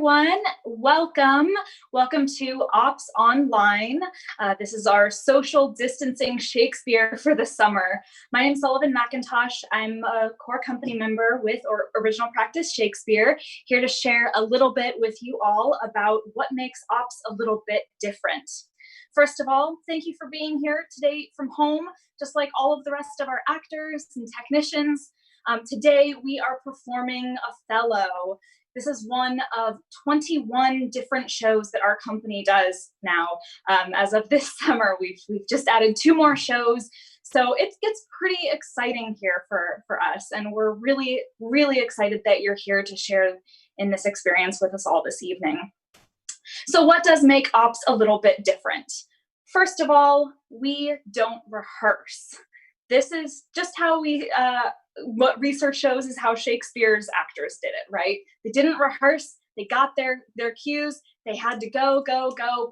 everyone. Welcome. Welcome to Ops Online. This is our social distancing Shakespeare for the summer. My name is Sullivan McIntosh. I'm a core company member with Original Practice Shakespeare, here to share a little bit with you all about what makes Ops a little bit different. First of all, thank you for being here today from home, just like all of the rest of our actors and technicians. Today, we are performing Othello. This is one of 21 different shows that our company does now. As of this summer, we've just added 2 more shows. So it gets pretty exciting here for us. And we're really, really excited that you're here to share in this experience with us all this evening. So what does make Ops a little bit different? First of all, we don't rehearse. This is just how what research shows is how Shakespeare's actors did it, right? They didn't rehearse, they got their cues, they had to go,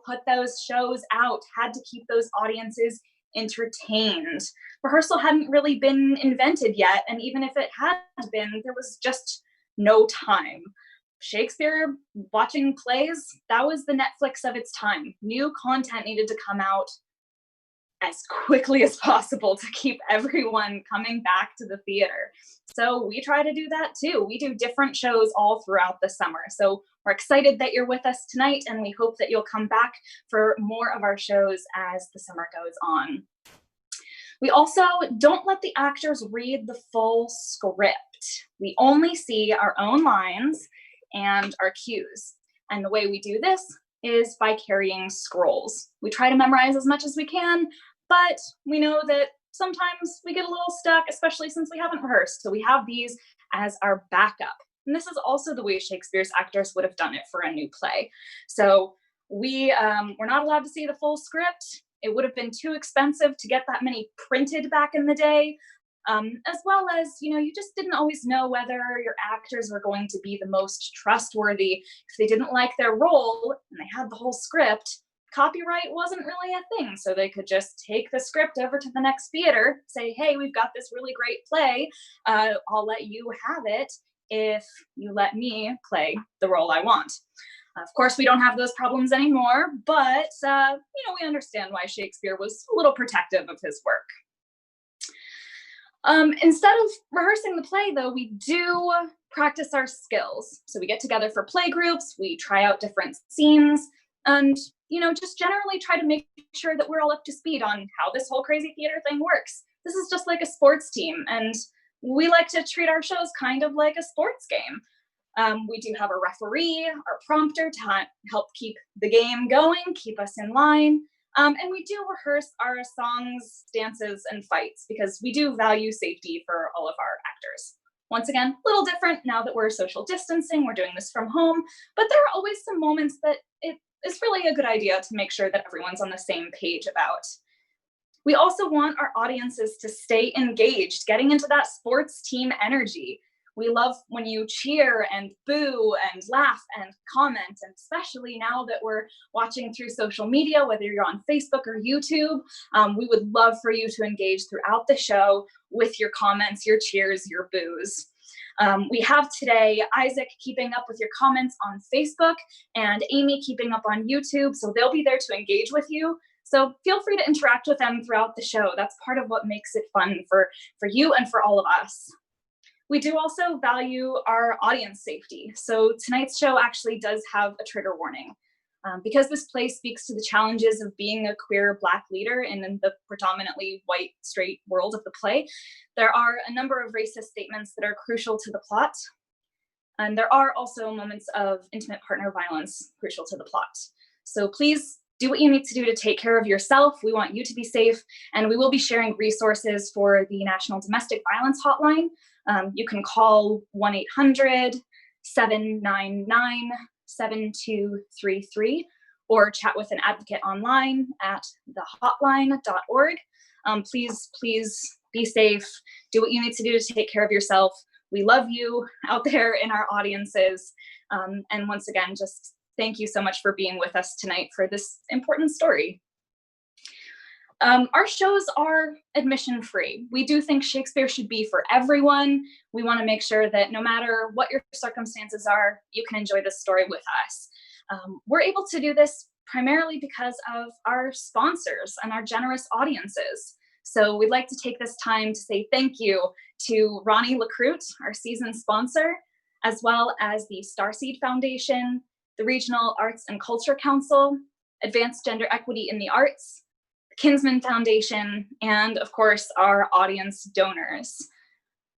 put those shows out, had to keep those audiences entertained. Rehearsal hadn't really been invented yet, and even if it had been, there was just no time. Shakespeare, watching plays, that was the Netflix of its time. New content needed to come out as quickly as possible to keep everyone coming back to the theater. So we try to do that too. We do different shows all throughout the summer. So we're excited that you're with us tonight, and we hope that you'll come back for more of our shows as the summer goes on. We also don't let the actors read the full script. We only see our own lines and our cues. And the way we do this is by carrying scrolls. We try to memorize as much as we can, but we know that sometimes we get a little stuck, especially since we haven't rehearsed. So we have these as our backup. And this is also the way Shakespeare's actors would have done it for a new play. So we're not allowed to see the full script. It would have been too expensive to get that many printed back in the day. As well as, you just didn't always know whether your actors were going to be the most trustworthy. If they didn't like their role and they had the whole script, copyright wasn't really a thing. So they could just take the script over to the next theater, say, hey, we've got this really great play. I'll let you have it if you let me play the role I want. Of course, we don't have those problems anymore, but we understand why Shakespeare was a little protective of his work. Instead of rehearsing the play, though, we do practice our skills. So we get together for play groups, we try out different scenes, and, just generally try to make sure that we're all up to speed on how this whole crazy theater thing works. This is just like a sports team, and we like to treat our shows kind of like a sports game. We do have a referee, our prompter to help keep the game going, keep us in line. And we do rehearse our songs, dances, and fights because we do value safety for all of our actors. Once again, a little different now that we're social distancing, we're doing this from home, but there are always some moments that it is really a good idea to make sure that everyone's on the same page about. We also want our audiences to stay engaged, getting into that sports team energy. We love when you cheer and boo and laugh and comment, and especially now that we're watching through social media, whether you're on Facebook or YouTube, we would love for you to engage throughout the show with your comments, your cheers, your boos. We have today Isaac keeping up with your comments on Facebook and Amy keeping up on YouTube, so they'll be there to engage with you. So feel free to interact with them throughout the show. That's part of what makes it fun for you and for all of us. We do also value our audience safety. So tonight's show actually does have a trigger warning. Because this play speaks to the challenges of being a queer Black leader in the predominantly white, straight world of the play, there are a number of racist statements that are crucial to the plot. And there are also moments of intimate partner violence crucial to the plot. So please do what you need to do to take care of yourself. We want you to be safe, and we will be sharing resources for the National Domestic Violence Hotline. You can call 1-800-799-7233 or chat with an advocate online at thehotline.org. Please be safe. Do what you need to do to take care of yourself. We love you out there in our audiences. And once again, just thank you so much for being with us tonight for this important story. Our shows are admission free. We do think Shakespeare should be for everyone. We want to make sure that no matter what your circumstances are, you can enjoy this story with us. We're able to do this primarily because of our sponsors and our generous audiences. So we'd like to take this time to say thank you to Ronnie Lacroute, our season sponsor, as well as the Starseed Foundation, the Regional Arts and Culture Council, Advanced Gender Equity in the Arts, the Kinsman Foundation, and of course, our audience donors.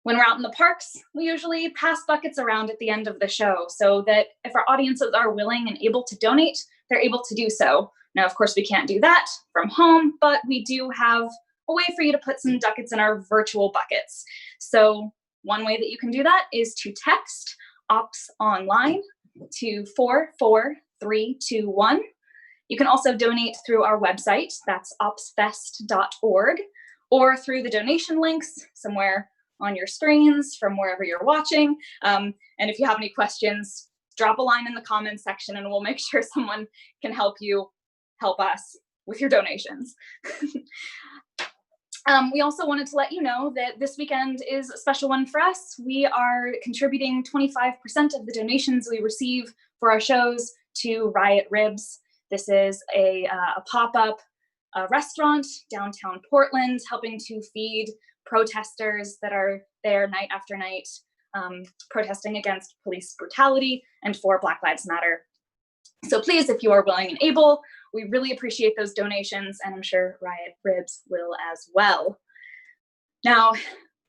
When we're out in the parks, we usually pass buckets around at the end of the show so that if our audiences are willing and able to donate, they're able to do so. Now, of course, we can't do that from home, but we do have a way for you to put some ducats in our virtual buckets. So one way that you can do that is to text OPS online to 44321. You can also donate through our website, that's opsfest.org, or through the donation links somewhere on your screens from wherever you're watching. And if you have any questions, drop a line in the comments section and we'll make sure someone can help us with your donations. We also wanted to let you know that this weekend is a special one for us. We are contributing 25% of the donations we receive for our shows to Riot Ribs. This is a pop-up restaurant downtown Portland, helping to feed protesters that are there night after night, protesting against police brutality and for Black Lives Matter. So please, if you are willing and able, we really appreciate those donations, and I'm sure Riot Ribs will as well. Now,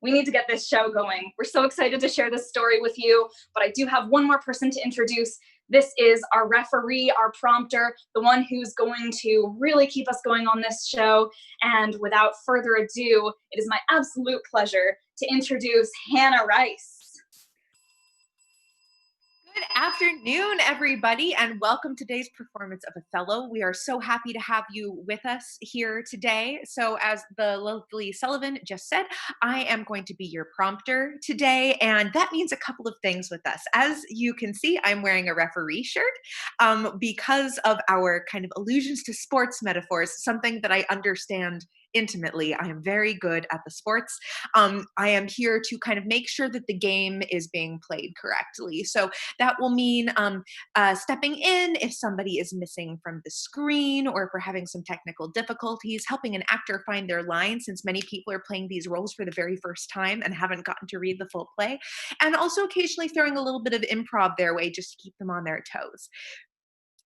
we need to get this show going. We're so excited to share this story with you, but I do have one more person to introduce. This is our referee, our prompter, the one who's going to really keep us going on this show. And without further ado, it is my absolute pleasure to introduce Hannah Rice. Good afternoon, everybody, and welcome to today's performance of Othello. We are so happy to have you with us here today. So as the lovely Sullivan just said, I am going to be your prompter today, and that means a couple of things with us. As you can see, I'm wearing a referee shirt because of our kind of allusions to sports metaphors, something that I understand intimately. I am very good at the sports. I am here to kind of make sure that the game is being played correctly. So that will mean stepping in if somebody is missing from the screen or if we're having some technical difficulties, helping an actor find their line since many people are playing these roles for the very first time and haven't gotten to read the full play, and also occasionally throwing a little bit of improv their way just to keep them on their toes.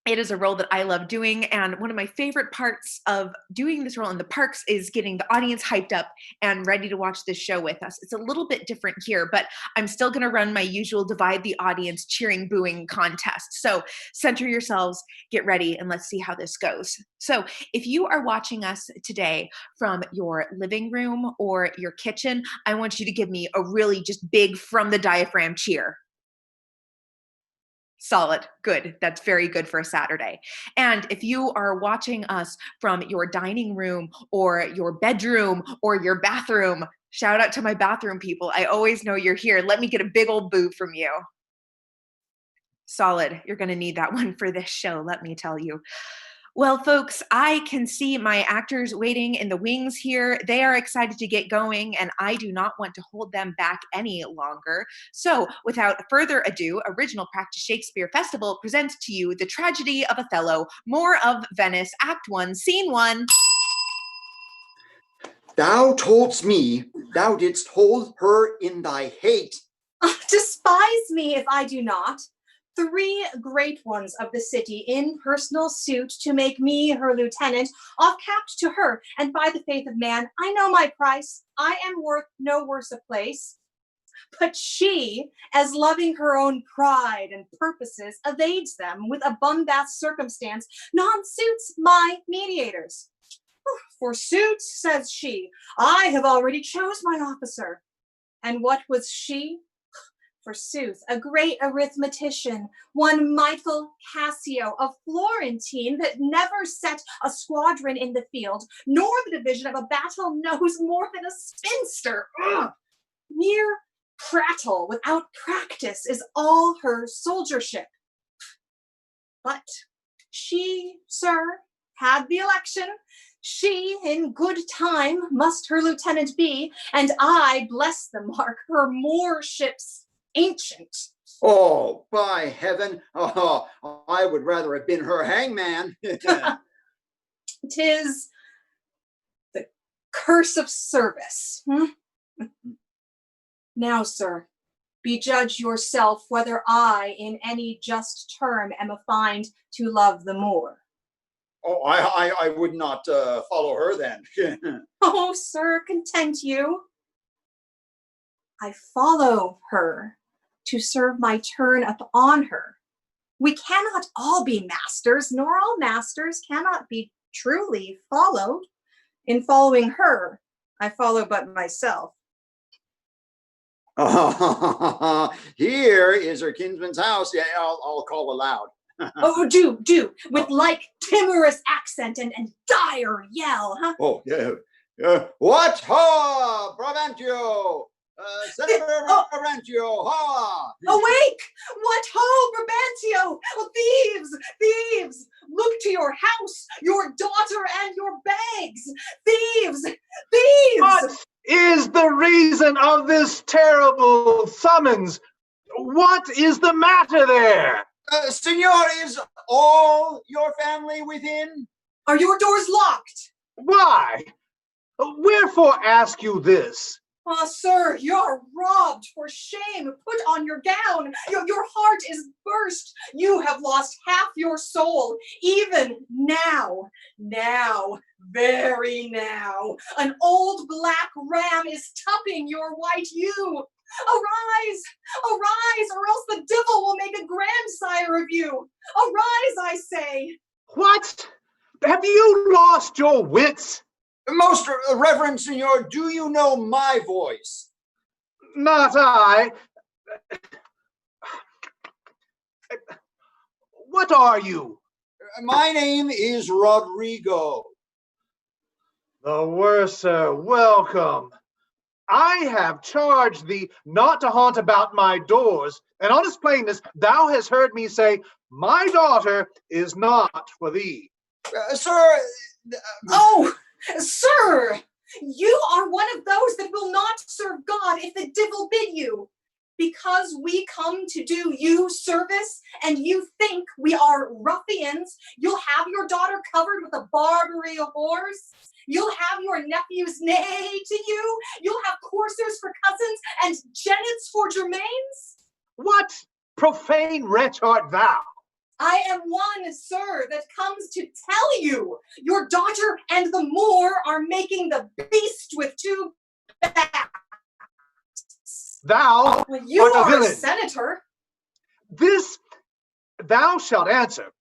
It is a role that I love doing, and one of my favorite parts of doing this role in the parks is getting the audience hyped up and ready to watch this show with us. It's a little bit different here, but I'm still going to run my usual divide the audience cheering, booing contest. So center yourselves, get ready, and let's see how this goes. So if you are watching us today from your living room or your kitchen, I want you to give me a really just big from the diaphragm cheer. Solid. Good. That's very good for a Saturday. And if you are watching us from your dining room or your bedroom or your bathroom, shout out to my bathroom people. I always know you're here. Let me get a big old boo from you. Solid. You're going to need that one for this show, let me tell you. Well, folks, I can see my actors waiting in the wings here. They are excited to get going, and I do not want to hold them back any longer. So, without further ado, Original Practice Shakespeare Festival presents to you the Tragedy of Othello, More of Venice, Act 1, Scene 1. Thou toldst me, thou didst hold her in thy hate. Despise me if I do not. 3 great ones of the city in personal suit to make me her lieutenant, off-capped to her, and by the faith of man, I know my price. I am worth no worse a place. But she, as loving her own pride and purposes, evades them with a bombast circumstance, non-suits my mediators. Forsooth, says she, I have already chose my officer. And what was she? Forsooth, a great arithmetician, one Michael Cassio, a Florentine that never set a squadron in the field, nor the division of a battle knows more than a spinster. Ugh. Mere prattle without practice is all her soldiership. But she, sir, had the election. She in good time must her lieutenant be, and I bless the mark, her moorships ancient. Oh, by heaven, oh, I would rather have been her hangman. 'Tis the curse of service. Now, sir, bejudge yourself whether I in any just term am affined to love the Moor. Oh, I would not follow her then. Oh, sir, content you. I follow her to serve my turn upon her. We cannot all be masters, nor all masters cannot be truly followed. In following her, I follow but myself. Here is her kinsman's house. Yeah, I'll call aloud. Oh, do, with like timorous accent and dire yell, huh? Oh, yeah. What? Ha! Brabantio! Senator Brabantio! Ha! Awake! What ho, Brabantio! Oh, thieves! Thieves! Look to your house, your daughter, and your bags! Thieves! Thieves! What is the reason of this terrible summons? What is the matter there? Senor, is all your family within? Are your doors locked? Why? Wherefore ask you this? Ah, sir, you're robbed. For shame, put on your gown. Your heart is burst. You have lost half your soul. Even now, very now, an old black ram is tupping your white ewe. Arise, arise, or else the devil will make a grandsire of you. Arise, I say. What? Have you lost your wits? Most reverend senor, do you know my voice? Not I. What are you? My name is Rodrigo. The worse, sir. Welcome. I have charged thee not to haunt about my doors, and on his plainness thou hast heard me say, my daughter is not for thee. Sir... Oh, sir, you are one of those that will not serve God if the devil bid you. Because we come to do you service and you think we are ruffians, you'll have your daughter covered with a Barbary of whores. You'll have your nephews neigh to you. You'll have coursers for cousins and jennets for germains. What profane wretch art thou? I am one, sir, that comes to tell you your daughter and the Moor are making the beast with two backs. Thou You art a are a villain. senator. This thou shalt answer.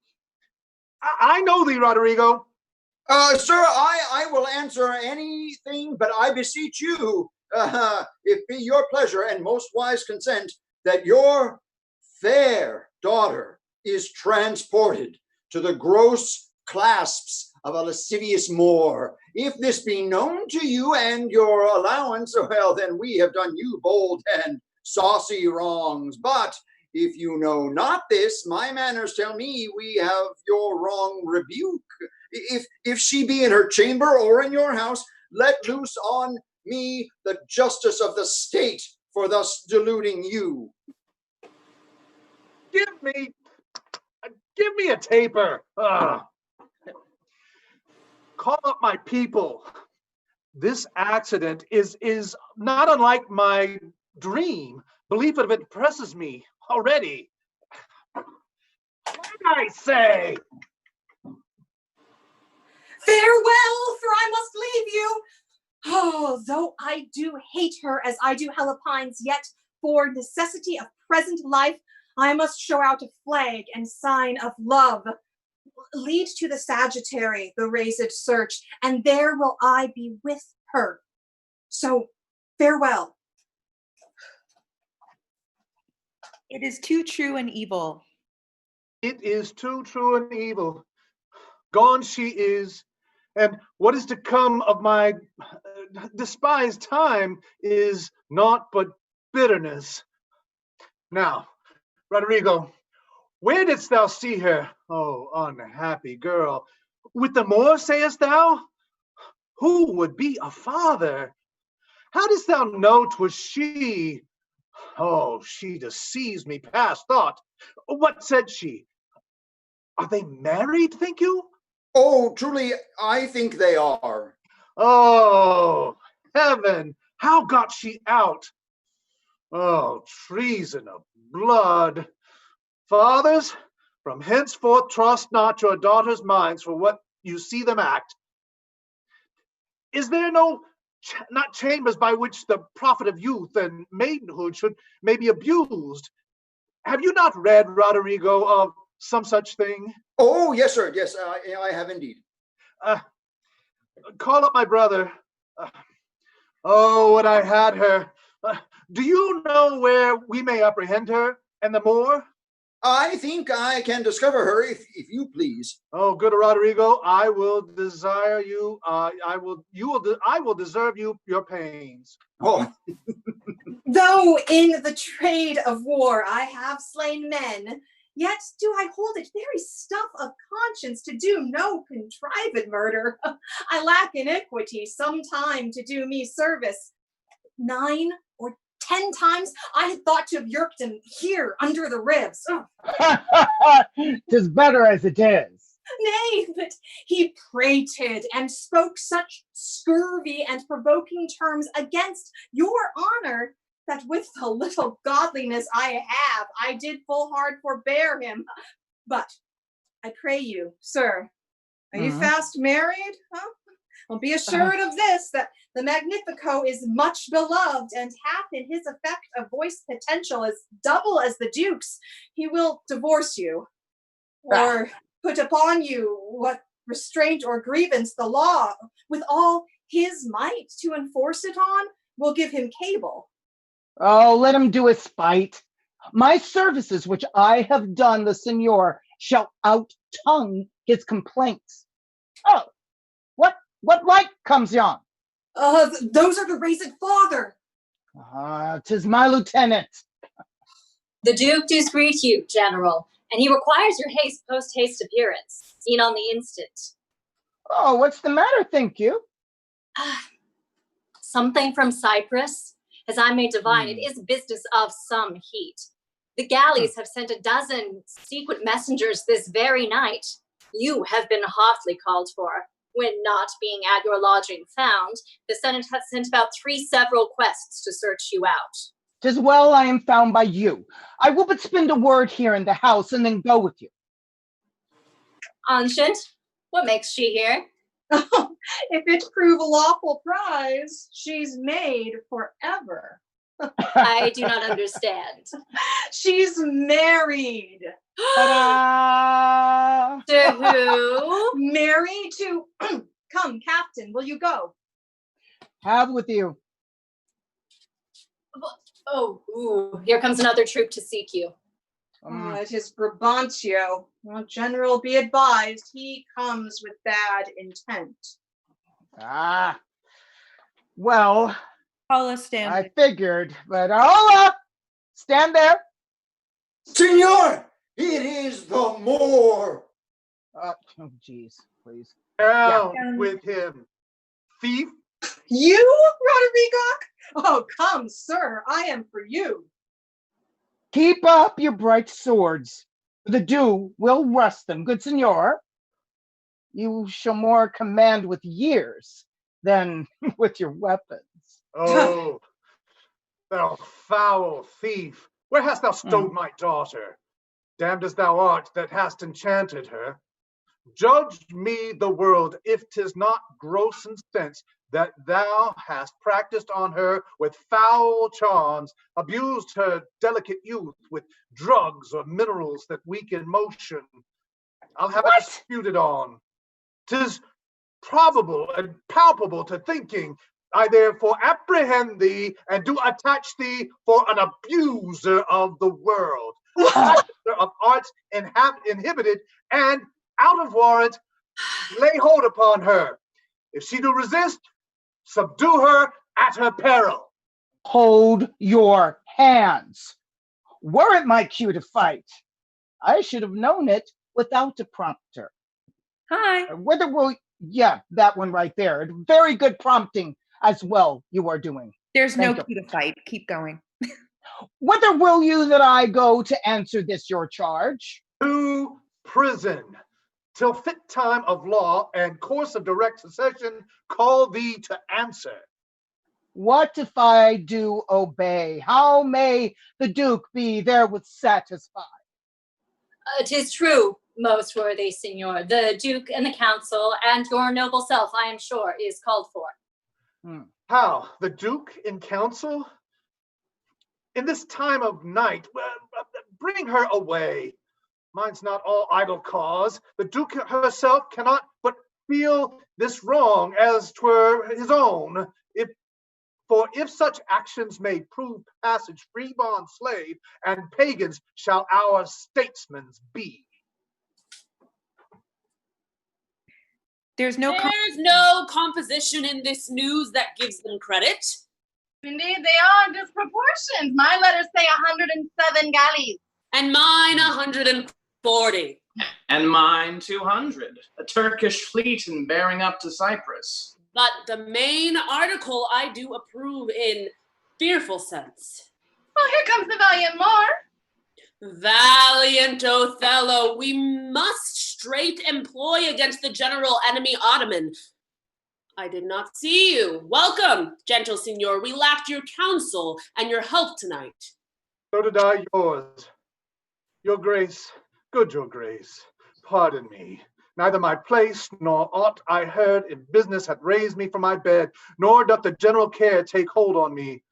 I know thee, Rodrigo. Sir, I will answer anything, but I beseech you, if be your pleasure and most wise consent, that your fair daughter is transported to the gross clasps of a lascivious Moor. If this be known to you and your allowance, well, then we have done you bold and saucy wrongs. But if you know not this, my manners tell me we have your wrong rebuke. If she be in her chamber or in your house, let loose on me the justice of the state for thus deluding you. Give me a taper. Call up my people. This accident is not unlike my dream. Belief of it impresses me already. What I say? Farewell, for I must leave you. Oh, though I do hate her as I do Helopines, yet for necessity of present life, I must show out a flag and sign of love. Lead to the Sagittary, the raised search, and there will I be with her. So, farewell. It is too true and evil. It is too true and evil. Gone she is, and what is to come of my despised time is naught but bitterness. Now, Rodrigo, where didst thou see her? Oh, unhappy girl. With the Moor, sayest thou? who would be a father? How didst thou know 'twas she? Oh, she deceives me past thought. What said she? Are they married, think you? Oh, truly, I think they are. Oh, heaven, how got she out? Oh, treason of blood. Fathers, from henceforth trust not your daughters' minds for what you see them act. Is there not chambers by which the profit of youth and maidenhood should may be abused? Have you not read, Roderigo, of some such thing? Oh, yes, sir. Yes, I have indeed. Call up my brother. Oh, would I had her. Do you know where we may apprehend her and the more? I think I can discover her if you please. Oh, good Roderigo, I will desire you. I will deserve you your pains. Oh, Though in the trade of war I have slain men, yet do I hold it very stuff of conscience to do no contrived murder. I lack iniquity, some time to do me service. 9 or 10 times I had thought to have yerked him here under the ribs. Oh. 'Tis better as it is. Nay, but he prated and spoke such scurvy and provoking terms against your honor, that with the little godliness I have, I did full hard forbear him. But I pray you, sir, are you fast married? Huh? Well, be assured of this, that the Magnifico is much beloved and hath in his effect a voice potential as double as the Duke's. He will divorce you, or put upon you what restraint or grievance the law, with all his might to enforce it on, will give him cable. Oh, let him do his spite. My services which I have done the Signor shall out-tongue his complaints. Oh, what light comes yon? Those are the raised father. 'Tis my lieutenant. The Duke does greet you, General, and he requires your post-haste appearance, seen on the instant. Oh, what's the matter, think you? Something from Cyprus? As I may divine, it is business of some heat. The galleys have sent a dozen secret messengers this very night. You have been hotly called for. When not being at your lodging found, the Senate hath sent about 3 several quests to search you out. 'Tis well I am found by you. I will but spend a word here in the house and then go with you. Ancient, what makes she here? If it prove a lawful prize, she's made forever. I do not understand. She's married. Ta-da! To who? Married to, come, Captain, will you go? Have with you. Oh, here comes another troop to seek you. It is Brabantio. Well, General, be advised, he comes with bad intent. Well, Paula, stand. I figured, but hold up! Stand there. Senor, it is the Moor. Oh, jeez, please. Down with him, thief. You, Roderigo? Oh, come, sir, I am for you. Keep up your bright swords. The dew will rust them, good Signor. You shall more command with years than with your weapons. Oh, thou foul thief! Where hast thou stowed my daughter? Damned as thou art that hast enchanted her. Judge me the world if 'tis not gross in sense that thou hast practiced on her with foul charms, abused her delicate youth with drugs or minerals that weaken motion. I'll have it disputed on. 'Tis probable and palpable to thinking. I therefore apprehend thee and do attach thee for an abuser of the world, of arts inhibited, and out of warrant, lay hold upon her. If she do resist, subdue her at her peril. Hold your hands. Were it my cue to fight, I should have known it without a prompter. Hi. Whither will Yeah, that one right there. Very good prompting as well you are doing. There's no Thank you. cue to fight. Keep going. Whither will you that I go to answer this your charge? To prison, till fit time of law and course of direct succession call thee to answer. What if I do obey? How may the Duke be therewith satisfied? 'Tis true, most worthy signor. The Duke and the council and your noble self, I am sure, is called for. How? The Duke in council? In this time of night, bring her away. Mine's not all idle cause. The Duke herself cannot but feel this wrong as 'twere his own. For if such actions may prove passage free bond slave, and pagans shall our statesmen be. There's no composition in this news that gives them credit. Indeed, they are disproportioned. My letters say 107 galleys. And mine 140. And mine 200. A Turkish fleet and bearing up to Cyprus. But the main article I do approve in fearful sense. Well, here comes the valiant Moor. Valiant Othello, we must straight employ against the general enemy Ottoman. I did not see you. Welcome, gentle signor. We lacked your counsel and your help tonight. So did I yours. Your grace, good your grace, pardon me. Neither my place nor aught I heard in business hath raised me from my bed, nor doth the general care take hold on me.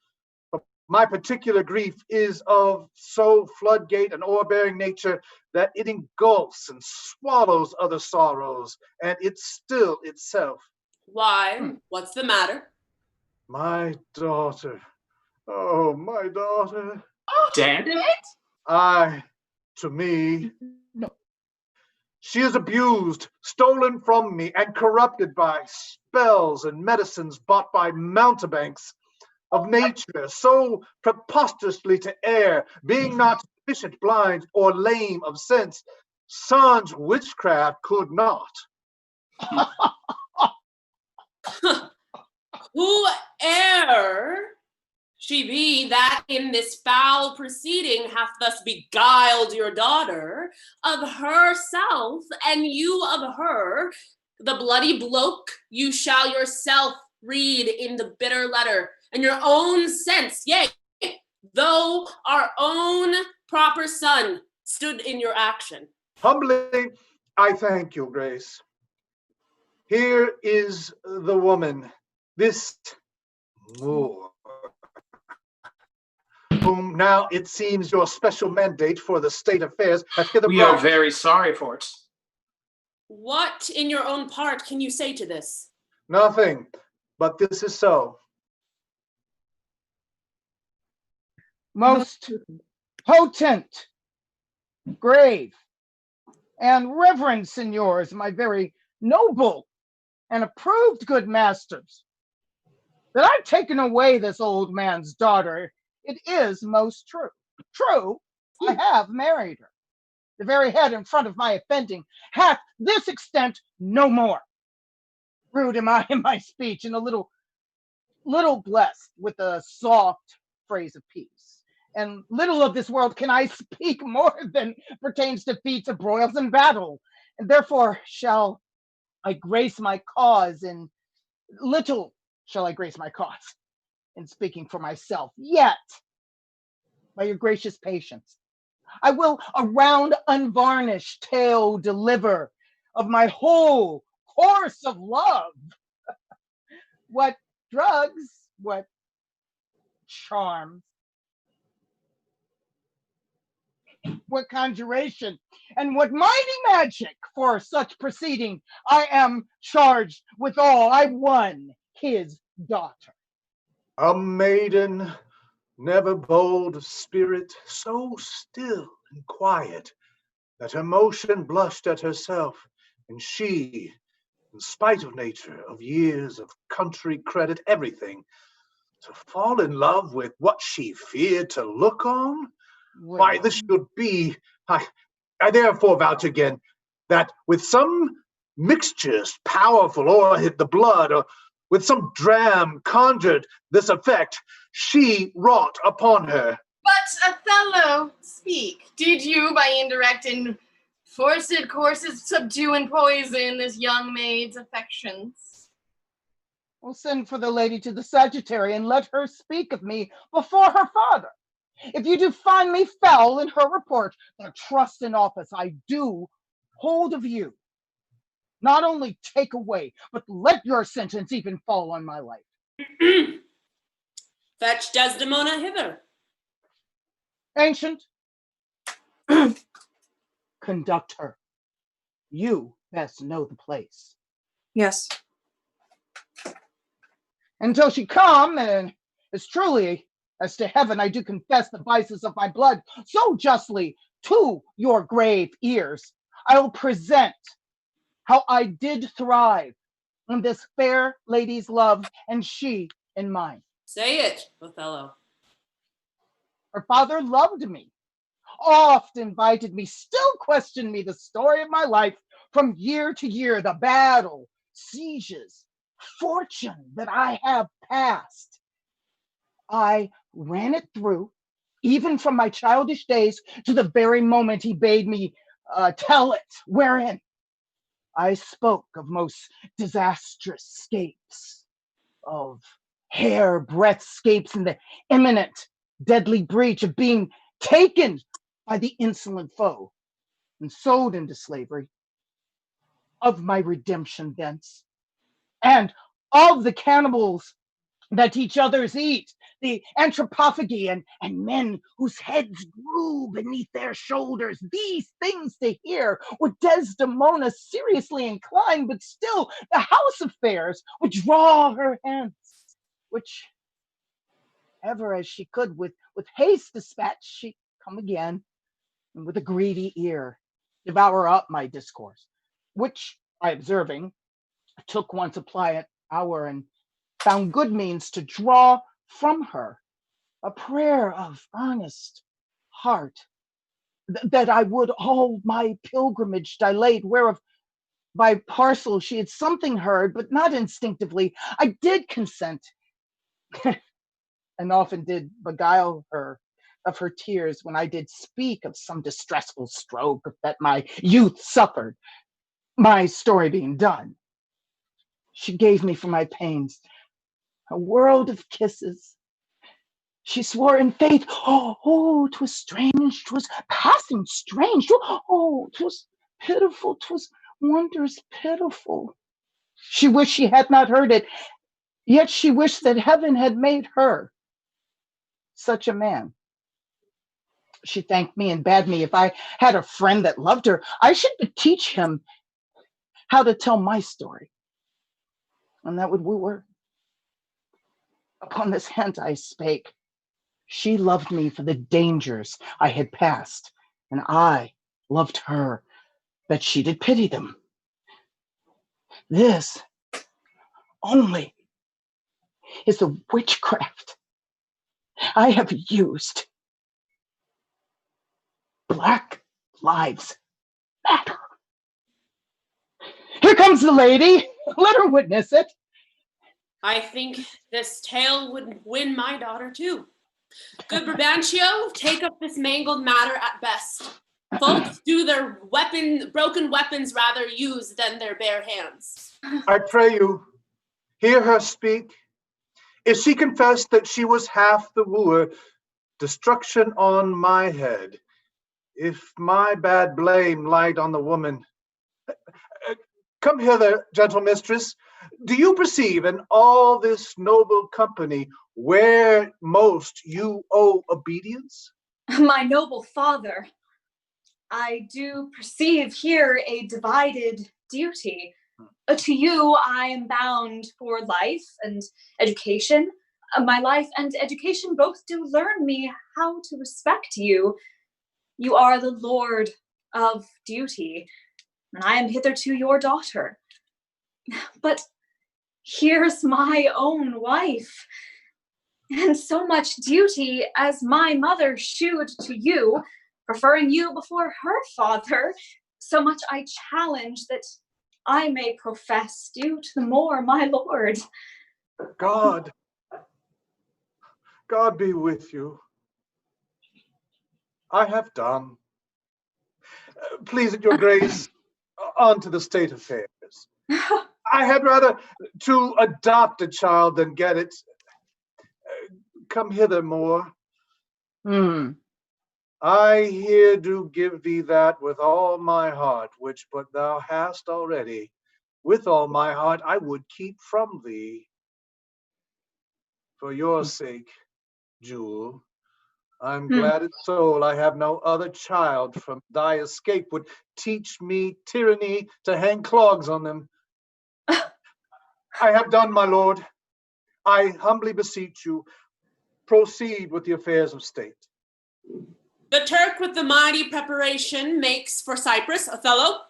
But my particular grief is of so floodgate and o'erbearing nature that it engulfs and swallows other sorrows, and it still itself. Why? What's the matter? My daughter. Oh, my daughter. Dead? Aye, to me. No. She is abused, stolen from me, and corrupted by spells and medicines bought by mountebanks of nature, so preposterously to err, being not sufficient blind or lame of sense, sans witchcraft could not. Whoe'er she be that in this foul proceeding hath thus beguiled your daughter, of herself and you of her, the bloody bloke you shall yourself read in the bitter letter, and your own sense, yea, though our own proper son stood in your action. Humbly, I thank you, Grace. Here is the woman, this Moor, whom now it seems your special mandate for the state affairs hath hither We brought. are very sorry for it. What in your own part can you say to this? Nothing, but this is so. Most potent, grave, and reverend signors, my very noble and approved good masters, that I've taken away this old man's daughter, it is most true. True, I have married her. The very head in front of my offending hath this extent no more. Rude am I in my speech, and a little blessed with a soft phrase of peace. And little of this world can I speak more than pertains to feats of broils and battle. And therefore shall I grace my cause in little shall I grace my cause in speaking for myself. Yet, by your gracious patience, I will a round unvarnished tale deliver of my whole course of love. What drugs, what charms, what conjuration, and what mighty magic for such proceeding I am charged with all. I won his daughter. A maiden, never bold of spirit, so still and quiet that her motion blushed at herself, and she, in spite of nature, of years, of country, credit, everything, to fall in love with what she feared to look on? Why, this should be, I therefore vouch again, that with some mixtures powerful o'erhit the blood, or with some dram conjured this effect, she wrought upon her. But Othello, speak. Did you, by indirect and forced courses, subdue and poison this young maid's affections? We'll send for the lady to the Sagittary and let her speak of me before her father. If you do find me foul in her report, the trust and office I do hold of you, not only take away, but let your sentence even fall on my life. Fetch Desdemona hither. Ancient, conduct her. You best know the place. Yes. Until she come, and as truly as to heaven I do confess the vices of my blood so justly to your grave ears, I will present how I did thrive in this fair lady's love, and she in mine. Say it, Othello. Her father loved me, oft invited me, still questioned me the story of my life from year to year, the battle, sieges, fortune that I have passed. I ran it through, even from my childish days to the very moment he bade me tell it, wherein I spoke of most disastrous scapes, of hair-breadth scapes in the imminent deadly breach of being taken by the insolent foe and sold into slavery, of my redemption thence, and of the cannibals that each others eat, the anthropophagi and men whose heads grew beneath their shoulders. These things to hear would Desdemona seriously inclined, but still the house affairs would draw her hence, which ever as she could with haste dispatch, she come again, and with a greedy ear devour up my discourse, which I observing, took once a pliant hour, and found good means to draw from her a prayer of earnest heart, that I would all my pilgrimage dilate, whereof by parcel she had something heard, but not instinctively. I did consent, and often did beguile her of her tears when I did speak of some distressful stroke that my youth suffered. My story being done, she gave me for my pains a world of kisses. She swore in faith, oh, 'twas strange, 'twas passing strange, oh, 'twas pitiful, 'twas wondrous pitiful. She wished she had not heard it, yet she wished that heaven had made her such a man. She thanked me and bade me, if I had a friend that loved her, I should teach him how to tell my story, and that would woo her. Upon this hint I spake. She loved me for the dangers I had passed, and I loved her that she did pity them. This only is the witchcraft I have used. Black Lives Matter. Here comes the lady. Let her witness it. I think this tale would win my daughter too. Good Brabantio, take up this mangled matter at best. Folks do their broken weapons rather use than their bare hands. I pray you, hear her speak. If she confessed that she was half the wooer, destruction on my head. If my bad blame light on the woman. Come hither, gentle mistress. Do you perceive in all this noble company where most you owe obedience? My noble father, I do perceive here a divided duty. To you, I am bound for life and education. My life and education both do learn me how to respect you. You are the lord of duty, and I am hitherto your daughter. But here's my own wife, and so much duty as my mother shewed to you, preferring you before her father, so much I challenge that I may profess due to the Moor, my lord. God be with you. I have done. Please, your grace, on to the state affairs. I had rather to adopt a child than get it. Come hither, Moor. I here do give thee that with all my heart, which but thou hast already. With all my heart I would keep from thee. For your sake, Jewel, I'm glad at soul I have no other child. From thy escape would teach me tyranny to hang clogs on them. I have done, my lord. I humbly beseech you, proceed with the affairs of state. The Turk with the mighty preparation makes for Cyprus, Othello.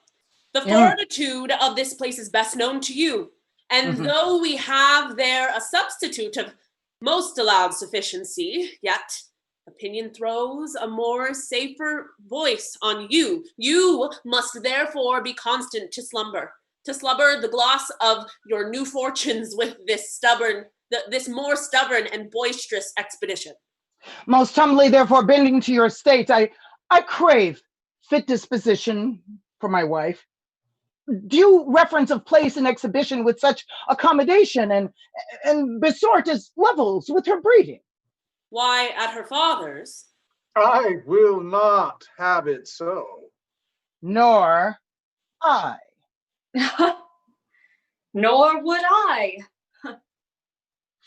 The fortitude of this place is best known to you. And though we have there a substitute of most allowed sufficiency, yet opinion throws a more safer voice on you. You must therefore be constant to slumber the gloss of your new fortunes with this more stubborn and boisterous expedition. Most humbly, therefore, bending to your state, I crave fit disposition for my wife, due reference of place and exhibition with such accommodation, and besort as levels with her breeding. Why, at her father's? I will not have it so. Nor I. Nor would I.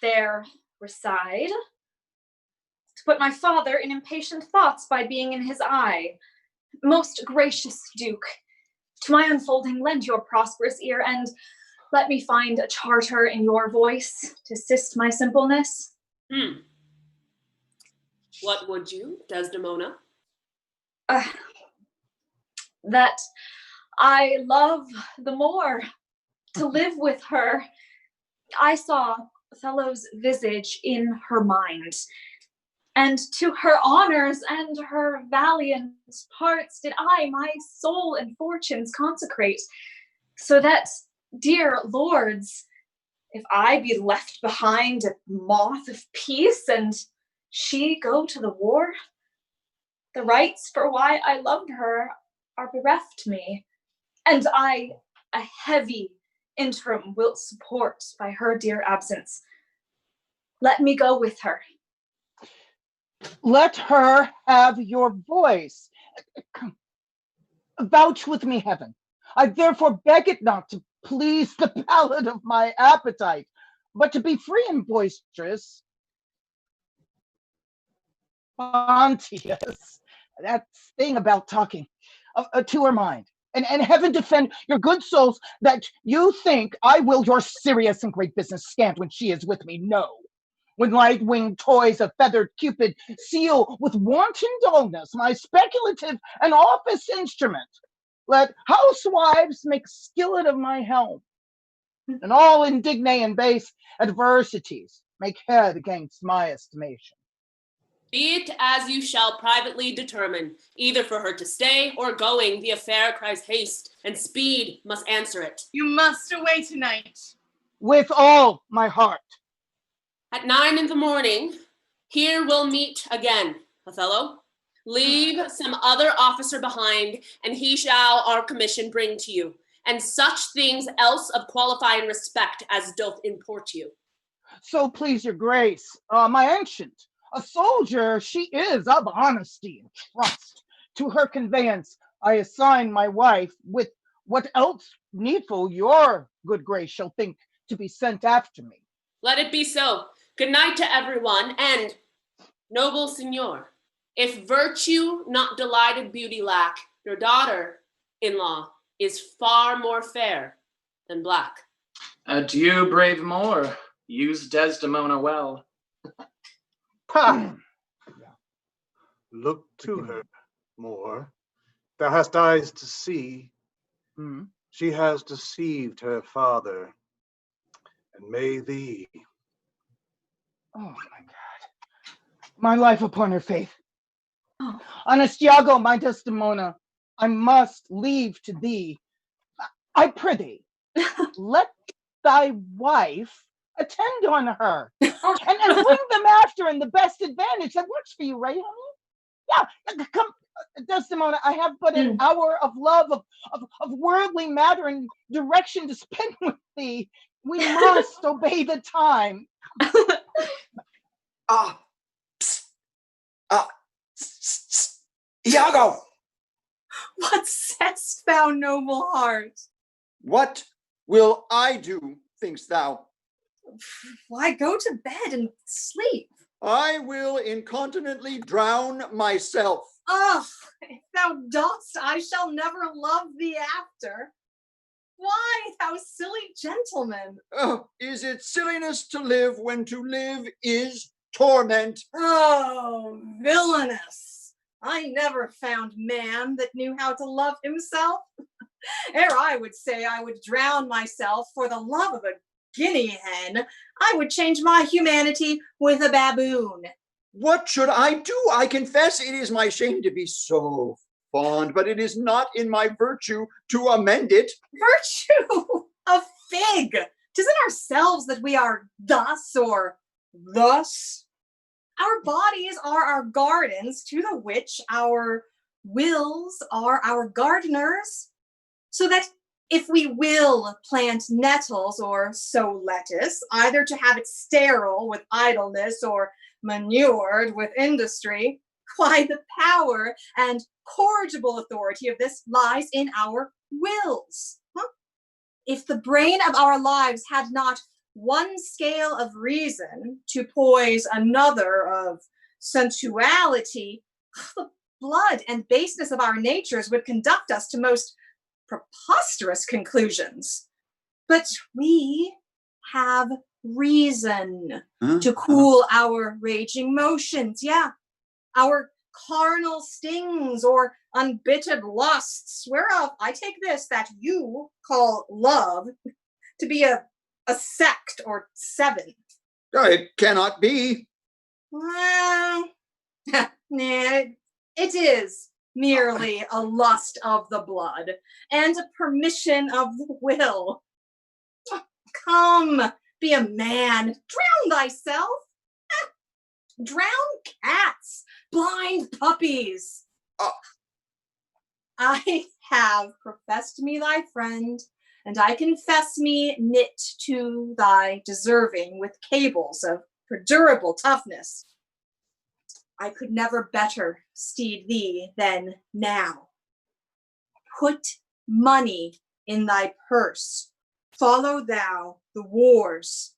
There reside, to put my father in impatient thoughts by being in his eye. Most gracious Duke, to my unfolding lend your prosperous ear, and let me find a charter in your voice to assist my simpleness. What would you, Desdemona? That I love the more, to live with her. I saw Othello's visage in her mind, and to her honors and her valiant parts did I my soul and fortunes consecrate, so that, dear lords, if I be left behind a moth of peace and she go to the war, the rights for why I loved her are bereft me, and I a heavy interim will support by her dear absence. Let me go with her. Let her have your voice. Vouch with me, heaven. I therefore beg it not to please the palate of my appetite, but to be free and boisterous. Spontaneous. That thing about talking to her mind. And heaven defend your good souls that you think I will your serious and great business scant when she is with me. No. When light-winged toys of feathered Cupid seal with wanton dullness my speculative and office instrument, let housewives make skillet of my helm, and all indigne and base adversities make head against my estimation. Be it as you shall privately determine, either for her to stay or going, the affair cries haste, and speed must answer it. You must away tonight. With all my heart. At 9 a.m, here we'll meet again, Othello. Leave some other officer behind, and he shall our commission bring to you, and such things else of qualifying respect as doth import you. So please your grace, my ancient, a soldier she is of honesty and trust. To her conveyance I assign my wife, with what else needful your good grace shall think to be sent after me. Let it be so. Good night to everyone, and, noble signor, if virtue not delighted beauty lack, your daughter-in-law is far more fair than black. Adieu, brave Moor. Use Desdemona well. Ha! Look to her, Moor. Thou hast eyes to see. She has deceived her father, and may thee. Oh my God. My life upon her faith. Honest Iago, my Desdemona, I must leave to thee. I prithee, let thy wife attend on her and bring them after in the best advantage that works for you, right, honey? Yeah, come, Desdemona, I have but an hour of love, of worldly matter and direction to spend with thee. We must obey the time. Iago! What saidst thou, noble heart? What will I do, thinkst thou? Why, go to bed and sleep. I will incontinently drown myself. If thou dost, I shall never love thee after. Why, thou silly gentleman? Is it silliness to live when to live is torment? Oh, villainous! I never found man that knew how to love himself. Ere I would say I would drown myself for the love of a guinea hen, I would change my humanity with a baboon. What should I do? I confess it is my shame to be so fond, but it is not in my virtue to amend it. Virtue? A fig! 'Tis in ourselves that we are thus or thus. Our bodies are our gardens, to the which our wills are our gardeners, so that if we will plant nettles or sow lettuce, either to have it sterile with idleness or manured with industry, why, the power and corrigible authority of this lies in our wills. If the brain of our lives had not one scale of reason to poise another of sensuality, the blood and baseness of our natures would conduct us to most preposterous conclusions. But we have reason to cool our raging motions. Yeah, our carnal stings or unbitted lusts, whereof I take this that you call love to be a sect or seven. It cannot be. Well, it is merely a lust of the blood and a permission of the will. Come, be a man, drown thyself. Drown cats, blind puppies. I have professed me thy friend, and I confess me knit to thy deserving with cables of perdurable toughness. I could never better steed thee than now. Put money in thy purse. Follow thou the wars.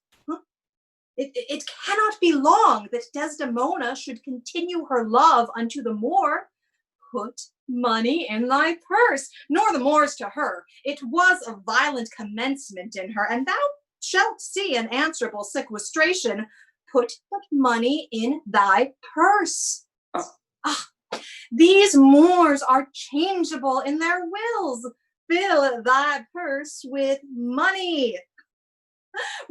It cannot be long that Desdemona should continue her love unto the Moor. Put money in thy purse, nor the Moor's to her. It was a violent commencement in her, and thou shalt see an answerable sequestration. Put but money in thy purse. These Moors are changeable in their wills. Fill thy purse with money.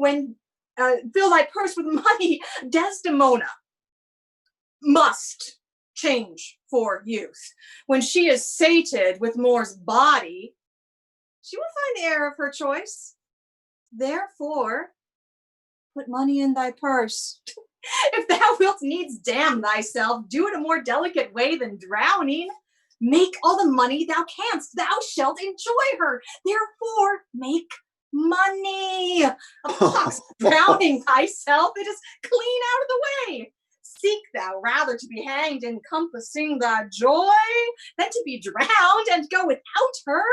Fill thy purse with money, Desdemona must change for youth. When she is sated with Moor's body, she will find the heir of her choice. Therefore, put money in thy purse. If thou wilt needs damn thyself, do it a more delicate way than drowning. Make all the money thou canst. Thou shalt enjoy her. Therefore, make money. Drowning thyself, it is clean out of the way. Seek thou rather to be hanged encompassing thy joy than to be drowned and go without her.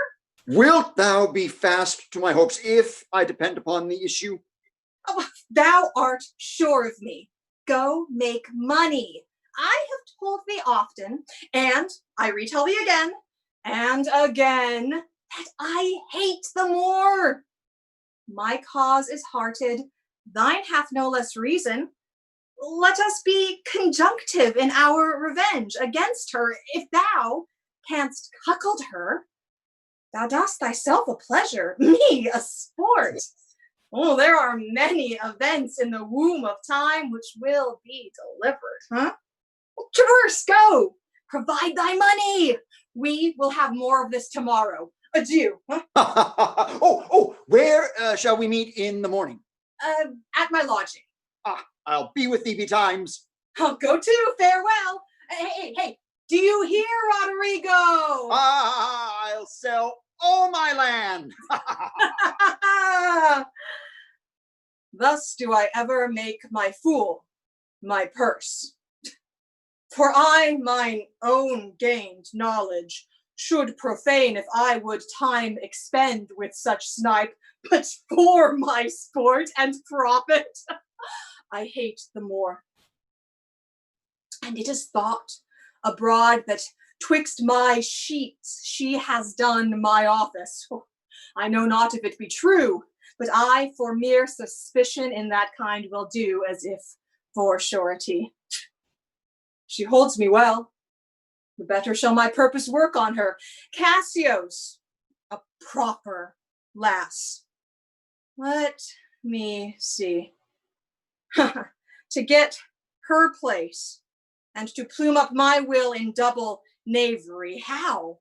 Wilt thou be fast to my hopes if I depend upon the issue? Thou art sure of me. Go make money. I have told thee often, and I retell thee again and again, that I hate the Moor. My cause is hearted, thine hath no less reason. Let us be conjunctive in our revenge against her. If thou canst cuckold her, thou dost thyself a pleasure, me a sport. Oh, there are many events in the womb of time which will be delivered, Traverse, go! Provide thy money! We will have more of this tomorrow. Adieu. shall we meet in the morning? At my lodging. I'll be with thee betimes. I'll go too. Farewell. Hey, do you hear, Rodrigo? I'll sell all my land. Thus do I ever make my fool my purse. For I mine own gained knowledge should profane if I would time expend with such snipe, but for my sport and profit, I hate the more. And it is thought abroad that twixt my sheets she has done my office. I know not if it be true, but I for mere suspicion in that kind will do as if for surety. She holds me well, the better shall my purpose work on her. Cassio's a proper lass. Let me see. To get her place and to plume up my will in double knavery. How?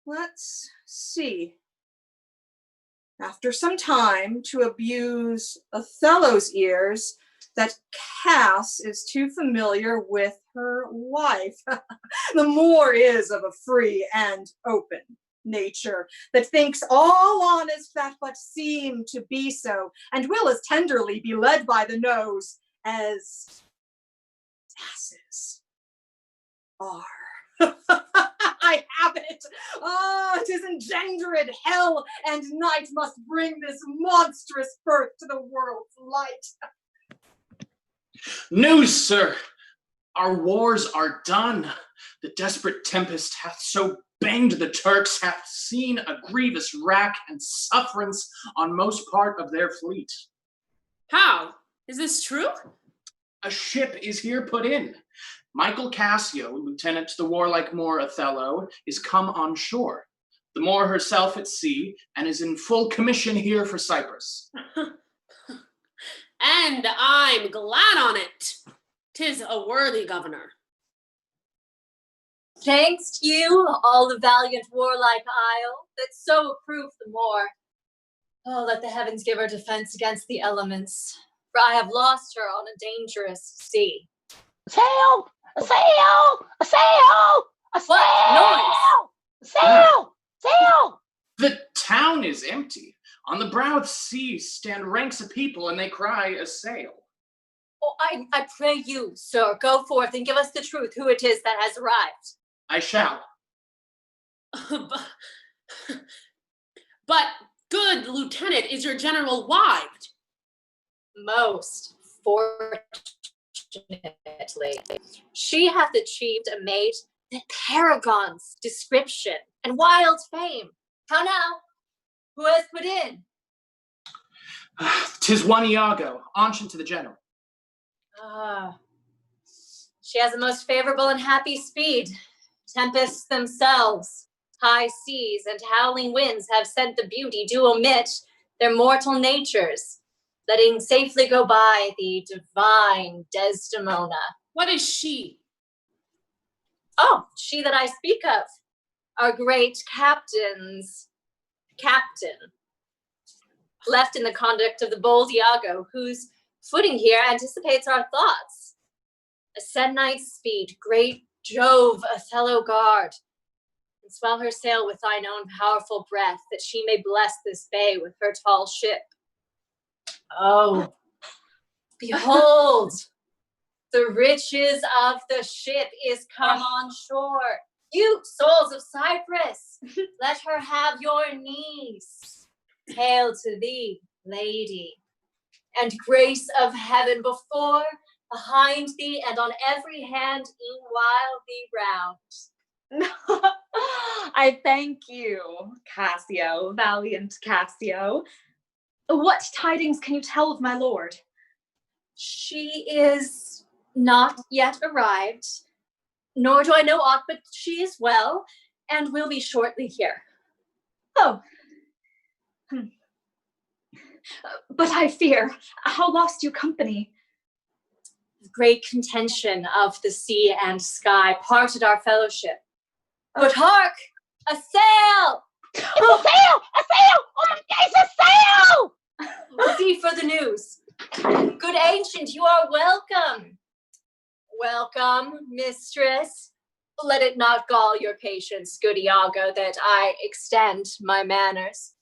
Let's see. After some time to abuse Othello's ears that Cass is too familiar with her wife. The Moor is of a free and open nature that thinks all honest that but seem to be so, and will as tenderly be led by the nose as asses are. I have it. It is engendered. Hell and night must bring this monstrous birth to the world's light. News, sir. Our wars are done. The desperate tempest hath so banged the Turks, hath seen a grievous rack and sufferance on most part of their fleet. How? Is this true? A ship is here put in. Michael Cassio, lieutenant to the warlike Moor Othello, is come on shore. The Moor herself at sea, and is in full commission here for Cyprus. And I'm glad on it. 'Tis a worthy governor. Thanks to you, all the valiant warlike isle, that so approve the Moor. Oh, let the heavens give her defense against the elements, for I have lost her on a dangerous sea. Sail! A sail! A sail! A sail! What noise? Sail! Sail! The town is empty. On the brow of the sea stand ranks of people, and they cry a sail. Oh, I pray you, sir, go forth and give us the truth who it is that has arrived. I shall. But, good lieutenant, is your general wived? Most fortunately. She hath achieved a mate that paragons description and wild fame. How now? Who has put in? 'Tis one Iago, ancient to the general. She has a most favorable and happy speed. Tempests themselves, high seas, and howling winds have sent the beauty do omit their mortal natures, letting safely go by the divine Desdemona. What is she? Oh, she that I speak of, our great captain's captain, left in the conduct of the bold Iago, whose footing here anticipates our thoughts. Ascend night's speed, great Jove, Othello guard, and swell her sail with thine own powerful breath, that she may bless this bay with her tall ship. Oh, behold, the riches of the ship is come on shore. You souls of Cyprus, let her have your knees. Hail to thee, lady, and grace of heaven before, behind thee, and on every hand meanwhile thee round. I thank you, Cassio, valiant Cassio. What tidings can you tell of my lord? She is not yet arrived, nor do I know aught, but she is well, and will be shortly here. Oh. But I fear, how lost you company? The great contention of the sea and sky parted our fellowship. But hark, a sail! It's a sail! A ancient, you are welcome. Welcome, mistress. Let it not gall your patience, good Iago, that I extend my manners.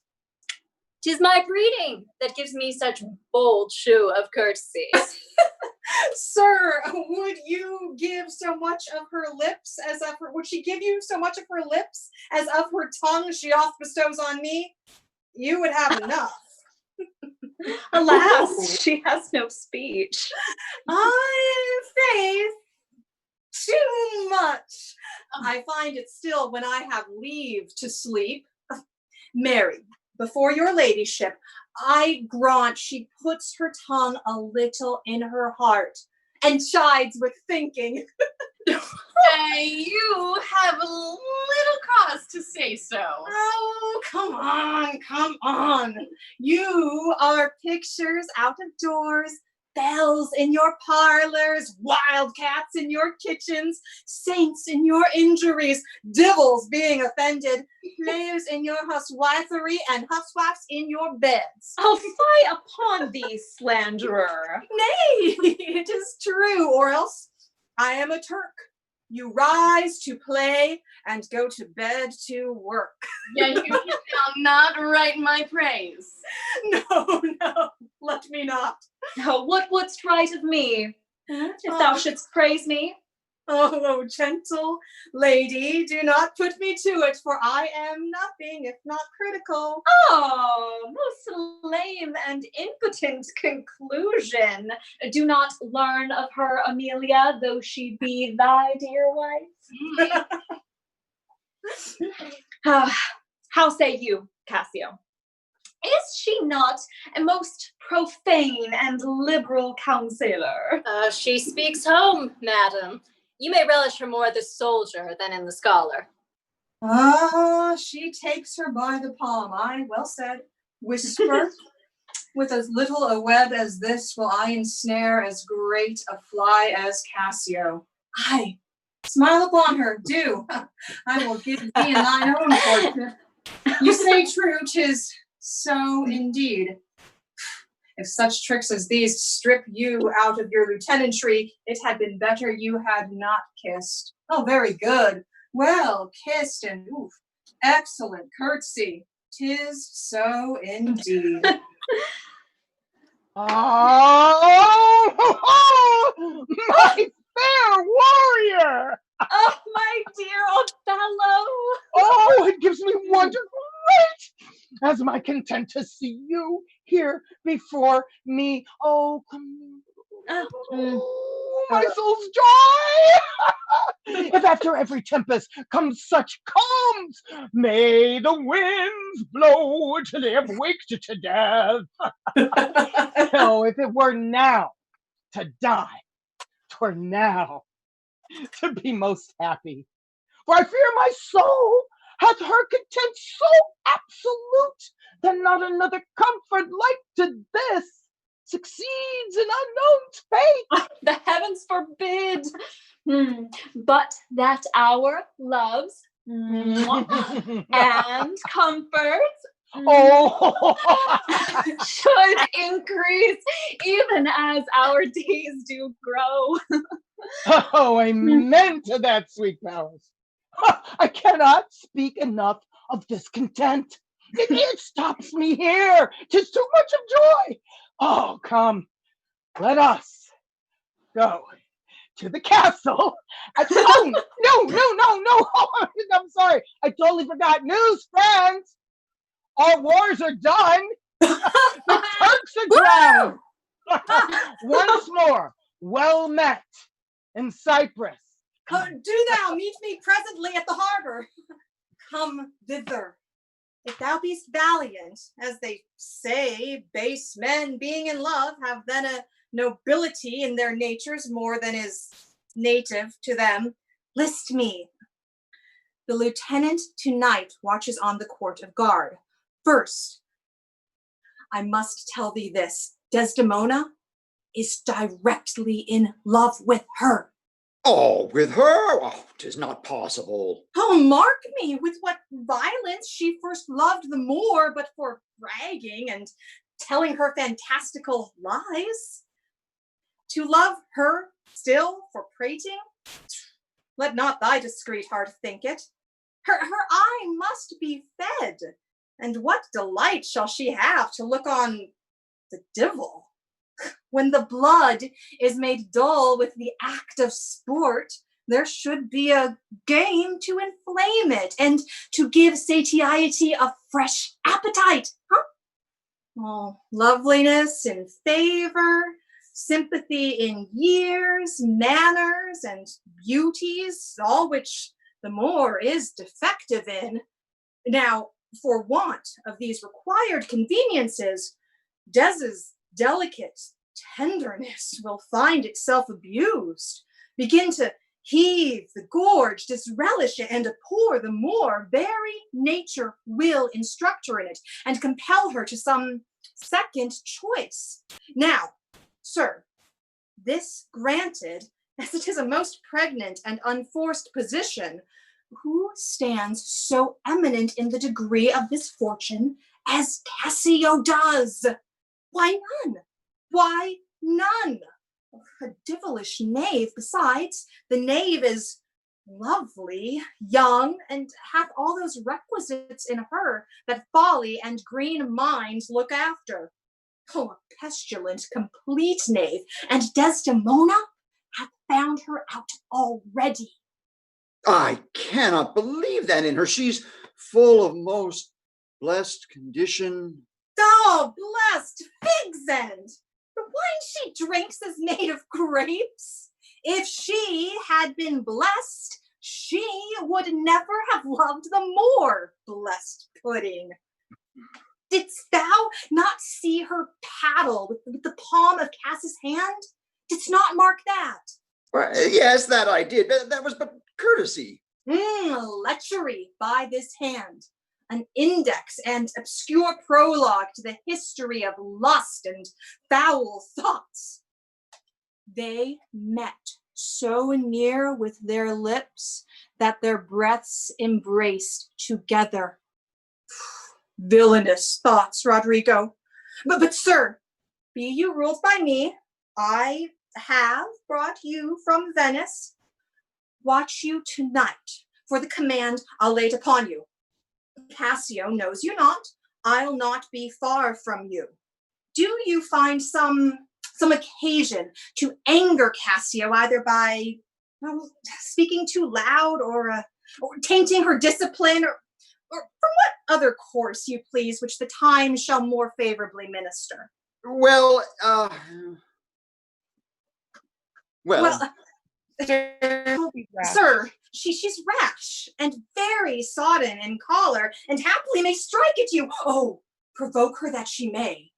'Tis my breeding that gives me such bold shew of courtesy. Sir, would you give so much of her lips as of her, would she give you so much of her lips as of her tongue she oft bestows on me? You would have enough. Alas, she has no speech. I faith too much. I find it still when I have leave to sleep. Mary, before your ladyship, I grant she puts her tongue a little in her heart and chides with thinking. You have a little cause to say so. Oh, come on, come on. You are pictures out of doors, bells in your parlors, wildcats in your kitchens, saints in your injuries, devils being offended, players in your housewifery, and housewives in your beds. Oh, fie upon thee, slanderer. Nay, it is true, or else I am a Turk. You rise to play and go to bed to work. Yeah, you shall not write my praise. No, let me not. Oh, what wouldst write of me, if thou shouldst praise me? Oh, gentle lady, do not put me to it, for I am nothing if not critical. Oh, most lame and impotent conclusion. Do not learn of her, Amelia, though she be thy dear wife. How say you, Cassio? Is she not a most profane and liberal counselor? She speaks home, madam. You may relish her more the soldier than in the scholar. She takes her by the palm. Aye, well said. Whisper, with as little a web as this will I ensnare as great a fly as Cassio. Aye, smile upon her, do. I will give thee in thine own portrait. You say true, 'tis so indeed. If such tricks as these strip you out of your lieutenantry, it had been better you had not kissed. Oh, very good. Well kissed and oof, excellent courtesy. 'Tis so indeed. Oh, my fair warrior! Oh, my dear Othello! Oh, it gives me wonder great as my content to see you here before me. Oh, come. My soul's joy! If after every tempest comes such calms, may the winds blow till they have waked to death. Oh, if it were now to die, 'twere now to be most happy. For I fear my soul hath her content so absolute that not another comfort like to this succeeds in unknown fate. The heavens forbid. But that our loves and comforts should increase even as our days do grow. Oh, amen to that, sweet Palace. I cannot speak enough of discontent. It stops me here. 'Tis too much of joy. Oh, come, let us go to the castle. Oh, no. I'm sorry. I totally forgot. News, friends. Our wars are done. The Turks are drowned. Once more, well met in Cyprus. Do thou meet me presently at the harbor. Come thither. If thou be'st valiant, as they say, base men being in love have then a nobility in their natures more than is native to them. List me. The lieutenant tonight watches on the court of guard. First, I must tell thee this. Desdemona is directly in love with her. Oh, with her? Oh, 'tis not possible. Oh, mark me, with what violence she first loved the Moor, but for bragging and telling her fantastical lies. To love her still for prating? Let not thy discreet heart think it. Her eye must be fed, and what delight shall she have to look on the divil? When the blood is made dull with the act of sport, there should be a game to inflame it, and to give satiety a fresh appetite, huh? Oh, loveliness in favor, sympathy in years, manners, and beauties, all which the Moor is defective in. Now, for want of these required conveniences, Des's delicate tenderness will find itself abused, begin to heave the gorge, disrelish it, and abhor the Moor. Very nature will instruct her in it, and compel her to some second choice. Now, sir, this granted, as it is a most pregnant and unforced position, who stands so eminent in the degree of this fortune as Cassio does? Why none? Why none? A devilish knave. Besides, the knave is lovely, young, and hath all those requisites in her that folly and green minds look after. Oh, a pestilent, complete knave, and Desdemona hath found her out already. I cannot believe that in her. She's full of most blessed condition. Oh, blessed fig's end! The wine she drinks is made of grapes. If she had been blessed, she would never have loved the Moor, blessed pudding. Didst thou not see her paddle with the palm of Cass's hand? Didst not mark that? Yes, that I did. That was but courtesy. Lechery by this hand. An index and obscure prologue to the history of lust and foul thoughts. They met so near with their lips that their breaths embraced together. Villainous thoughts, Rodrigo. But sir, be you ruled by me. I have brought you from Venice. Watch you tonight for the command I'll lay it upon you. Cassio knows you not. I'll not be far from you. Do you find some occasion to anger Cassio, either by speaking too loud or tainting her discipline, or from what other course you please, which the time shall more favorably minister? Well, sir, she's rash and very sodden in choler, and haply may strike at you. Oh, provoke her that she may.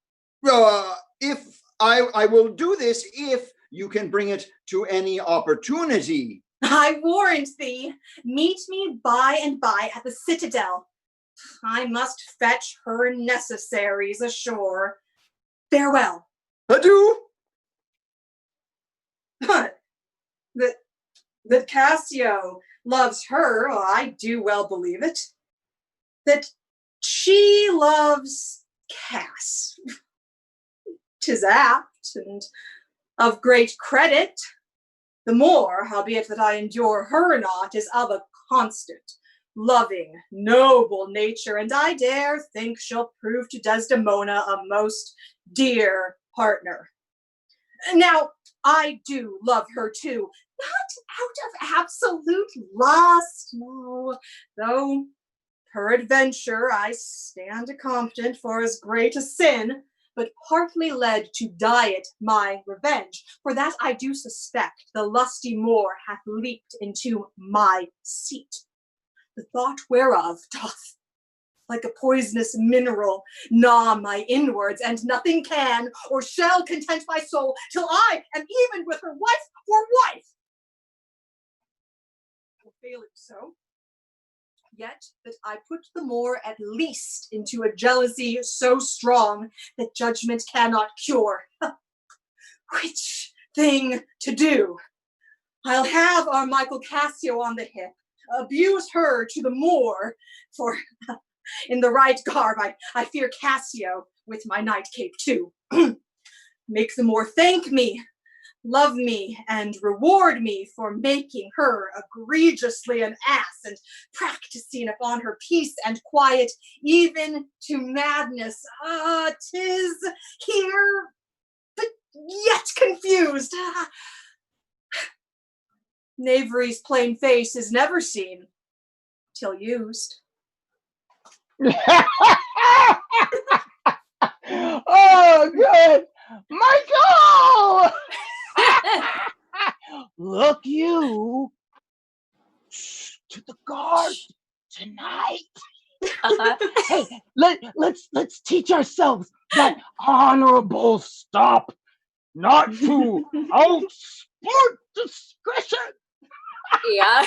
If I will do this, if you can bring it to any opportunity. I warrant thee. Meet me by and by at the citadel. I must fetch her necessaries ashore. Farewell. Adieu. That Cassio loves her, I do well believe it. That she loves Cass. 'Tis apt, and of great credit. The more, howbeit that I endure her not, is of a constant, loving, noble nature, and I dare think she'll prove to Desdemona a most dear partner. Now, I do love her too, not out of absolute lust, no, though peradventure I stand accompetent for as great a sin, but partly led to diet my revenge. For that I do suspect the lusty Moor hath leaped into my seat, the thought whereof doth, like a poisonous mineral, gnaw my inwards, and nothing can or shall content my soul till I am even with her wife for wife. Failing so, yet that I put the Moor at least into a jealousy so strong that judgment cannot cure. Which thing to do? I'll have our Michael Cassio on the hip, abuse her to the Moor, for in the right garb I fear Cassio with my night cape too. Make the Moor thank me, love me and reward me for making her egregiously an ass and practicing upon her peace and quiet, even to madness. Ah, 'tis here, but yet confused. Knavery's plain face is never seen till used. Oh, good. Michael! Look you to the guard tonight. Hey, let's teach ourselves that honorable stop, not to outsport discretion. Yeah.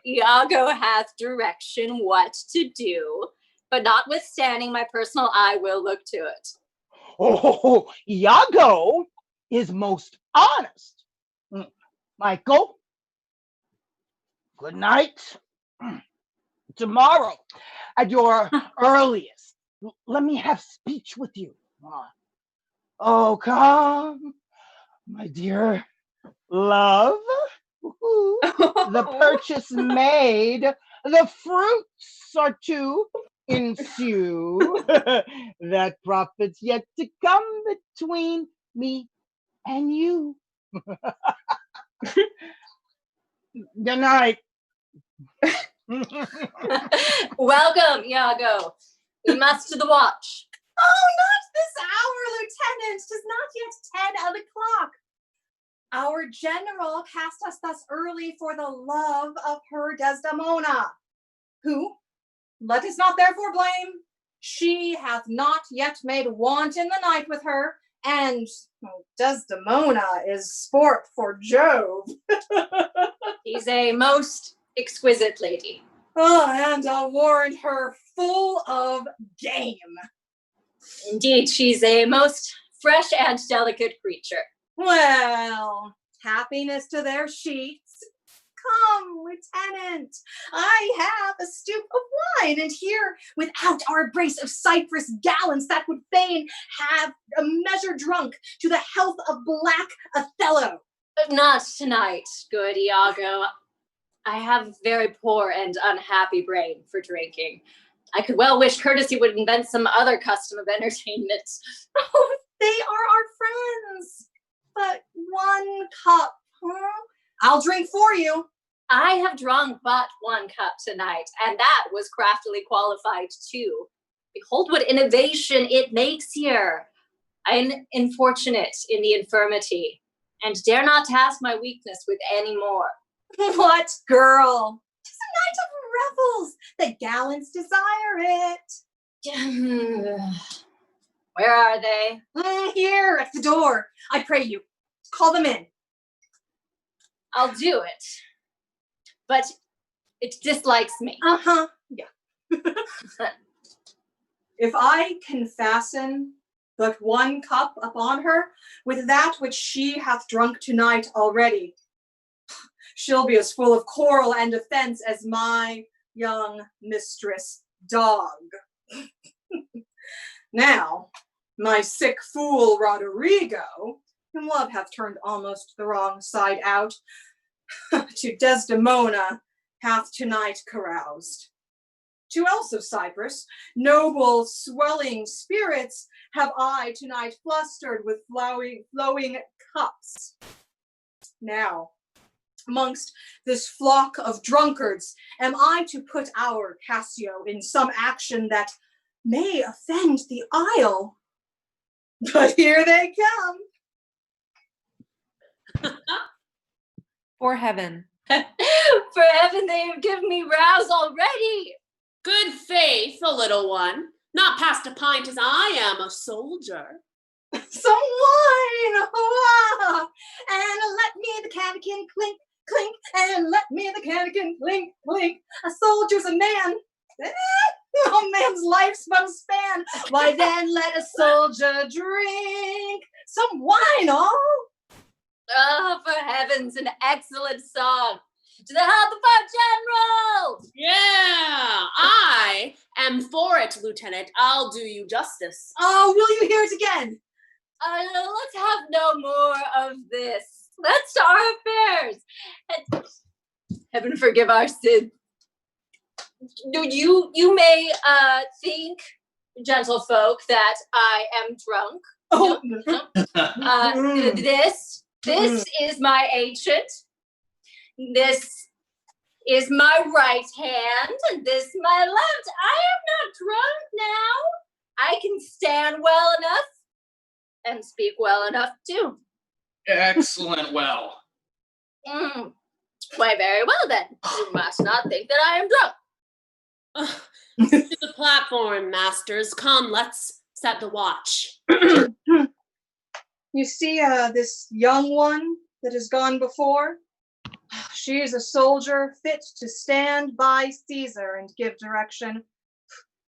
Iago hath direction what to do, but notwithstanding my personal eye will look to it. Oh, Iago is most honest. Michael, good night. Tomorrow, at your earliest, let me have speech with you. Oh, come, my dear love. The purchase made, the fruits are to ensue. That profit's yet to come between me and you. Good night. Welcome, Iago. We must to the watch. Oh, not this hour, Lieutenant. 'Tis not yet 10 of the clock. Our general cast us thus early for the love of her Desdemona, who, let us not therefore blame, she hath not yet made want in the night with her, and Desdemona is sport for Jove. She's a most exquisite lady. Oh, and I'll warrant her full of game. Indeed, she's a most fresh and delicate creature. Well, happiness to their sheets. Come, Lieutenant, I have a stoup of wine, and here, without our brace of Cyprus gallants that would fain have a measure drunk to the health of black Othello. Not tonight, good Iago. I have a very poor and unhappy brain for drinking. I could well wish courtesy would invent some other custom of entertainment. Oh, they are our friends. But 1 cup, huh? I'll drink for you. I have drunk but 1 cup tonight, and that was craftily qualified too. Behold what innovation it makes here. I am unfortunate in the infirmity, and dare not task my weakness with any more. What, girl? 'Tis a night of revels. The gallants desire it. Where are they? Here, at the door. I pray you, call them in. I'll do it. But it dislikes me. Uh-huh, yeah. If I can fasten but 1 cup upon her with that which she hath drunk tonight already, she'll be as full of quarrel and offense as my young mistress dog. Now, my sick fool Roderigo, whom love hath turned almost the wrong side out, to Desdemona hath tonight caroused. To else of Cyprus, noble swelling spirits, have I tonight flustered with flowing cups. Now, amongst this flock of drunkards, am I to put our Cassio in some action that may offend the isle? But here they come. For heaven. For heaven, they have given me rouse already. Good faith, a little one. Not past a pint as I am a soldier. Some wine, hurrah! And let me the cannikin clink, clink, and let me the cannikin clink, clink. A soldier's a man. A man's lifespan span. Why then let a soldier drink some wine, oh? Oh, for heavens, an excellent song. To the health of our general! Yeah, I am for it, Lieutenant. I'll do you justice. Oh, will you hear it again? Let's have no more of this. Let's to our affairs. And heaven forgive our sin. You may think, gentlefolk, that I am drunk. Oh. This is my ancient. This is my right hand, and this my left. I am not drunk now. I can stand well enough and speak well enough too. Excellent. Well. Why, very well then. You must not think that I am drunk. To the platform, masters. Come, let's set the watch. You see this young one that has gone before? She is a soldier fit to stand by Caesar and give direction,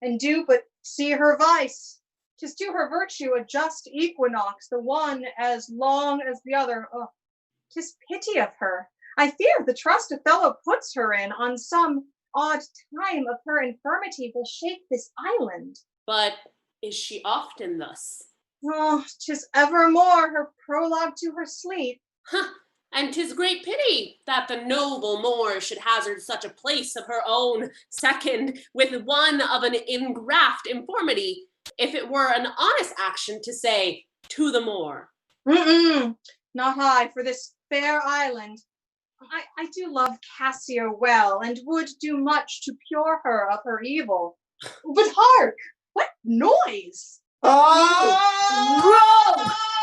and do but see her vice. 'Tis to her virtue a just equinox, the one as long as the other. 'Tis pity of her. I fear the trust Othello puts her in on some odd time of her infirmity will shake this island. But is she often thus? 'Tis evermore her prologue to her sleep. And 'tis great pity that the noble Moor should hazard such a place of her own, second with one of an ingraft infirmity, if it were an honest action to say, to the Moor. Not I, for this fair island. I do love Cassio well, and would do much to cure her of her evil. But hark, what noise? Rogue!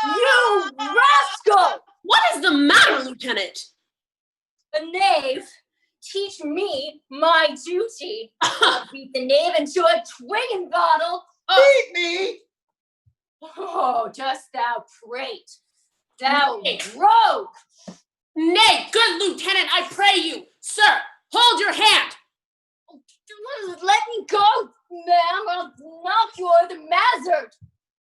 You rascal! What is the matter, Lieutenant? A knave, teach me my duty. I'll beat the knave into a drinking bottle. Beat me! Oh, dost thou prate, thou rogue! Nay, good lieutenant, I pray you. Sir, hold your hand. Let me go, ma'am. I'll knock you over the mazzard.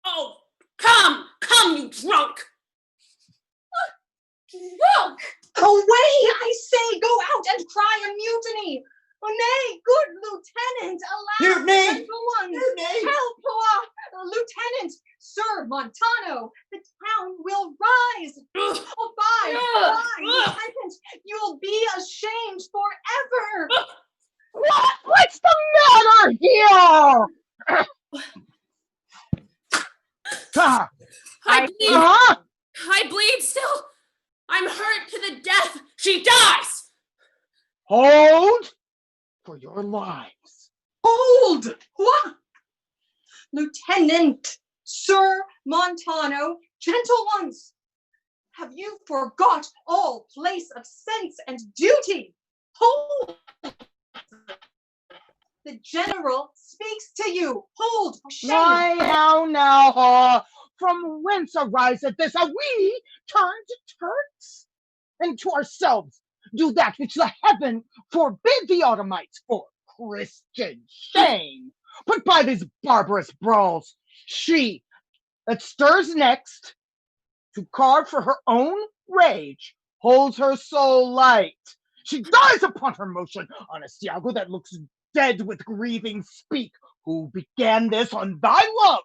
Oh, come, you drunk. Drunk! Away, I say, go out and cry a mutiny. Nay, good lieutenant, allow Mutiny! gentle ones. Mutiny! Help, Lieutenant, Sir Montano, the town will rise. Fie, lieutenant, you'll be ashamed forever. What's the matter here? I bleed. I bleed still. I'm hurt to the death. She dies. Hold for your lives. Hold! What? Lieutenant, Sir Montano, gentle ones, have you forgot all place of sense and duty? Hold! The general speaks to you. Hold, for shame. Why, how now, from whence ariseth this? Are we turned to Turks? And to ourselves do that which the heaven forbid the Ottomites for Christian shame. Put by these barbarous brawls, she that stirs next to carve for her own rage holds her soul light. She dies upon her motion. Honest Iago, that looks dead with grieving, speak. Who began this on thy love?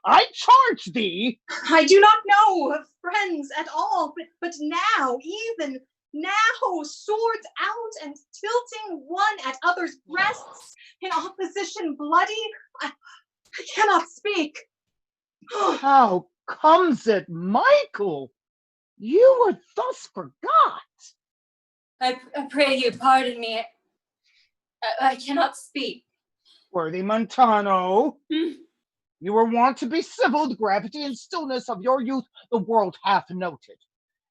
I charge thee. I do not know of friends at all, but now, even now, swords out and tilting one at others' breasts in opposition bloody, I cannot speak. How comes it, Michael? You were thus forgot. I pray you pardon me. I cannot speak. Worthy Montano, you were wont to be civil, the gravity and stillness of your youth the world hath noted.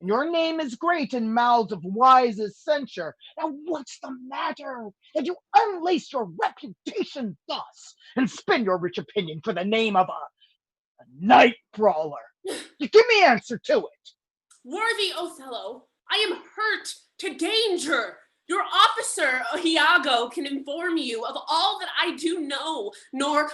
And your name is great in mouths of wise as censure. Now what's the matter? That you unlace your reputation thus, and spend your rich opinion for the name of a night brawler? You give me answer to it. Worthy Othello, I am hurt to danger. Your officer, Iago, can inform you of all that I do know, nor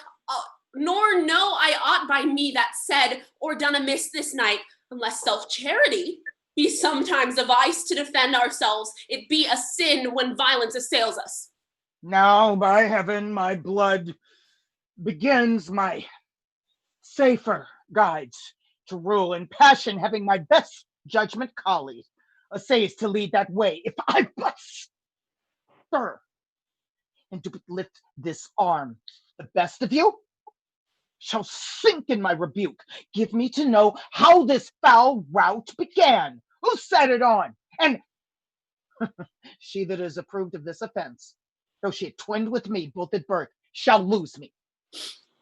know I ought by me that said or done amiss this night, unless self-charity be sometimes a vice to defend ourselves, it be a sin when violence assails us. Now, by heaven, my blood begins my safer guides. to rule in passion, having my best judgment colleague, essays to lead that way. If I but stir and do but lift this arm, the best of you shall sink in my rebuke. Give me to know how this foul rout began, who set it on, and she that is approved of this offense, though she had twinned with me both at birth, shall lose me.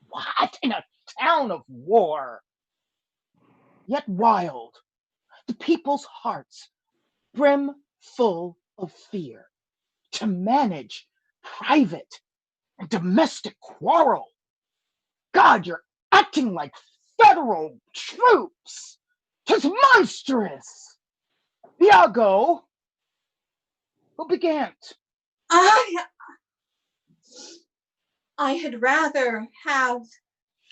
What, in a town of war? Yet wild, the people's hearts brim full of fear, to manage private and domestic quarrel. God, you're acting like federal troops. 'Tis monstrous. Iago, who began't? I had rather have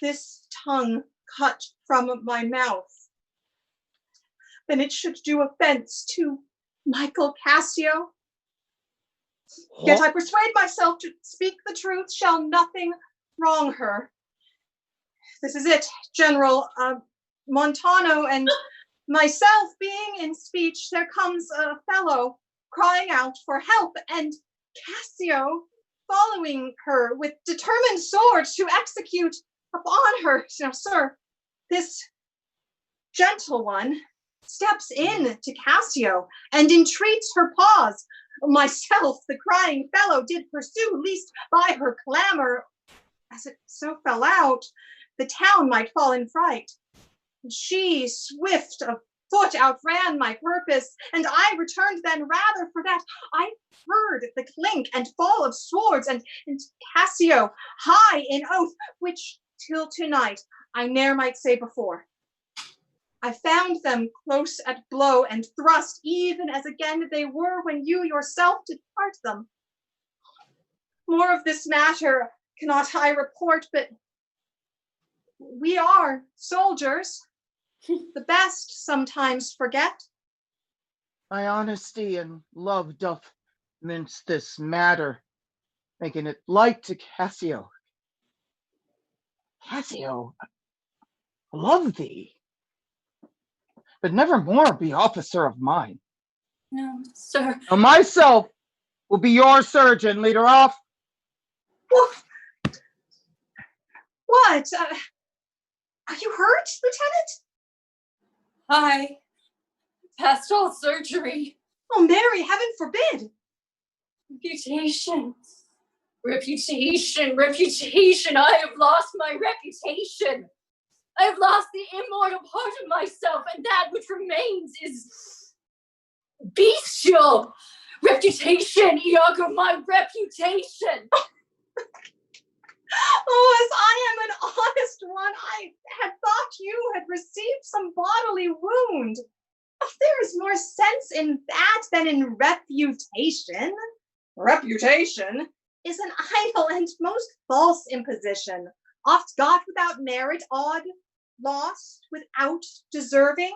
this tongue cut from my mouth than it should do offense to Michael Cassio. Yet I persuade myself to speak the truth shall nothing wrong her. This is it, General. Montano and myself being in speech, there comes Othello crying out for help, and Cassio following her with determined sword to execute upon her. Now, sir, this gentle one steps in to Cassio and entreats her pause. Myself, the crying fellow, did pursue, least by her clamor, as it so fell out, the town might fall in fright. She, swift of foot, outran my purpose, and I returned then rather for that I heard the clink and fall of swords, and Cassio high in oath, which till tonight I ne'er might say before. I found them close at blow and thrust, even as again they were when you yourself did part them. More of this matter cannot I report, but we are soldiers. The best sometimes forget. My honesty and love doth mince this matter, making it light to Cassio. Cassio, I love thee, but never more be officer of mine. No, sir. Now myself will be your surgeon. Lead her off. What? Are you hurt, Lieutenant? I passed all surgery. Oh, Mary, heaven forbid. Reputation. Reputation. I have lost my reputation. I have lost the immortal part of myself, and that which remains is bestial. Reputation, Iago, my reputation. Oh, as I am an honest one, I had thought you had received some bodily wound. There is more sense in that than in reputation. Reputation is an idle and most false imposition, oft got without merit, odd, lost without deserving.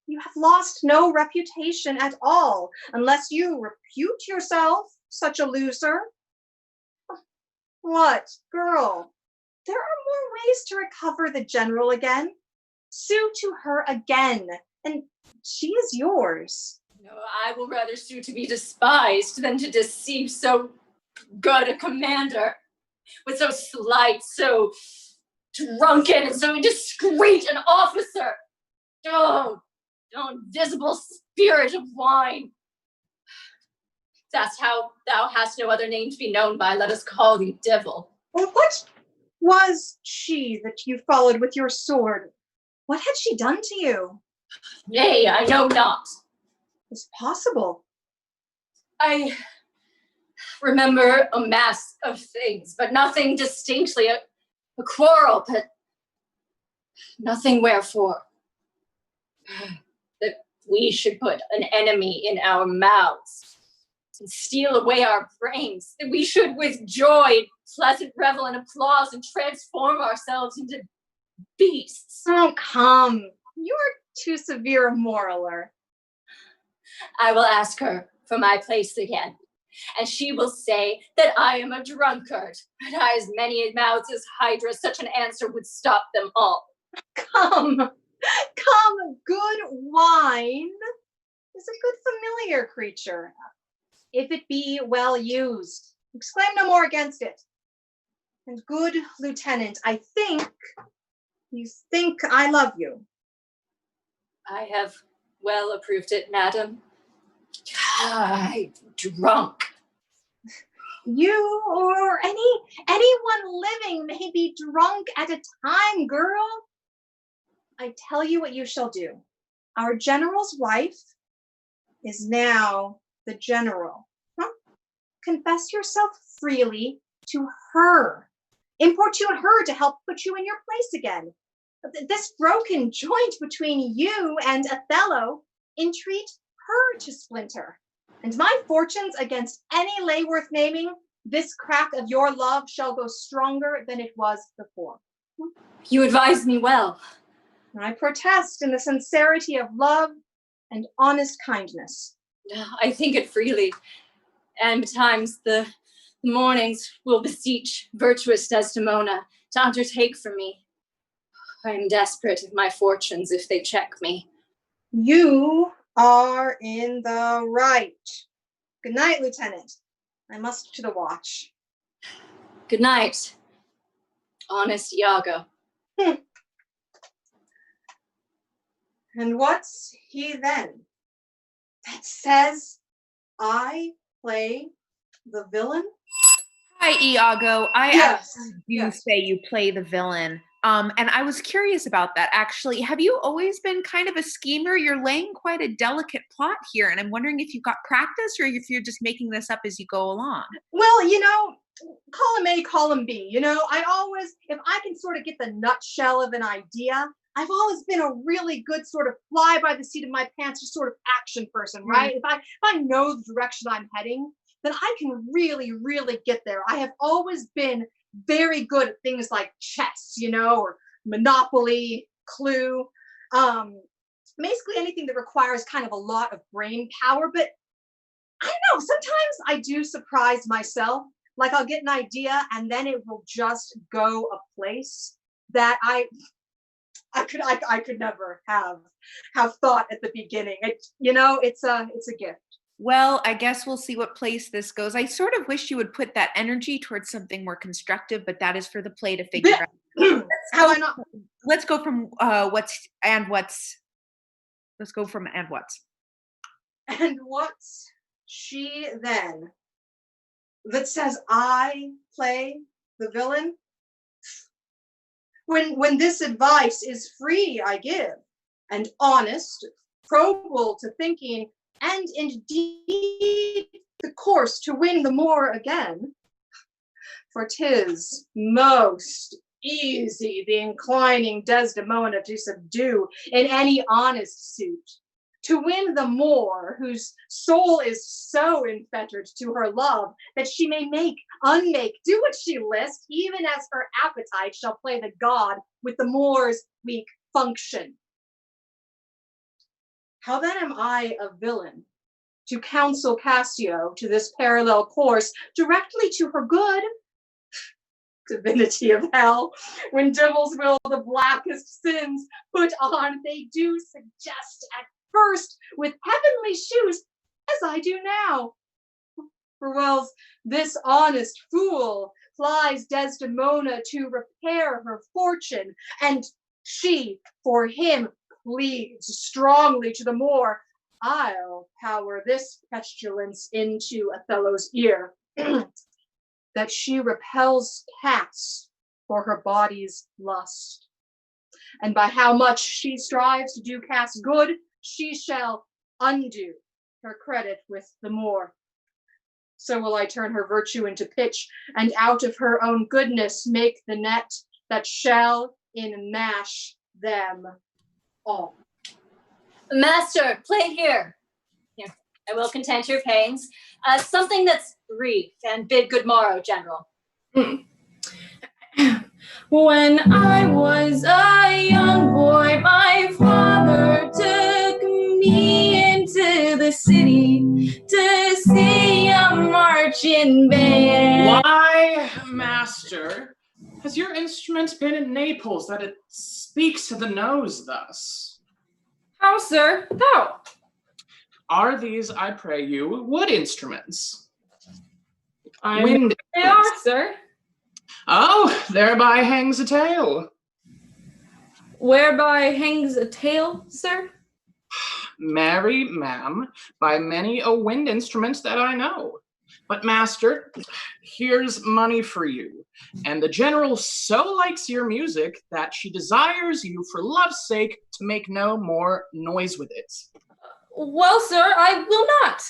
You have lost no reputation at all, unless you repute yourself such a loser. What, girl? There are more ways to recover the general again. Sue to her again, and she is yours. No, I will rather sue to be despised than to deceive so good a commander, with so slight, so drunken, and so indiscreet an officer. Oh, invisible spirit of wine. That's how thou hast no other name to be known by. Let us call thee devil. Well, what was she that you followed with your sword? What had she done to you? Nay, I know not. It's possible. I remember a mass of things, but nothing distinctly. A quarrel, but nothing wherefore. That we should put an enemy in our mouths and steal away our brains, that we should with joy, pleasant revel and applause and transform ourselves into beasts. Oh, come. You're too severe a moraler. I will ask her for my place again, and she will say that I am a drunkard, but I as many mouths as Hydra, such an answer would stop them all. Come, good wine is a good familiar creature, if it be well used. Exclaim no more against it. And good lieutenant, I think you think I love you. I have well approved it, madam. I'm drunk. You or anyone living may be drunk at a time, girl. I tell you what you shall do. Our general's wife is now the general. Huh? Confess yourself freely to her. Importune her to help put you in your place again. This broken joint between you and Othello, entreat her to splinter. And my fortunes against any lay worth naming, this crack of your love shall go stronger than it was before. You advise me well. I protest in the sincerity of love and honest kindness. I think it freely, and betimes the mornings will beseech virtuous Desdemona to undertake for me. I am desperate of my fortunes if they check me. You are in the right. Good night, Lieutenant. I must to the watch. Good night, honest Iago. And what's he then that says I play the villain? Hi, Iago. I Yes, actually do yes. say you play the villain. And I was curious about that, actually. Have you always been kind of a schemer? You're laying quite a delicate plot here, and I'm wondering if you've got practice or if you're just making this up as you go along. Well, column A, column B, I always, if I can sort of get the nutshell of an idea, I've always been a really good sort of fly by the seat of my pants, just sort of action person, right? If I know the direction I'm heading, then I can really, really get there. I have always been very good at things like chess, or Monopoly, Clue, basically anything that requires kind of a lot of brain power. But I don't know, sometimes I do surprise myself. Like I'll get an idea and then it will just go a place that I could never have thought at the beginning. It's a gift. Well, I guess we'll see what place this goes. I sort of wish you would put that energy towards something more constructive, but that is for the play to figure out. Let's go from what's. Let's go from and what's. And what's she then that says I play the villain? When this advice is free, I give, and honest, probable to thinking, and indeed the course to win the more again. For 'tis most easy the inclining Desdemona to subdue in any honest suit, to win the more whose soul is so enfettered to her love that she may make, unmake, do what she list, even as her appetite shall play the god with the Moor's weak function. How then am I a villain to counsel Cassio to this parallel course directly to her good? Divinity of hell, when devils will the blackest sins put on, they do suggest at first with heavenly shoes, as I do now. For whiles this honest fool flies Desdemona to repair her fortune, and she for him pleads strongly to the Moor, I'll power this pestilence into Othello's ear, that she repels Cass for her body's lust. And by how much she strives to do Cass good, she shall undo her credit with the Moor. So will I turn her virtue into pitch, and out of her own goodness make the net that shall enmash them all. Master, play here. Here, I will content your pains. Something that's brief and bid good morrow, General. When I was a young boy, my father took me into the city to see a marching band. Why, master, Has your instrument been in Naples that it speaks to the nose thus? How, sir? How? Are these, I pray you, wood instruments? Wind they are, sir. Oh, thereby hangs a tale. Whereby hangs a tale, sir? Marry, ma'am, by many a wind instrument that I know. But master, here's money for you. And the general so likes your music that she desires you for love's sake to make no more noise with it. Well, sir, I will not.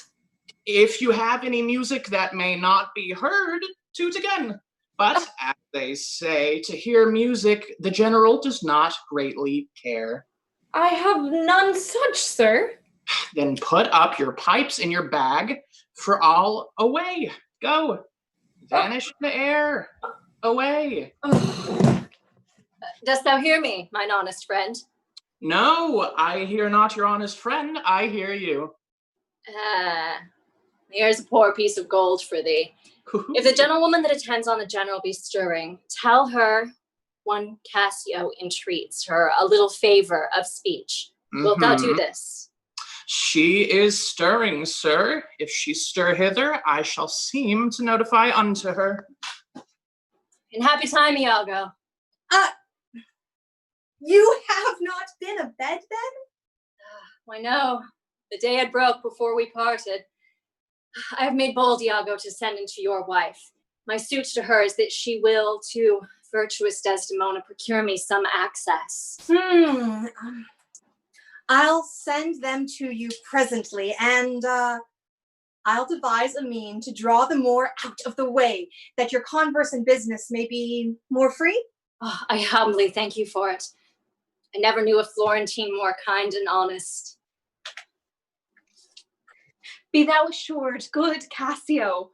If you have any music that may not be heard, toot again. But as they say, to hear music, the general does not greatly care. I have none such, sir. Then put up your pipes in your bag, for all away. Go. Vanish in the air. Away. Dost thou hear me, mine honest friend? No, I hear not your honest friend. I hear you. Here's a poor piece of gold for thee. If the gentlewoman that attends on the general be stirring, tell her one Cassio entreats her a little favor of speech. Wilt thou do this? She is stirring, sir. If she stir hither, I shall seem to notify unto her. In happy time, Iago. You have not been abed then? Why no, the day had broke before we parted. I have made bold, Iago, to send unto your wife. My suit to her is that she will, to virtuous Desdemona, procure me some access. I'll send them to you presently, and I'll devise a mean to draw them more out of the way, that your converse and business may be more free. Oh, I humbly thank you for it. I never knew a Florentine more kind and honest. Be thou assured, good Cassio,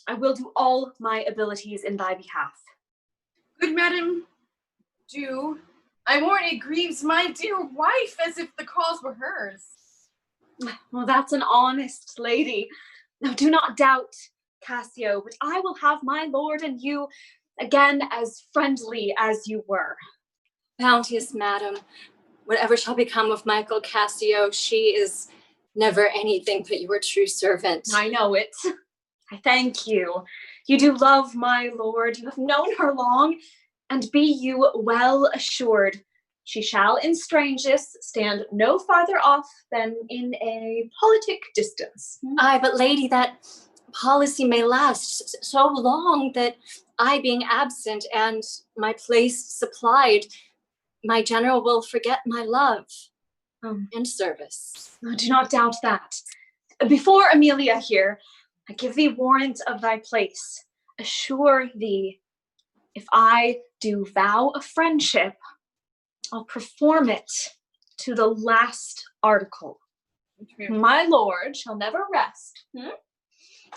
I will do all my abilities in thy behalf. Good madam, do. I warn it grieves my dear wife as if the cause were hers. Well, that's an honest lady. Now, do not doubt, Cassio, but I will have my lord and you again as friendly as you were. Bounteous madam, whatever shall become of Michael Cassio, she is never anything but your true servant. I know it. I thank you. You do love my lord. You have known her long, and be you well assured, she shall in strangeness stand no farther off than in a politic distance. Aye, but lady, that policy may last so long that I being absent and my place supplied, my general will forget my love and service. Oh, do not doubt that. Before Amelia here, I give thee warrant of thy place. Assure thee, if I do vow a friendship, I'll perform it to the last article. My lord shall never rest.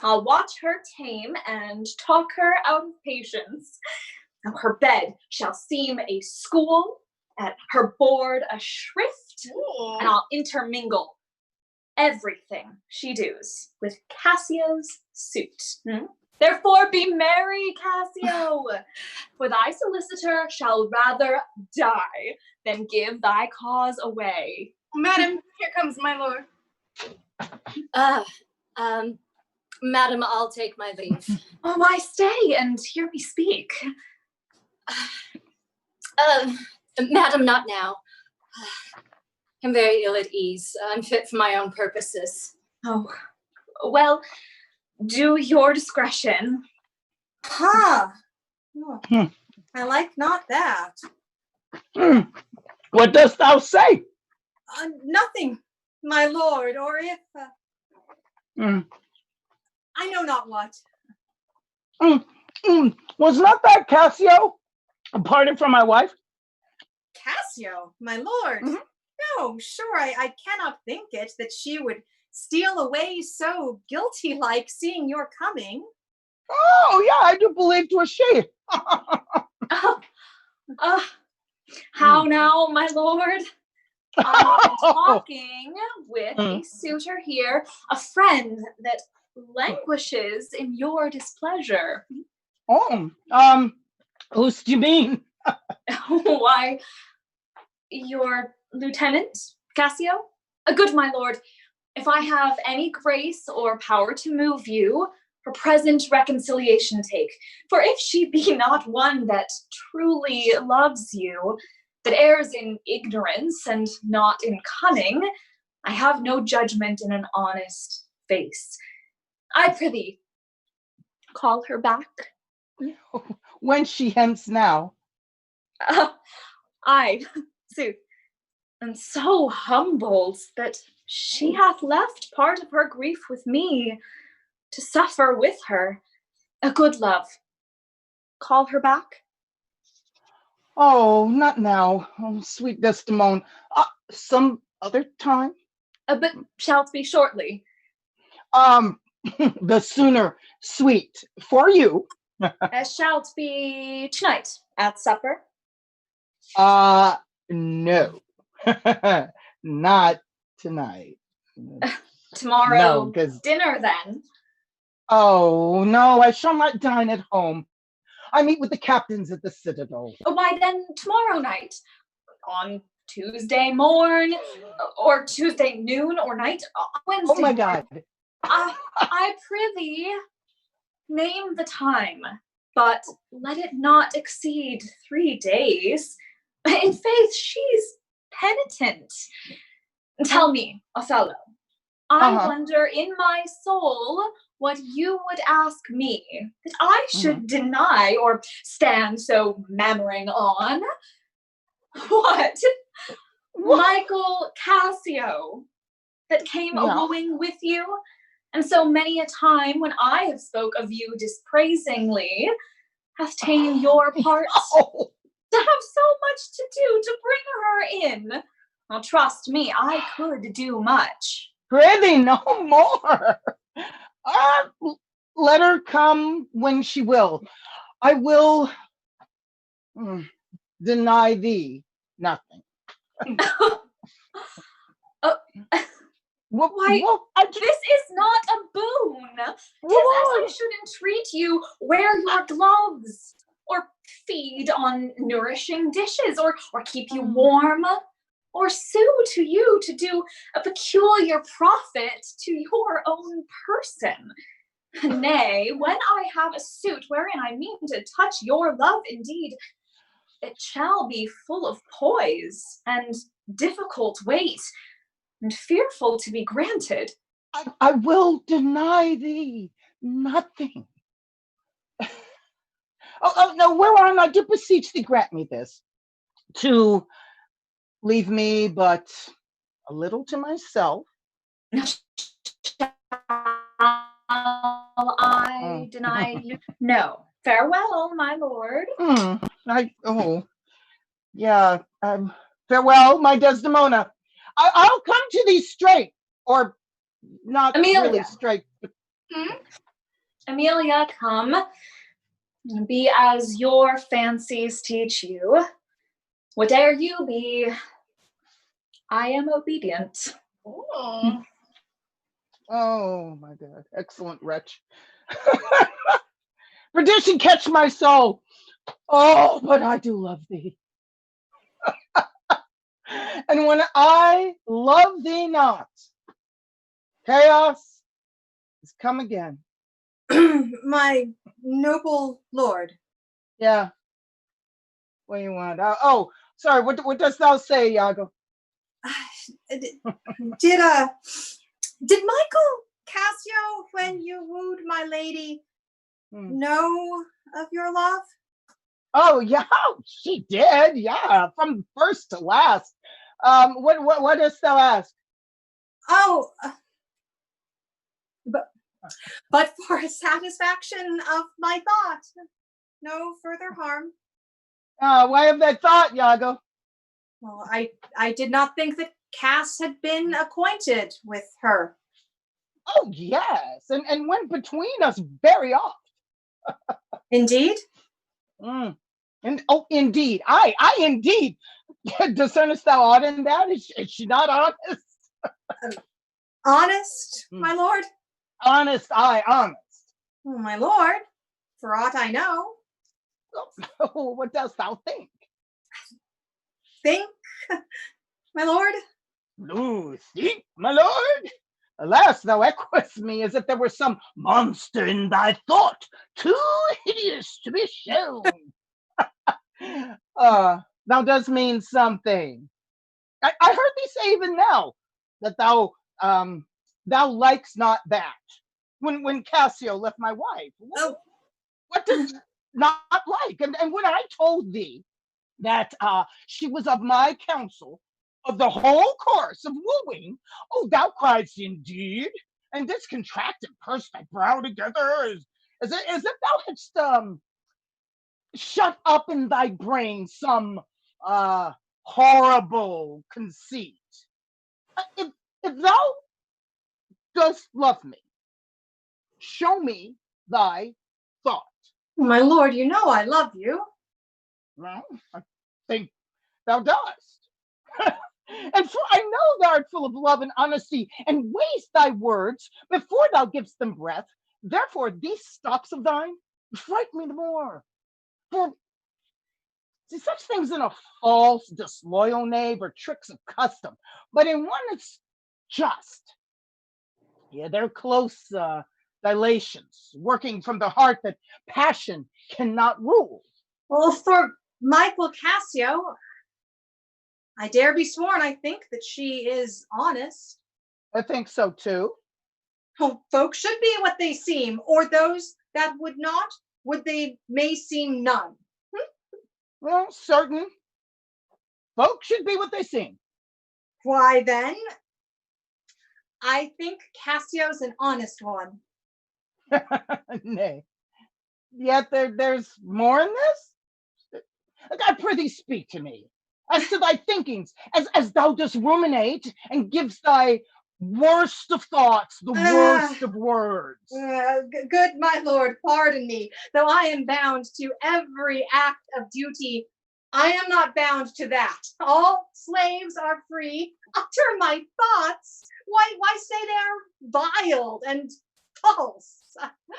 I'll watch her tame and talk her out of patience. Now her bed shall seem a school, at her board a shrift, and I'll intermingle everything she does with Cassio's suit. Therefore be merry, Cassio, for thy solicitor shall rather die than give thy cause away. Madam, here comes my lord. Madam, I'll take my leave. Oh, why stay and hear me speak? Madam, not now. I'm very ill at ease, unfit for my own purposes. Oh, well, do your discretion. I like not that. What dost thou say? Nothing, my lord, or if... I know not what. Was not that Cassio parted from my wife? Cassio, my lord? No, sure, I cannot think it, that she would steal away so guilty-like, seeing your coming. Oh, yeah, I do believe 'twas she. How now, my lord? I'm talking with a suitor here, a friend that languishes in your displeasure. Who's do you mean? Why, your lieutenant, Cassio? A good my lord, if I have any grace or power to move you, her present reconciliation take. For if she be not one that truly loves you, that errs in ignorance and not in cunning, I have no judgment in an honest face. I prithee, call her back. When she hence now? I, sooth, am so humbled that she hath left part of her grief with me to suffer with her. A good love, call her back. Oh, not now, oh, sweet Desdemona. Some other time? But shalt be shortly. The sooner, sweet, for you. Shalt be tonight at supper. No. Not tonight. Tomorrow, No, 'cause- dinner then. Oh, no, I shall not dine at home. I meet with the captains at the Citadel. Why then tomorrow night? On Tuesday morn, or Tuesday noon or night, Wednesday. Oh my God. I prithee, name the time, but let it not exceed 3 days. In faith, she's penitent. Tell me, Othello, I wonder in my soul what you would ask me that I should deny or stand so mammering on. What? Michael Cassio, that came a-wooing with you, and so many a time when I have spoke of you dispraisingly, hath ta'en your part to have so much to do to bring her in. Now trust me, I could do much. Prithee, no more. Let her come when she will. I will deny thee nothing. Why, this is not a boon. 'Tis as I should entreat you, wear your gloves, or feed on nourishing dishes, or keep you warm, or sue to you to do a peculiar profit to your own person. Nay, when I have a suit wherein I mean to touch your love indeed, it shall be full of poise and difficult weight, and fearful to be granted. I will deny thee nothing. Oh no, whereon I do beseech thee grant me this, to leave me but a little to myself. I deny you? No. Farewell, my lord. Farewell, my Desdemona. I'll come to thee straight, or not Amelia. Really straight. But... Amelia, come. Be as your fancies teach you. Whate'er you be, I am obedient. Oh my God, excellent wretch. Perdition catch my soul. Oh, but I do love thee. And when I love thee not, chaos has come again. My noble lord. Yeah. What do you want? Sorry, what dost thou say, Iago? Did Michael Cassio, when you wooed my lady, know of your love? Oh yeah, she did. Yeah, from first to last. What dost thou ask? Oh, but for satisfaction of my thought, no further harm. Why have that thought, Iago? Well, I did not think that Cass had been acquainted with her. Oh yes, and went between us very oft. Indeed. And indeed, I indeed. Discernest thou aught in that? Is she not honest? Honest, my lord? Honest. Oh, my lord, for aught I know. Oh, what dost thou think? Think, my lord? No, think, my lord? Alas, thou echoest me as if there were some monster in thy thought, too hideous to be shown. Thou dost mean something. I heard thee say even now that thou likes not that. When Cassio left my wife. Oh, What does not like? And when I told thee that she was of my counsel of the whole course of wooing, oh, thou criedst indeed, and didst contract and purse thy brow together as if thou hadst shut up in thy brain some horrible conceit. If thou dost love me, show me thy thought. my lord, you know I love you. Well, I think thou dost. And for I know thou art full of love and honesty, and waste thy words before thou givest them breath. Therefore, these stops of thine fright me the more. For see, such things in a false, disloyal knave or tricks of custom, but in one that's just. Yeah, they're close dilations, working from the heart that passion cannot rule. Well, for Michael Cassio, I dare be sworn, I think that she is honest. I think so too. Oh, folks should be what they seem, or those that would not, would they may seem none. Well, certain folks should be what they seem. Why then, I think Cassio's an honest one. Nay, yet there's more in this? I prithee speak to me as to thy thinkings, as thou dost ruminate and gives thy worst of thoughts, the worst of words. Good my lord, pardon me, though I am bound to every act of duty, I am not bound to that. All slaves are free. Utter my thoughts. Why say they're vile and false?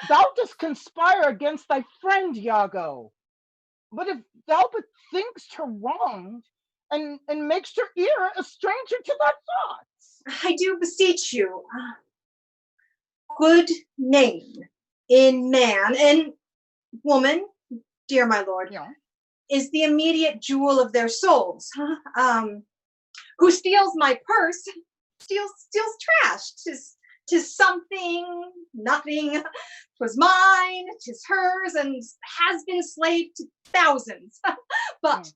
Thou dost conspire against thy friend, Iago. But if thou but thinkst her wronged, and makest her ear a stranger to thy thoughts. I do beseech you. Good name in man and woman, dear my lord, Yeah. is the immediate jewel of their souls. Who steals my purse steals trash. Tis something, nothing. 'Twas mine, 'tis hers, and has been slave to thousands. But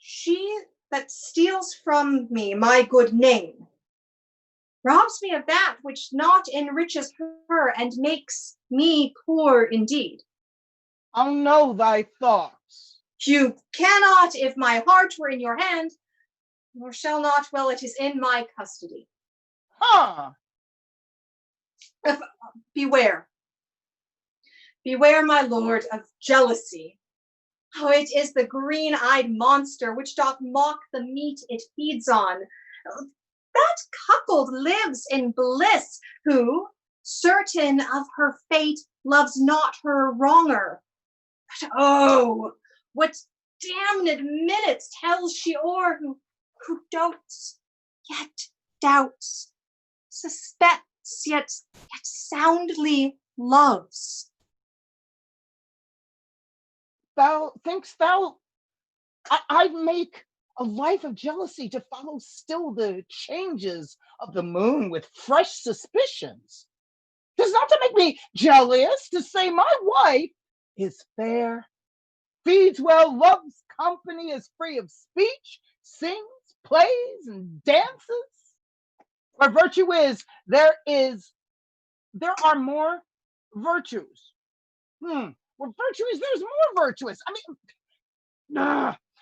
she that steals from me my good name robs me of that which not enriches her and makes me poor indeed. I'll know thy thoughts. You cannot if my heart were in your hand, nor shall not while it is in my custody. Huh. Beware. Beware, my lord, of jealousy. Oh, it is the green-eyed monster which doth mock the meat it feeds on. That cuckold lives in bliss, who, certain of her fate, loves not her wronger. But oh, what damned minutes tells she o'er, who dotes, yet doubts, suspects, yet soundly loves. Thou thinkst I'd make a life of jealousy to follow still the changes of the moon with fresh suspicions? 'Tis not to make me jealous to say my wife is fair, feeds well, loves company, is free of speech, sings, plays, and dances. Where virtue is, there are more virtues. Where virtue is, there's more virtuous. I mean,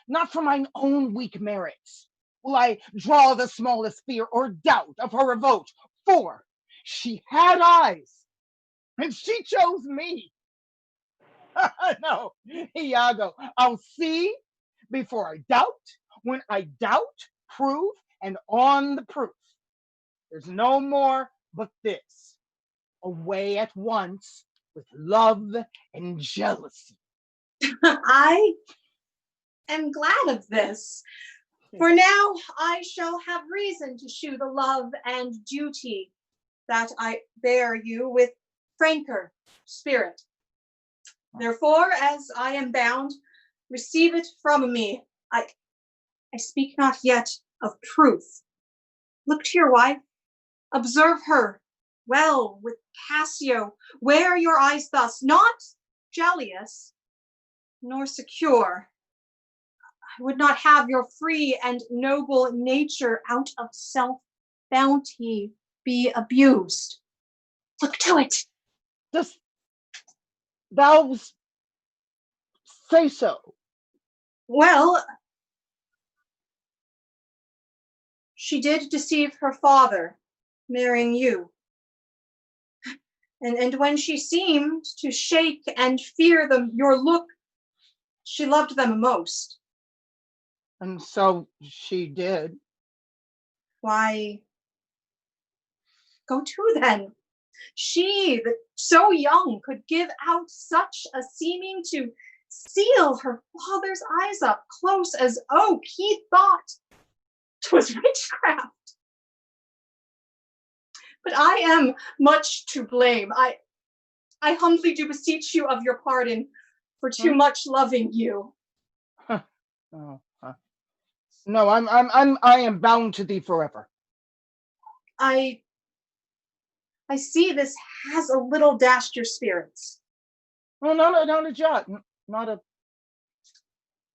not for mine own weak merits will I draw the smallest fear or doubt of her revolt, for she had eyes, and she chose me. No, Iago, I'll see before I doubt. When I doubt, prove, and on the proof, there's no more but this: away at once with love and jealousy. I am glad of this. For now, I shall have reason to shew the love and duty that I bear you with franker spirit. Therefore, as I am bound, receive it from me. I speak not yet of truth. Look to your wife, observe her well with Cassio. Wear your eyes thus, not jealous, nor secure. I would not have your free and noble nature out of self-bounty be abused. Look to it. Dost thou say so? Well, she did deceive her father, marrying you. And when she seemed to shake and fear your look, she loved them most. And so she did. Why, go to then. She that so young could give out such a seeming to seal her father's eyes up close as oak. He thought 'twas witchcraft. But I am much to blame. I humbly do beseech you of your pardon for too much loving you. Oh, no, I am bound to thee forever. I see this has a little dashed your spirits. Well, not a jot, not a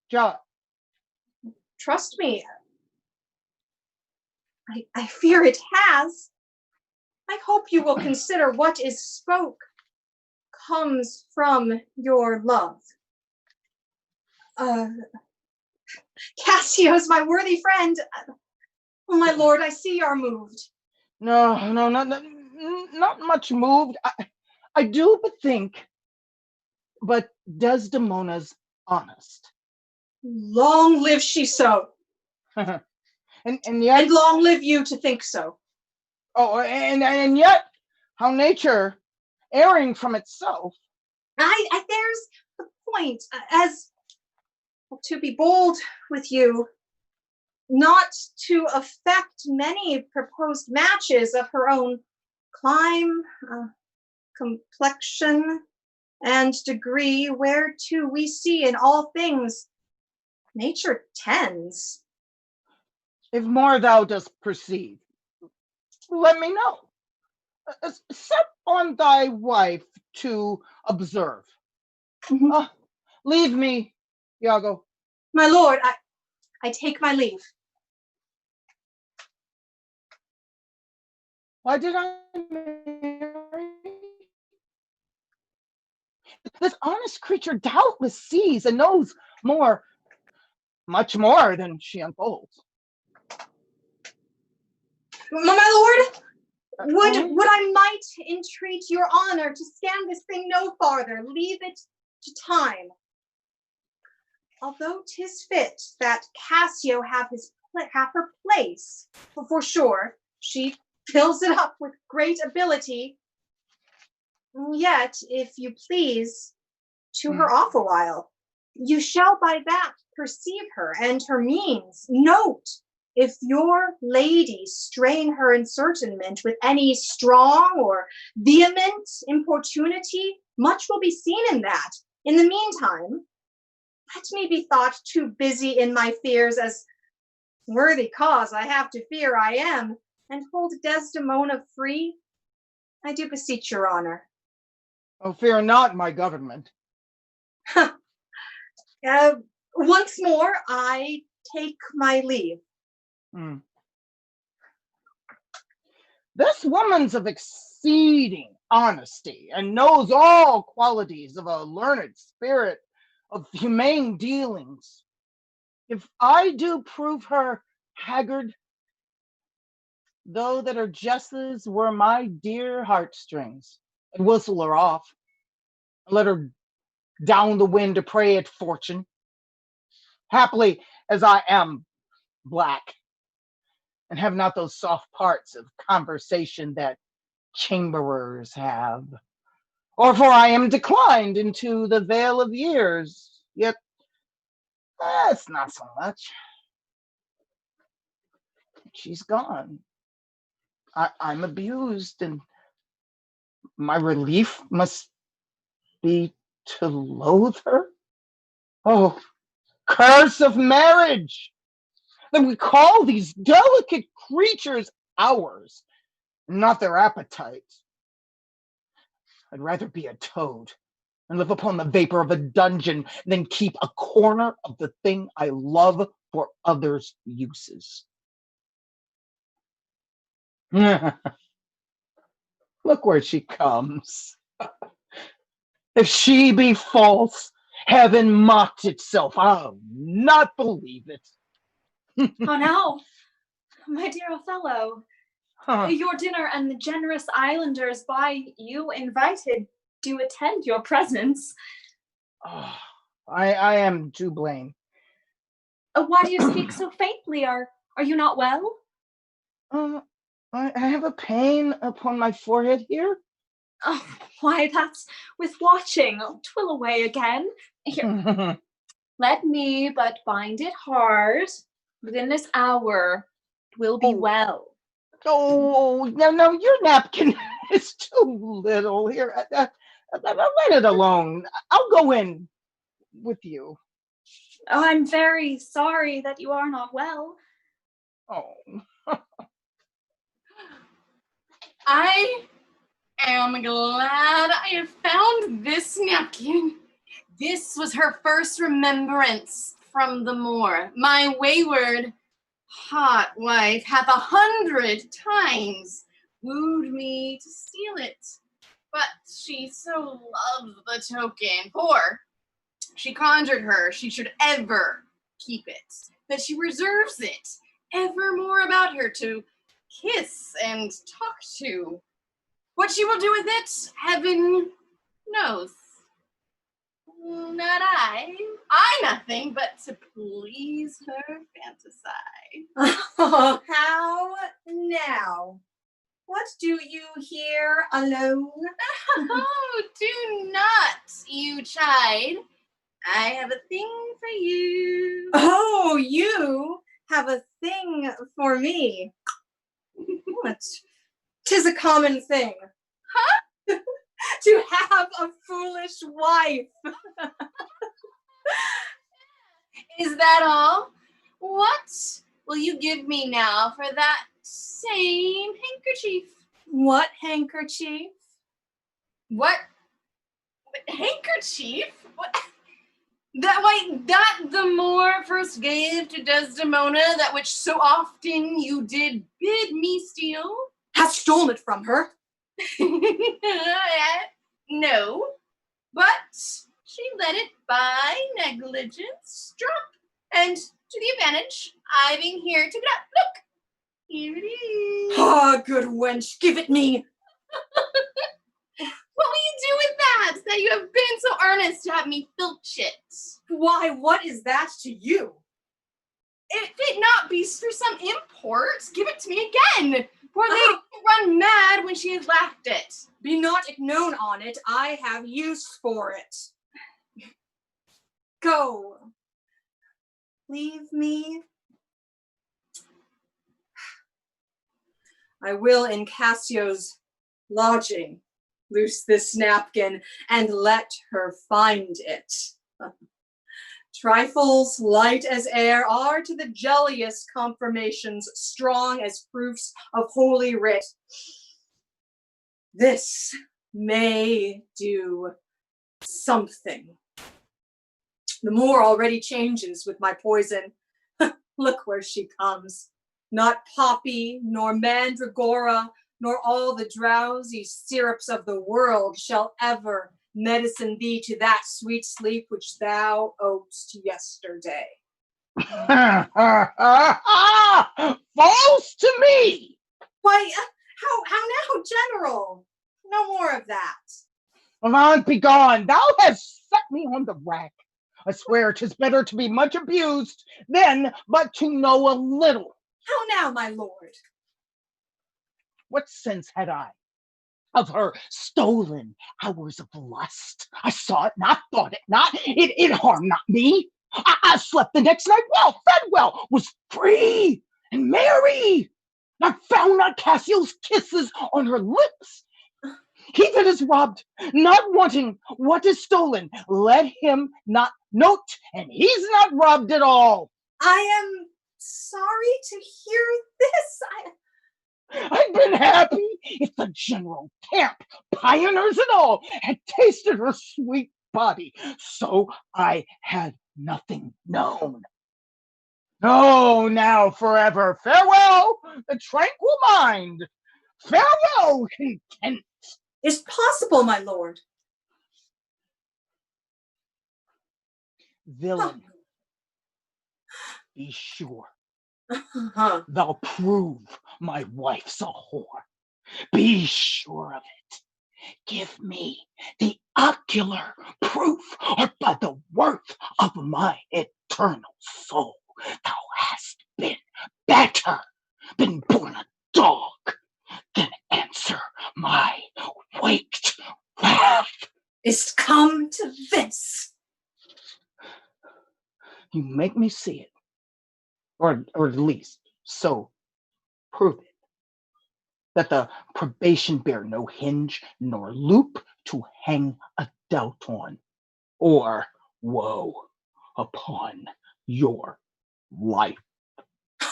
jot. Trust me, I fear it has. I hope you will consider what is spoke comes from your love. Cassio's my worthy friend. Oh, my lord, I see you're moved. No, not much moved. I do but think, but Desdemona's honest. Long live she so. and yet, and long live you to think so. Oh, and yet, how nature, erring from itself. There's the point. As to be bold with you, not to affect many proposed matches of her own clime, complexion, and degree, whereto we see in all things nature tends. If more thou dost perceive, let me know. Set on thy wife to observe. Leave me, Iago. My lord, I take my leave. Why did I marry? This honest creature doubtless sees and knows more, much more than she unfolds. My lord, would I might entreat your honor to scan this thing no farther, leave it to time. Although 'tis fit that Cassio have her place, for sure, she fills it up with great ability. Yet, if you please, to her off a while, you shall by that perceive her and her means. Note, if your lady strain her encirclement with any strong or vehement importunity, much will be seen in that. In the meantime, let me be thought too busy in my fears, as worthy cause I have to fear I am, and hold Desdemona free. I do beseech your honor. Oh, fear not my government. Once more, I take my leave. This woman's of exceeding honesty, and knows all qualities of a learned spirit, of humane dealings. If I do prove her haggard, though that her jesses were my dear heartstrings, and whistle her off, and let her down the wind to prey at fortune. Happily, as I am black, and have not those soft parts of conversation that chamberers have, or for I am declined into the vale of years, Yet, it's not so much. She's gone. I'm abused, and my relief must be to loathe her? Oh, curse of marriage! That we call these delicate creatures ours, not their appetites. I'd rather be a toad and live upon the vapor of a dungeon than keep a corner of the thing I love for others' uses. Look where she comes. If she be false, heaven mocked itself. I'll not believe it. Oh no, my dear Othello, Huh. your dinner and the generous islanders by you invited do attend your presence. Oh, I am to blame. Why do you speak so faintly? Are you not well? I have a pain upon my forehead here. Oh, why, that's with watching. Oh, 'twill away again. Here, let me but bind it hard. Within this hour, 'twill be well. Oh, no, your napkin is too little. Here, let it alone. I'll go in with you. Oh, I'm very sorry that you are not well. Oh. I am glad I have found this napkin. This was her first remembrance from the moor. My wayward, hot wife hath 100 times wooed me to steal it. But she so loved the token, for she conjured her she should ever keep it, that she reserves it evermore about her to kiss and talk to. What she will do with it, heaven knows. Not I. I nothing but to please her fantasy. Oh, how now? What do you here alone? Oh, do not you chide. I have a thing for you. Oh, you have a thing for me. What? 'Tis a common thing. Huh? To have a foolish wife. Is that all? What will you give me now for that same handkerchief? What handkerchief? What? Handkerchief? What? That the Moor first gave to Desdemona, that which so often you did bid me steal? Hast stolen it from her? No, but she let it by negligence drop, and to the advantage I being here to get up. Look, here it is. Ah, good wench, give it me. What will you do with that you have been so earnest to have me filch it? Why, what is that to you? If it not be for some import, give it to me again. Poor lady will run mad when she has laughed it. Be not known on it, I have use for it. Go. Leave me. I will in Cassio's lodging loose this napkin and let her find it. Trifles light as air are to the jelliest confirmations strong as proofs of holy writ. This may do something. The moor already changes with my poison. Look where she comes. Not poppy, nor mandragora, nor all the drowsy syrups of the world shall ever medicine thee to that sweet sleep which thou owedst yesterday. False to me! Why, how now, General? No more of that. Avaunt, begone! Thou hast set me on the rack. I swear 'tis better to be much abused than but to know a little. How now, my lord? What sense had I? of her stolen hours of lust. I saw it not, thought it not. It harmed not me. I slept the next night well, fed well, was free and merry. I found not Cassio's kisses on her lips. He that is robbed, not wanting what is stolen, let him not note, and he's not robbed at all. I am sorry to hear this. I'd been happy if the general camp, pioneers and all, had tasted her sweet body, so I had nothing known. Oh, now forever, farewell, the tranquil mind. Farewell, content. Is possible, my lord. Villain, be sure Huh. thou prove my wife's a whore. Be sure of it. Give me the ocular proof, or by the worth of my eternal soul, thou hast been better, been born a dog, than answer my waked wrath. Is come to this. You make me see it, or at least so prove it, that the probation bear no hinge nor loop to hang a doubt on, or woe upon your life.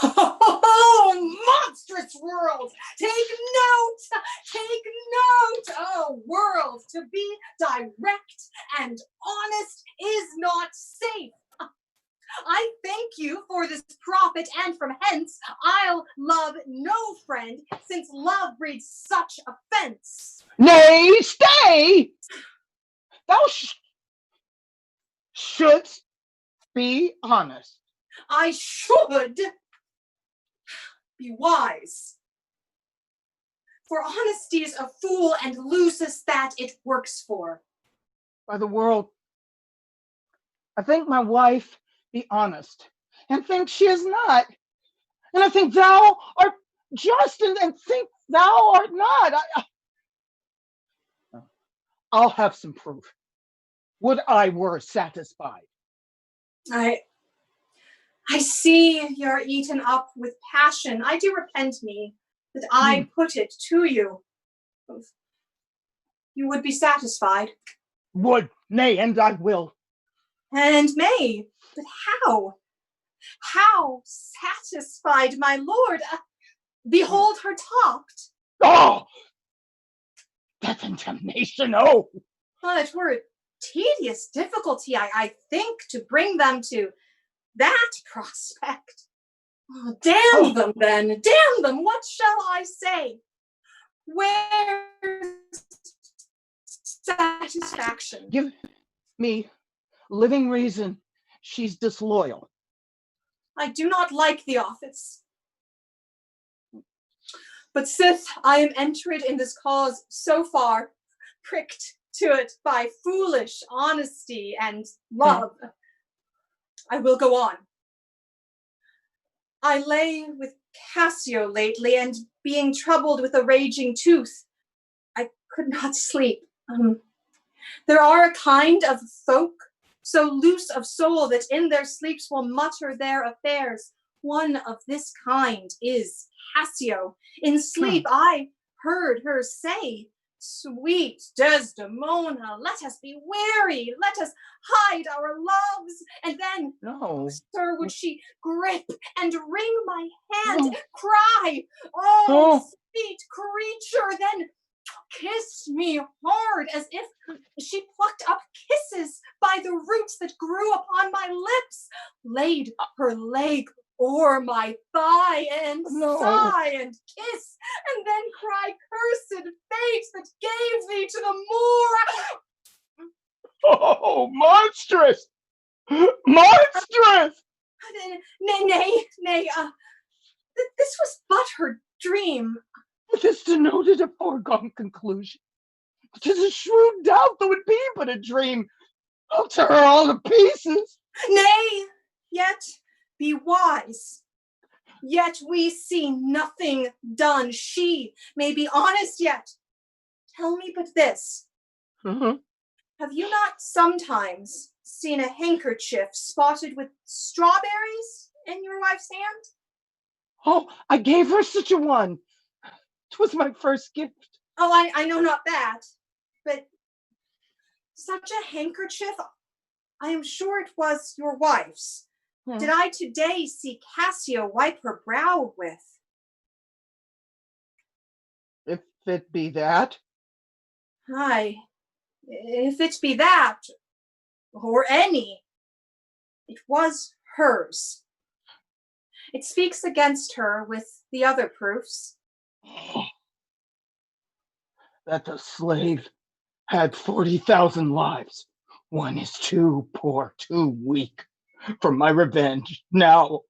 Oh, monstrous world! Take note, oh world! To be direct and honest is not safe. I thank you for this profit, and from hence I'll love no friend, since love breeds such offense. Nay, stay! Thou shouldst be honest. I should be wise. For honesty's a fool, and loses that it works for. By the world, I think my wife be honest, and think she is not. And I think thou art just, and think thou art not. I'll have some proof. Would I were satisfied. I see you're eaten up with passion. I do repent me that I put it to you. You would be satisfied. Would, nay, and I will. And may, but how? How satisfied, my lord? Behold her talked. Oh! Death and damnation, oh! Well, it were a tedious difficulty, I think, to bring them to that prospect. Oh, damn them then, damn them, what shall I say? Where's satisfaction? Give me living reason she's disloyal. I do not like the office. But sith I am entered in this cause so far, pricked to it by foolish honesty and love, I will go on. I lay with Cassio lately, and being troubled with a raging tooth, I could not sleep. There are a kind of folk so loose of soul that in their sleeps will mutter their affairs. One of this kind is Cassio. In sleep I heard her say, "Sweet Desdemona, let us be weary, let us hide our loves." And then, sir, would she grip and wring my hand, cry, "Oh, sweet creature," then kiss me hard, as if she plucked up kisses by the roots that grew upon my lips, laid her leg o'er my thigh, and sigh and kiss, and then cry, "Cursed fate that gave thee to the moor." Oh, monstrous! Monstrous! Nay, this was but her dream. This denoted a foregone conclusion. 'Tis a shrewd doubt, though it be but a dream. I'll tear her all to pieces. Nay, yet be wise. Yet we see nothing done. She may be honest yet. Tell me but this. Mhm. Have you not sometimes seen a handkerchief spotted with strawberries in your wife's hand? Oh, I gave her such a one. 'Twas my first gift. Oh, I know not that, but such a handkerchief, I am sure it was your wife's. Did I today see Cassio wipe her brow with? If it be that. Aye, if it be that, or any, it was hers. It speaks against her with the other proofs. That the slave had 40,000 lives. One is too poor, too weak for my revenge. Now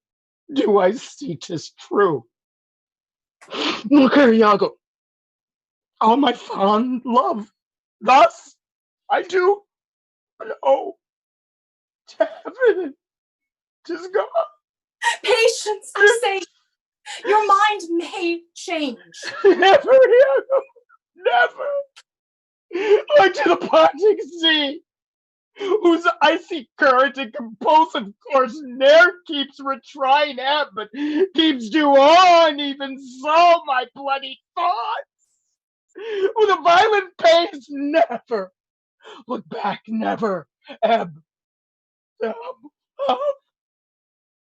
do I see 'tis true. Look here, Iago. All my fond love, thus I do, but oh, to heaven, 'tis gone. Patience, I say. Your mind may change. Never, Iago, never. Like to the parting sea, whose icy current and compulsive course ne'er keeps retrying ebb, but keeps due on, even so my bloody thoughts, with a violent pace, never look back, never ebb, up, up,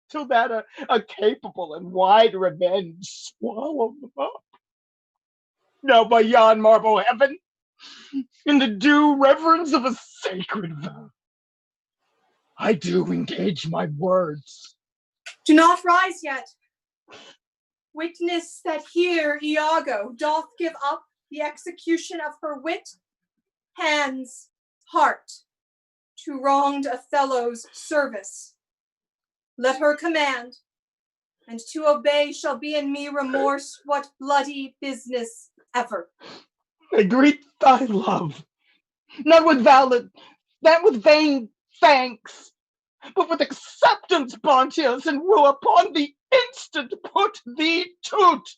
till that a capable and wide revenge swallow them up. Now by yon marble heaven, in the due reverence of a sacred vow, I do engage my words. Do not rise yet. Witness that here Iago doth give up the execution of her wit, hands, heart, to wronged Othello's service. Let her command, and to obey shall be in me remorse what bloody business ever. I greet thy love, not with vain thanks, but with acceptance, Bontius, and will upon the instant put thee to't.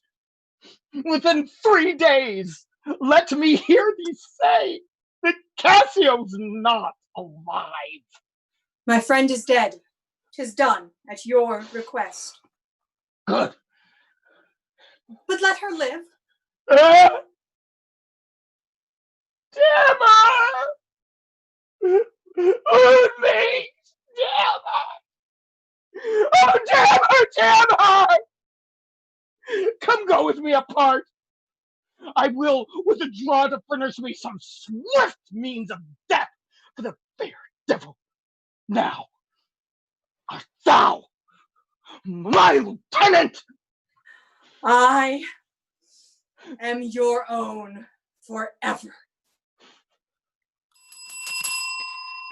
Within 3 days, let me hear thee say that Cassio's not alive. My friend is dead. 'Tis done at your request. Good. But let her live. Damn her! Oh, me! Damn her! Oh, damn her! Damn her! Come go with me apart. I will withdraw to furnish me some swift means of death for the fair devil. Now art thou my lieutenant? I am your own forever.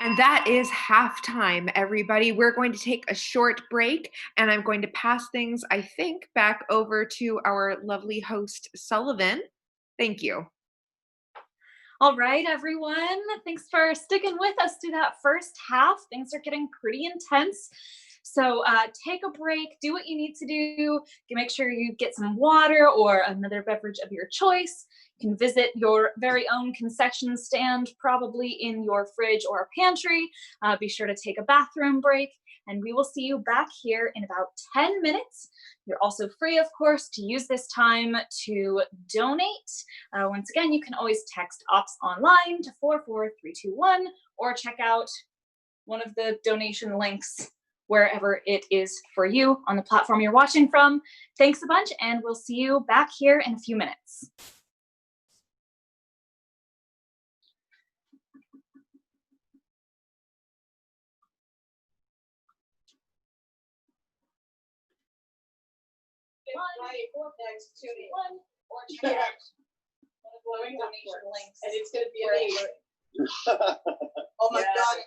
And that is halftime, everybody. We're going to take a short break, and I'm going to pass things, I think, back over to our lovely host, Sullivan. Thank you. All right, everyone. Thanks for sticking with us through that first half. Things are getting pretty intense. So take a break, do what you need to do. Make sure you get some water or another beverage of your choice. You can visit your very own concession stand, probably in your fridge or pantry. Be sure to take a bathroom break, and we will see you back here in about 10 minutes. You're also free, of course, to use this time to donate. Once again, you can always text OPS online to 44321 or check out one of the donation links wherever it is for you on the platform you're watching from. Thanks a bunch, and we'll see you back here in a few minutes. Or check out one of the donation links. And it's going to be amazing. Oh my God.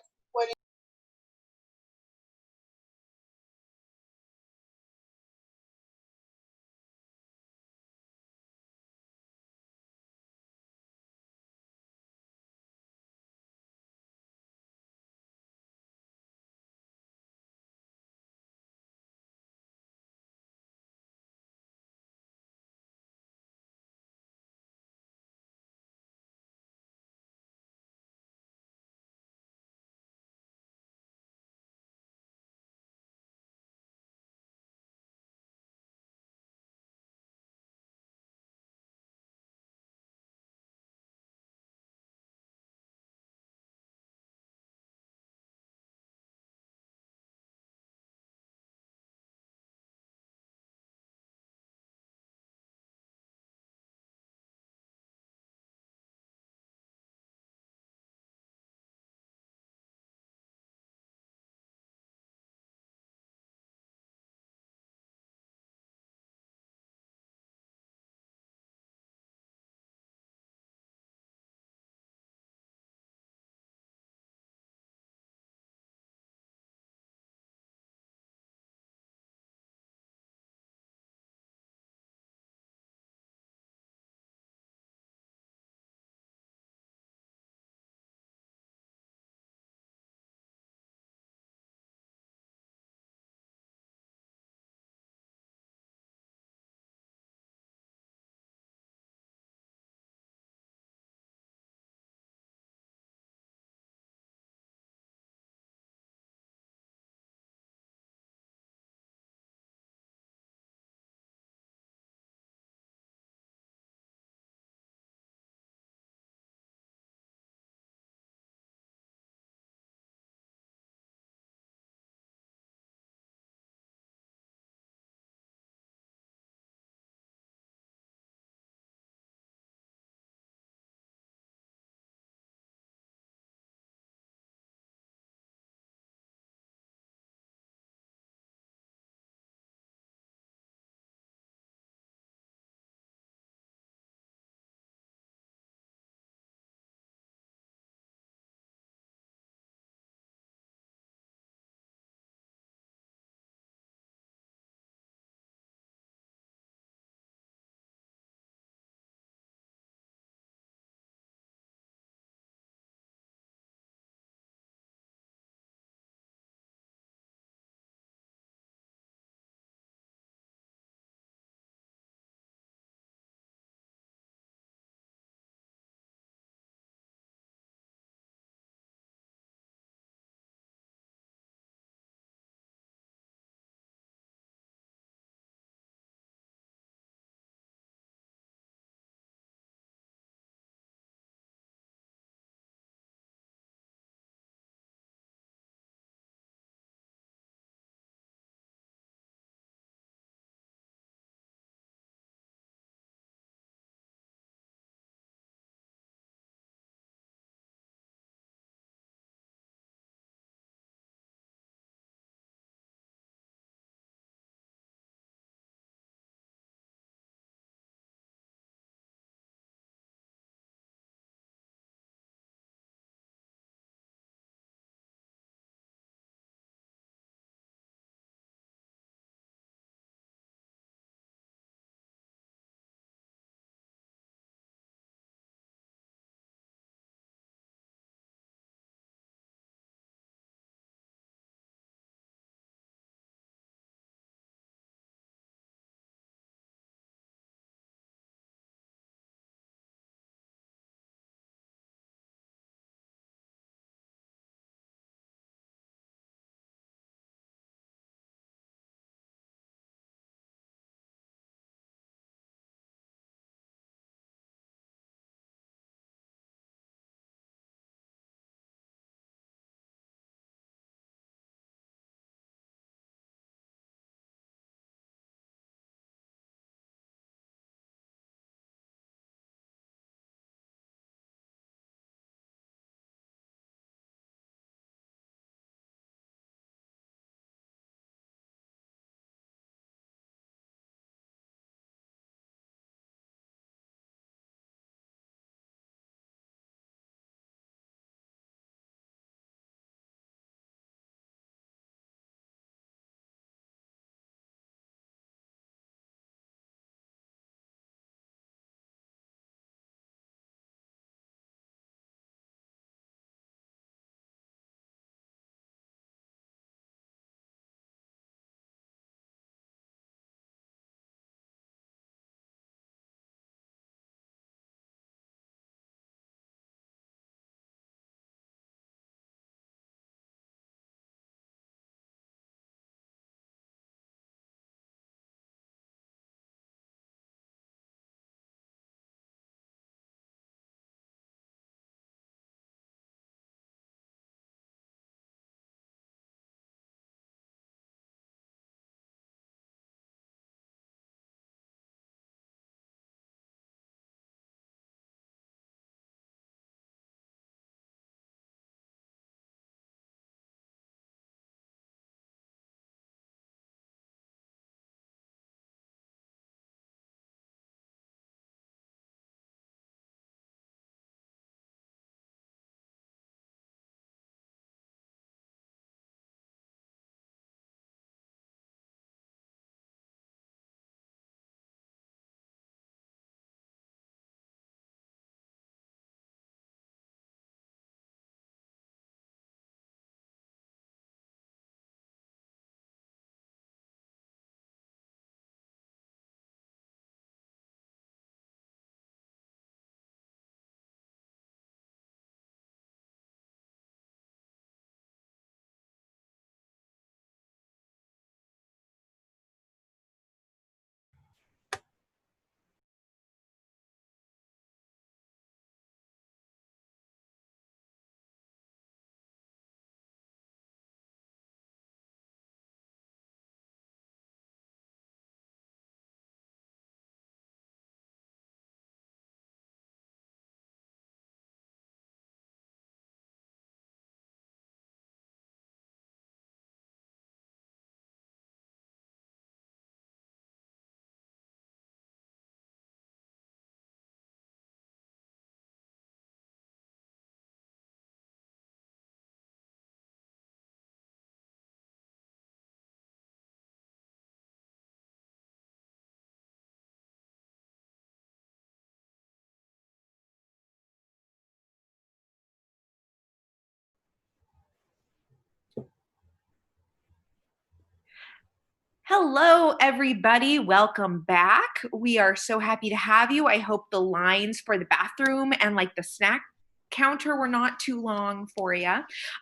Hello, everybody. Welcome back. We are so happy to have you. I hope the lines for the bathroom and like the snack counter were not too long for you.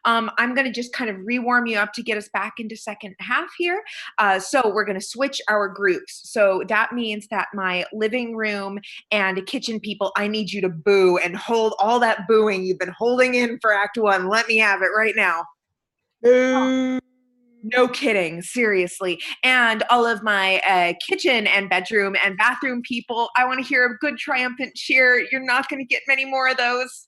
I'm going to just kind of rewarm you up to get us back into second half here. So we're going to switch our groups. So that means that my living room and kitchen people, I need you to boo and hold all that booing you've been holding in for Act 1. Let me have it right now. Boo. No kidding, seriously. And all of my kitchen and bedroom and bathroom people, I want to hear a good triumphant cheer. You're not going to get many more of those.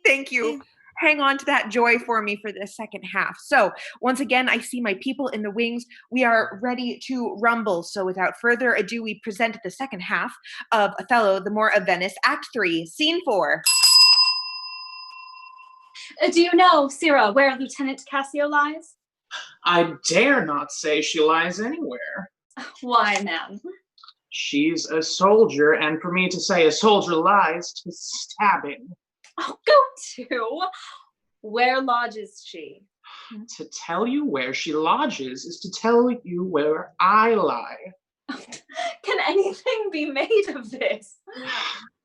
Thank you. Hang on to that joy for me for the second half. So once again, I see my people in the wings. We are ready to rumble. So without further ado, we present the second half of Othello, the Moor of Venice, Act 3, Scene 4. Do you know, Sirrah, where Lieutenant Cassio lies? I dare not say she lies anywhere. Why, ma'am? She's a soldier, and for me to say a soldier lies, 'tis stabbing. Oh, go to. Where lodges she? To tell you where she lodges is to tell you where I lie. Can anything be made of this?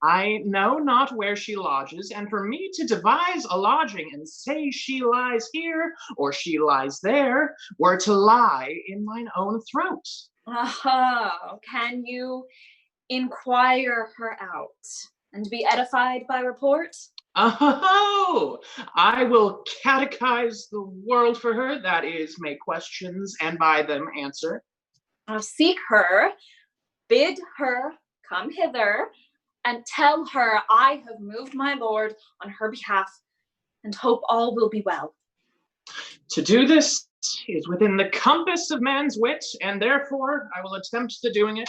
I know not where she lodges, and for me to devise a lodging and say she lies here or she lies there were to lie in mine own throat. Oh, can you inquire her out and be edified by report? Oh, I will catechize the world for her, that is, make questions and by them answer. Seek her, bid her come hither, and tell her I have moved my lord on her behalf, and hope all will be well. To do this is within the compass of man's wit, and therefore I will attempt the doing it.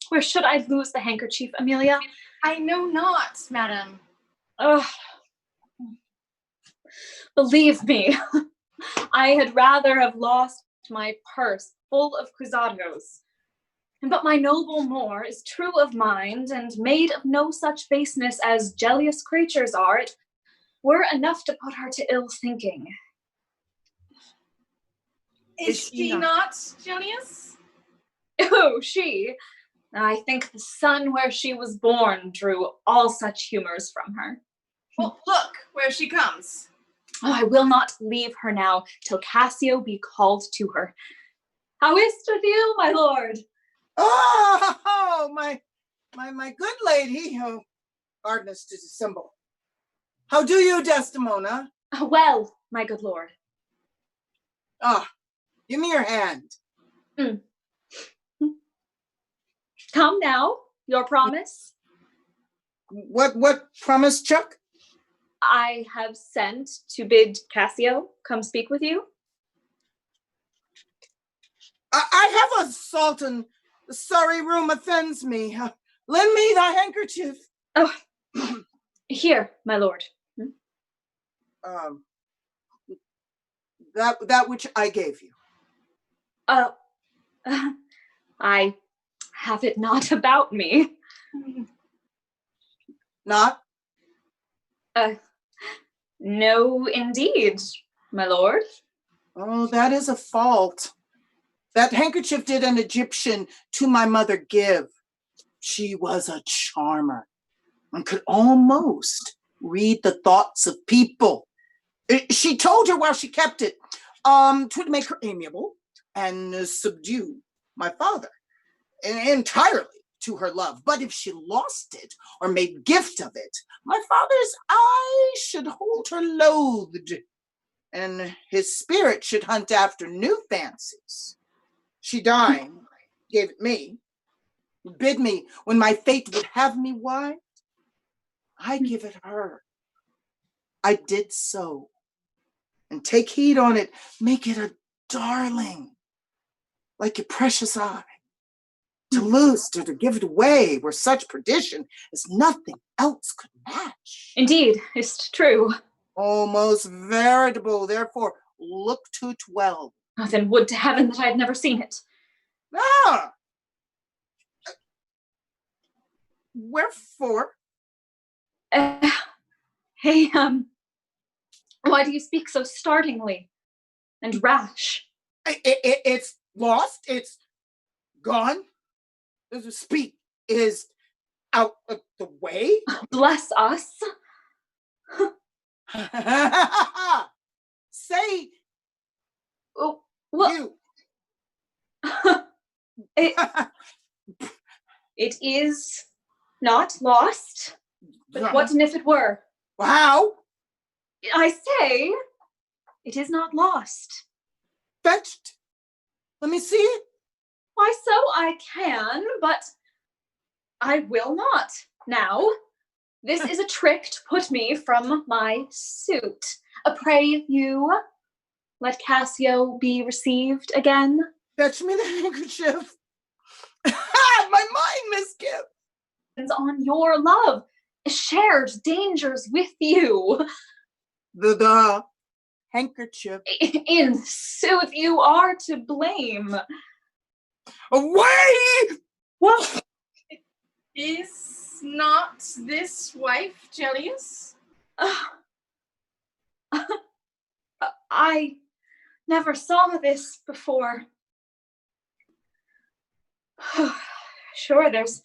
Where should I lose the handkerchief, Amelia? I know not, madam. Oh, believe me, I had rather have lost my purse full of cruzados. But my noble Moor is true of mind and made of no such baseness as jealous creatures are. It were enough to put her to ill thinking. Is she not jealous? Oh, she. I think the sun where she was born drew all such humors from her. Well, look where she comes. Oh, I will not leave her now till Cassio be called to her. How is't with you, my lord? Oh, my good lady. Oh, hardness to dissemble. How do you, Desdemona? Well, my good lord. Ah, give me your hand. Come now, your promise. What promise, Chuck? I have sent to bid Cassio come speak with you. I have a sultan. The sorry room offends me. Lend me thy handkerchief. Oh, here, my lord. That which I gave you. I have it not about me. Not? No, indeed, my lord. Oh, that is a fault. That handkerchief did an Egyptian to my mother give. She was a charmer and could almost read the thoughts of people. She told her while she kept it, to make her amiable and subdue my father entirely to her love. But if she lost it or made gift of it, my father's eye should hold her loathed, and his spirit should hunt after new fancies. She dying, gave it me, bid me when my fate would have me wived. I give it her. I did so. And take heed on it, make it a darling, like your precious eye. To lose or to give it away were such perdition as nothing else could match. Indeed, it's true. Oh, most veritable, therefore look to't well. Oh, then would to heaven that I had never seen it. Ah! Wherefore? Hey, why do you speak so startlingly? and rash. It's lost. It's gone. The speak is out of the way. Bless us. Say Oh, well, you. it is not lost. But what if it were? How? I say, it is not lost. Fetched. Let me see it. Why, so I can, but I will not now. This is a trick to put me from my suit. Pray you, let Cassio be received again. Fetch me the handkerchief. My mind misgives. On your love, shared dangers with you. The handkerchief. In sooth, you are to blame. Away! What? Is not this wife Gellius? I never saw this before. Sure, there's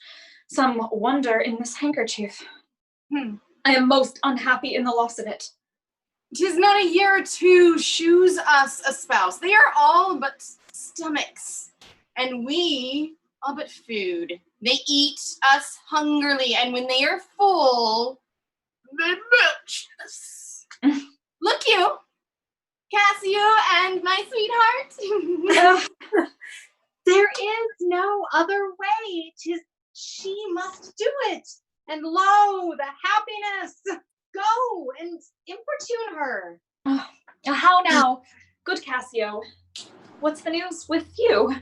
some wonder in this handkerchief. I am most unhappy in the loss of it. 'Tis not a year or two shews us a spouse. They are all but stomachs, and we all but food. They eat us hungrily, and when they are full, they milch us. Look you, Cassio and my sweetheart. There is no other way. 'Tis she must do it. And lo, the happiness. Go and importune her. How now, good Cassio? What's the news with you?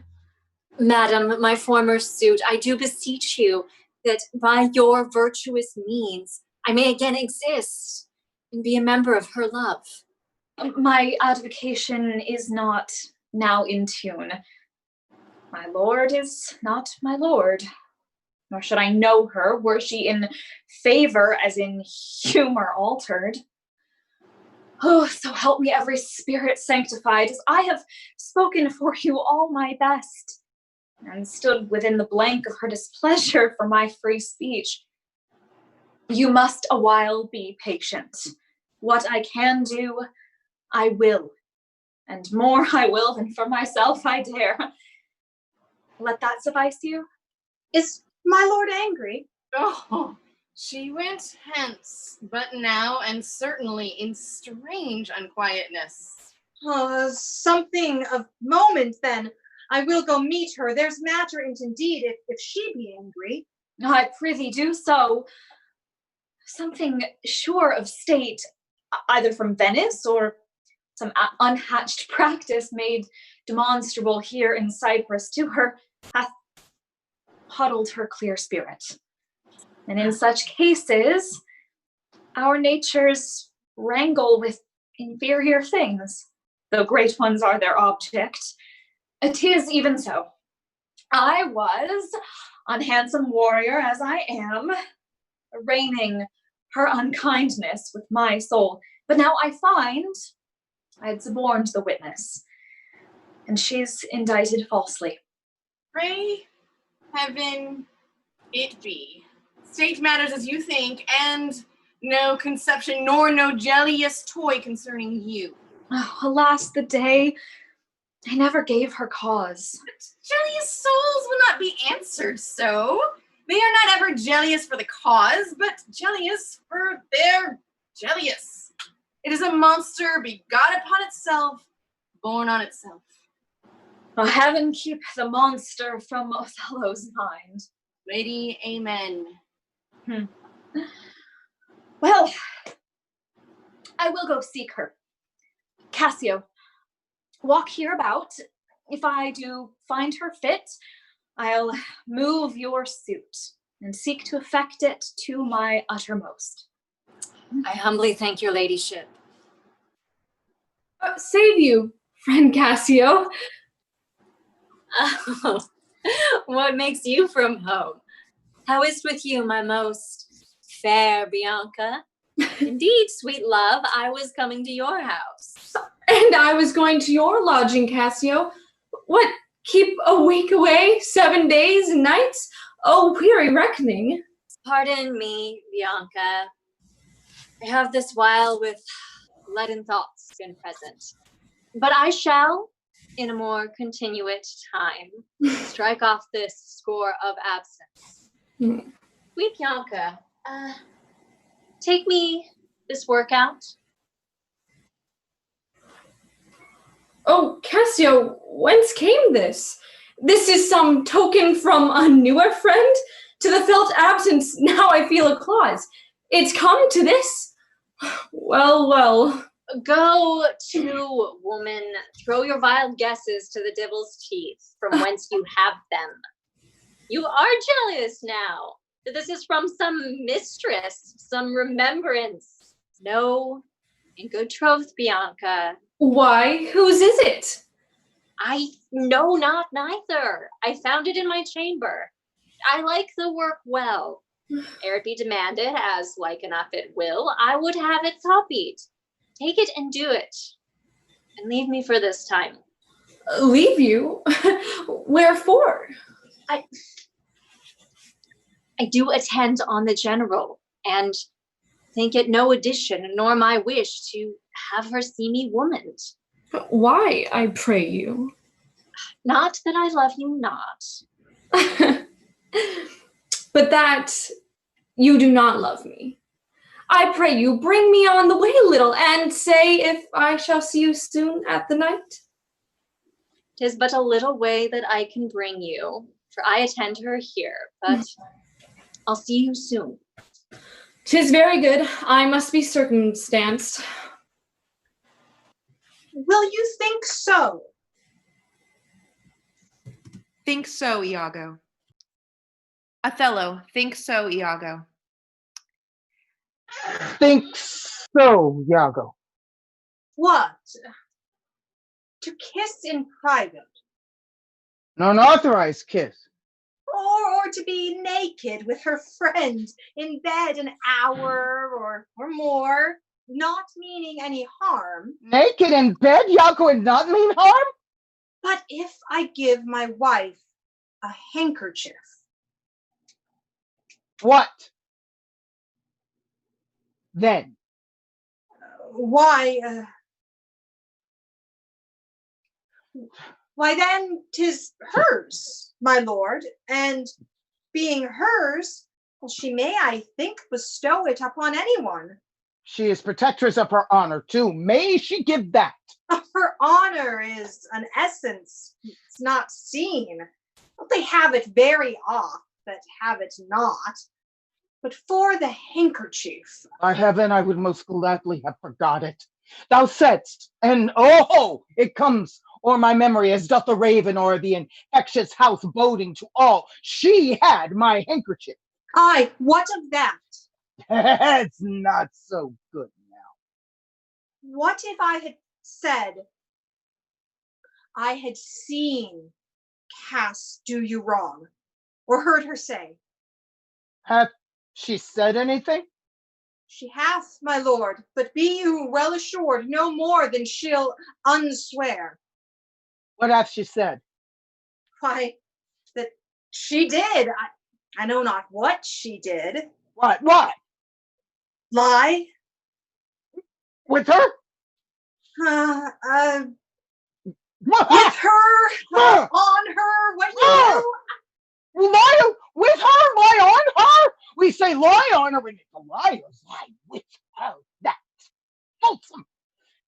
Madam, my former suit, I do beseech you that by your virtuous means I may again exist and be a member of her love. My advocation is not now in tune. My lord is not my lord, nor should I know her were she in favor as in humor altered. Oh, so help me every spirit sanctified, as I have spoken for you all my best, and stood within the blank of her displeasure for my free speech. You must a while be patient. What I can do, I will, and more I will than for myself I dare. Let that suffice you? Is my lord angry? Oh, she went hence, but now and certainly in strange unquietness. Something of moment then. I will go meet her. There's matter in't indeed, if she be angry. I prithee do so. Something sure of state, either from Venice or some unhatched practice made demonstrable here in Cyprus to her, hath huddled her clear spirit. And in such cases, our natures wrangle with inferior things, though great ones are their object. 'Tis even so. I was, unhandsome warrior as I am, arraigning her unkindness with my soul. But now I find I had suborned the witness, and she's indicted falsely. Pray heaven it be. State matters as you think, and no conception nor no jealous toy concerning you. Oh, alas, the day I never gave her cause. But jealous souls will not be answered so. They are not ever jealous for the cause, but jealous for their jealous. It is a monster begot upon itself, born on itself. Oh, heaven keep the monster from Othello's mind. Lady, amen. Well, I will go seek her. Cassio, walk here about. If I do find her fit, I'll move your suit and seek to effect it to my uttermost. I humbly thank your ladyship. Save you, friend Cassio. Oh, what makes you from home? How is't with you, my most fair Bianca? Indeed, sweet love, I was coming to your house. And I was going to your lodging, Cassio. What, keep a week away, 7 days and nights? Oh, weary reckoning. Pardon me, Bianca. I have this while with leaden thoughts been present. But I shall, in a more continuate time, strike off this score of absence. Sweet Bianca, take me this workout. Oh, Cassio, whence came this? This is some token from a newer friend? To the felt absence, now I feel a clause. It's come to this? Well, well. Go to, woman. Throw your vile guesses to the devil's teeth, from whence you have them. You are jealous now. This is from some mistress, some remembrance. No, in good troth, Bianca. Why, whose is it? I know not neither. I found it in my chamber. I like the work well. Ere it be demanded, as like enough it will, I would have it copied. Take it and do it. And leave me for this time. Leave you? Wherefore? I do attend on the general, and think it no addition, nor my wish to have her see me womaned. Why, I pray you? Not that I love you not. But that you do not love me. I pray you, bring me on the way a little, and say if I shall see you soon at the night. 'Tis but a little way that I can bring you, for I attend her here, but I'll see you soon. 'Tis very good. I must be circumstanced. Will you think so? Think so, Iago. Othello, think so, Iago. Think so, Iago. What? To kiss in private? An unauthorized kiss. Or to be naked with her friend in bed an hour or more, not meaning any harm. Naked in bed, Iago, would not mean harm? But if I give my wife a handkerchief? What? Then? Why then 'tis hers, my lord, and being hers, well, she may, I think, bestow it upon anyone. She is protectress of her honor, too. May she give that? Her honor is an essence. It's not seen. They have it very oft that have it not. But for the handkerchief. By heaven, I would most gladly have forgot it. Thou saidst, and oh, it comes o'er my memory as doth a raven o'er the infectious house boding to all. She had my handkerchief. Aye, what of that? It's not so good now. What if I had said, I had seen Cass do you wrong, or heard her say? Hath she said anything? She hath, my lord, but be you well assured no more than she'll unswear. What hath she said? Why, that she did. I know not what she did. What? Lie? With her? With her? On her? What you do? Lie with her? Lie on her? We say lie on her, and if the liars lie with her, that's fulsome.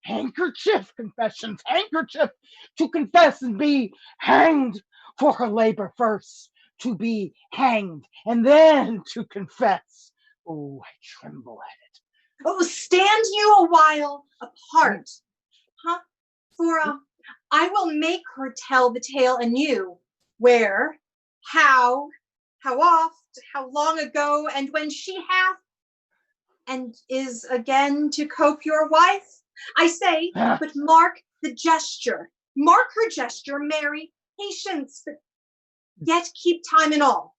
Handkerchief, confessions, handkerchief, to confess and be hanged for her labor first, to be hanged and then to confess. Oh, I tremble at it. Oh, stand you a while apart, huh? For I will make her tell the tale anew, where, how oft, how long ago, and when she hath, and is again to cope your wife. I say, but mark the gesture. Mark her gesture, Mary, patience, but yet keep time in all.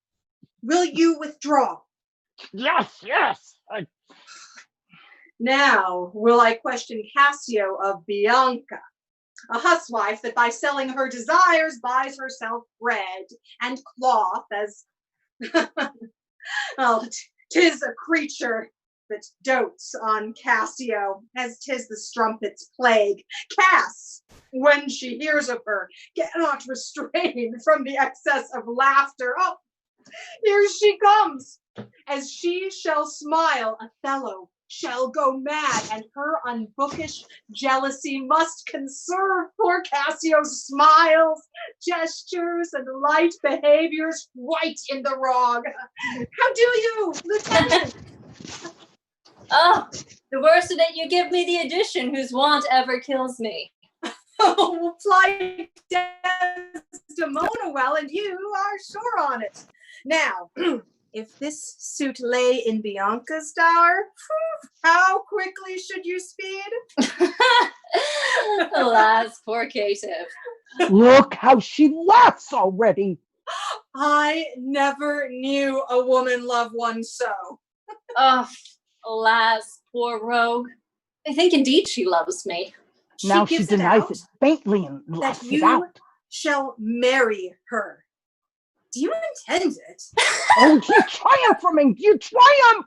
Will you withdraw? Yes. Now will I question Cassio of Bianca, a huswife that by selling her desires buys herself bread and cloth as oh, 'tis a creature that dotes on Cassio, as 'tis the strumpet's plague. Cass, when she hears of her, cannot restrain from the excess of laughter. Oh, here she comes. As she shall smile, Othello shall go mad, and her unbookish jealousy must conserve poor Cassio's smiles, gestures, and light behaviors right in the wrong. How do you, Lieutenant? Oh, the worse of it, you give me the addition whose want ever kills me. Oh, we'll fly Desdemona well, and you are sure on it. Now, if this suit lay in Bianca's dower, how quickly should you speed? Alas, poor caitiff. Look how she laughs already. I never knew a woman love one so. Oh, alas, poor rogue. I think indeed she loves me. Now she denies it faintly and that laughs it you out. shall marry her. Do you intend it? Oh, you triumph from me! You triumph!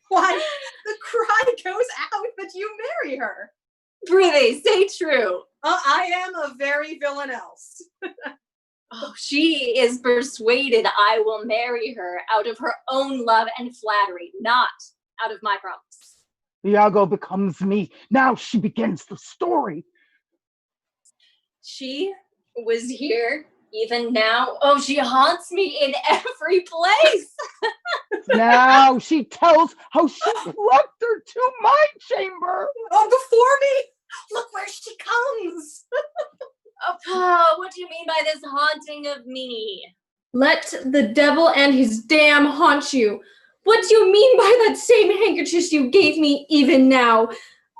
Why, the cry goes out that you marry her. Prithee, say true. I am a very villain else. Oh, she is persuaded I will marry her out of her own love and flattery, not out of my promise. Iago becomes me. Now she begins the story. She was here even now. Oh, she haunts me in every place. Now she tells how she plucked her to my chamber. Oh, before me! Look where she comes. Oh, what do you mean by this haunting of me? Let the devil and his dam haunt you. What do you mean by that same handkerchief you gave me even now?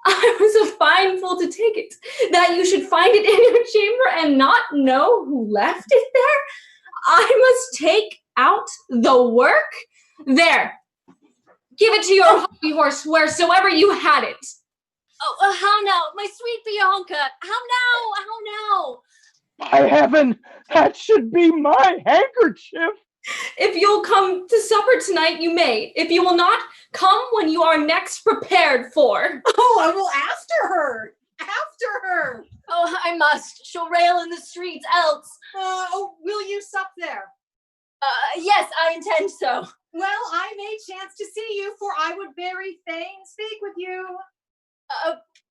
I was a fine fool to take it, that you should find it in your chamber and not know who left it there. I must take out the work. There, give it to your hobby horse wheresoever you had it. Oh, how now, my sweet Bianca? How now? How now? By heaven, that should be my handkerchief. If you'll come to supper tonight, you may. If you will not, come when you are next prepared for. Oh, I will after her. After her. Oh, I must. She'll rail in the streets else. Oh, will you sup there? Yes, I intend so. Well, I may chance to see you, for I would very fain speak with you.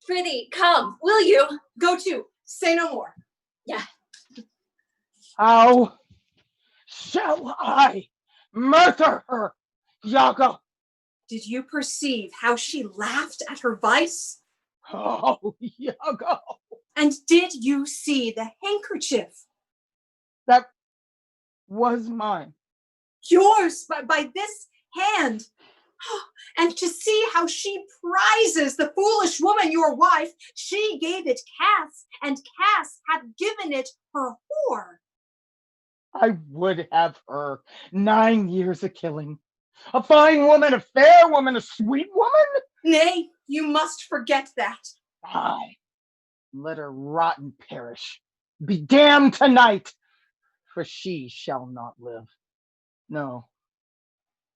Prithee, come, will you? Go to. Say no more. Yeah. How shall I murder her, Iago? Did you perceive how she laughed at her vice? Oh, Iago. And did you see the handkerchief? That was mine. Yours, by this hand. And to see how she prizes the foolish woman, your wife. She gave it Cass, and Cass hath given it her whore. I would have her 9 years of killing. A fine woman, a fair woman, a sweet woman? Nay, you must forget that. Aye, let her rot and perish. Be damned tonight, for she shall not live. No,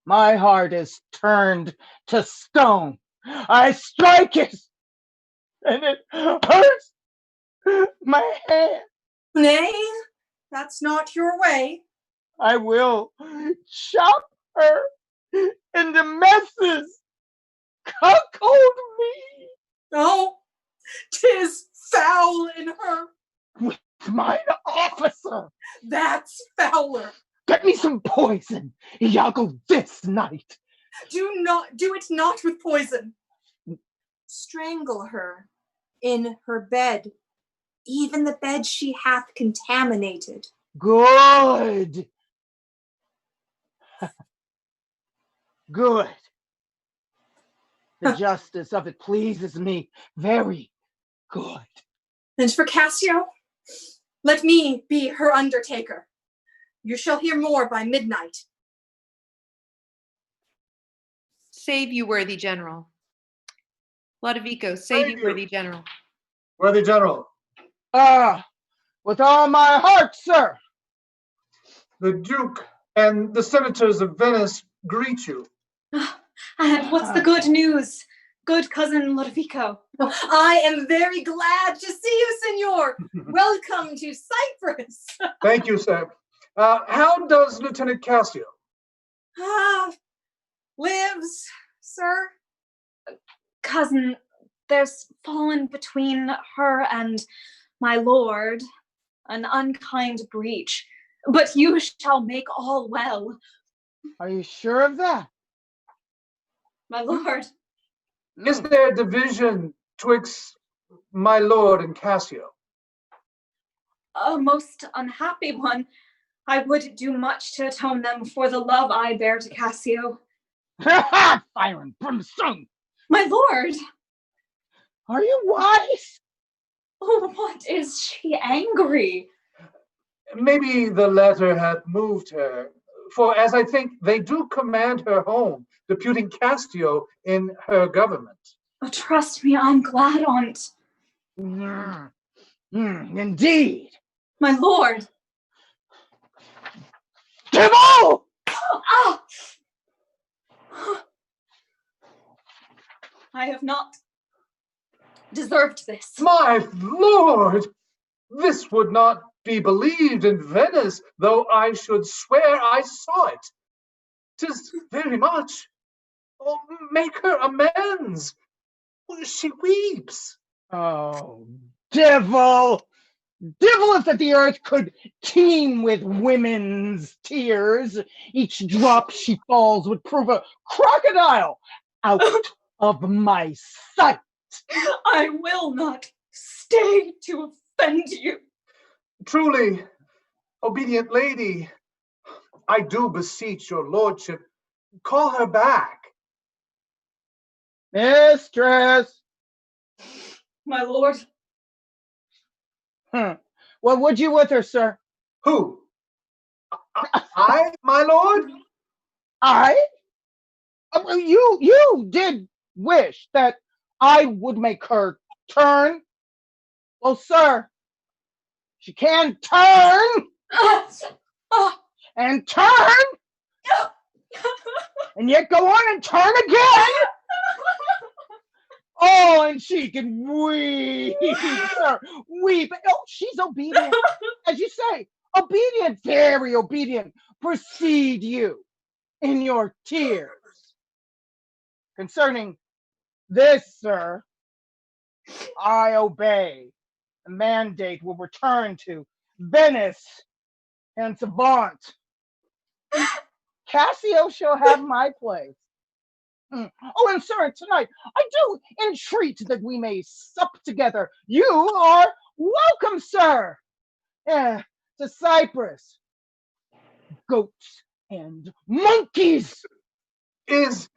my heart is turned to stone. I strike it, and it hurts my hand. Nay, that's not your way. I will chop her into messes. Cuckold me. Oh, 'tis foul in her. With mine officer. That's fouler. Get me some poison, Iago, this night. Do it not with poison. Strangle her in her bed, even the bed she hath contaminated. Good. Good. The justice of it pleases me. Very good. And for Cassio, let me be her undertaker. You shall hear more by midnight. Save you, worthy general. Lodovico, say you, worthy general. Worthy general, With all my heart, sir. the Duke and the senators of Venice greet you. And what's the good news, good cousin Lodovico? I am very glad to see you, Senor. Welcome to Cyprus. Thank you, sir. How does Lieutenant Cassio? Lives, sir. Cousin, there's fallen between her and my lord an unkind breach, but you shall make all well. Are you sure of that? My lord. Is there division twixt my lord and Cassio? A most unhappy one. I would do much to atone them for the love I bear to Cassio. Fire and brimstone! My lord! Are you wise? Oh, what is she angry? Maybe the letter hath moved her, for as I think they do command her home, deputing Cassio in her government. Oh, trust me, I'm glad on't. Indeed. My lord! Devil! Ah! I have not deserved this. My lord! This would not be believed in Venice, though I should swear I saw it. 'Tis very much. Oh, make her amends. She weeps. Oh, devil! Devil, if that the earth could teem with women's tears, each drop she falls would prove a crocodile out of my sight. I will not stay to offend you. Truly, obedient lady, I do beseech your lordship, call her back. Mistress! My lord. What would you with her, sir? Who? I, my lord? I? You did wish that I would make her turn. Well, sir, she can turn and turn and yet go on and turn again. Oh, and she can weep, sir, weep. Oh, she's obedient, as you say, obedient, very obedient. Proceed you in your tears. Concerning this, sir, I obey. The mandate will return to Venice and Savant. Cassio shall have my place. Oh, and sir, tonight I do entreat that we may sup together. You are welcome, sir, to Cyprus. Goats and monkeys. Is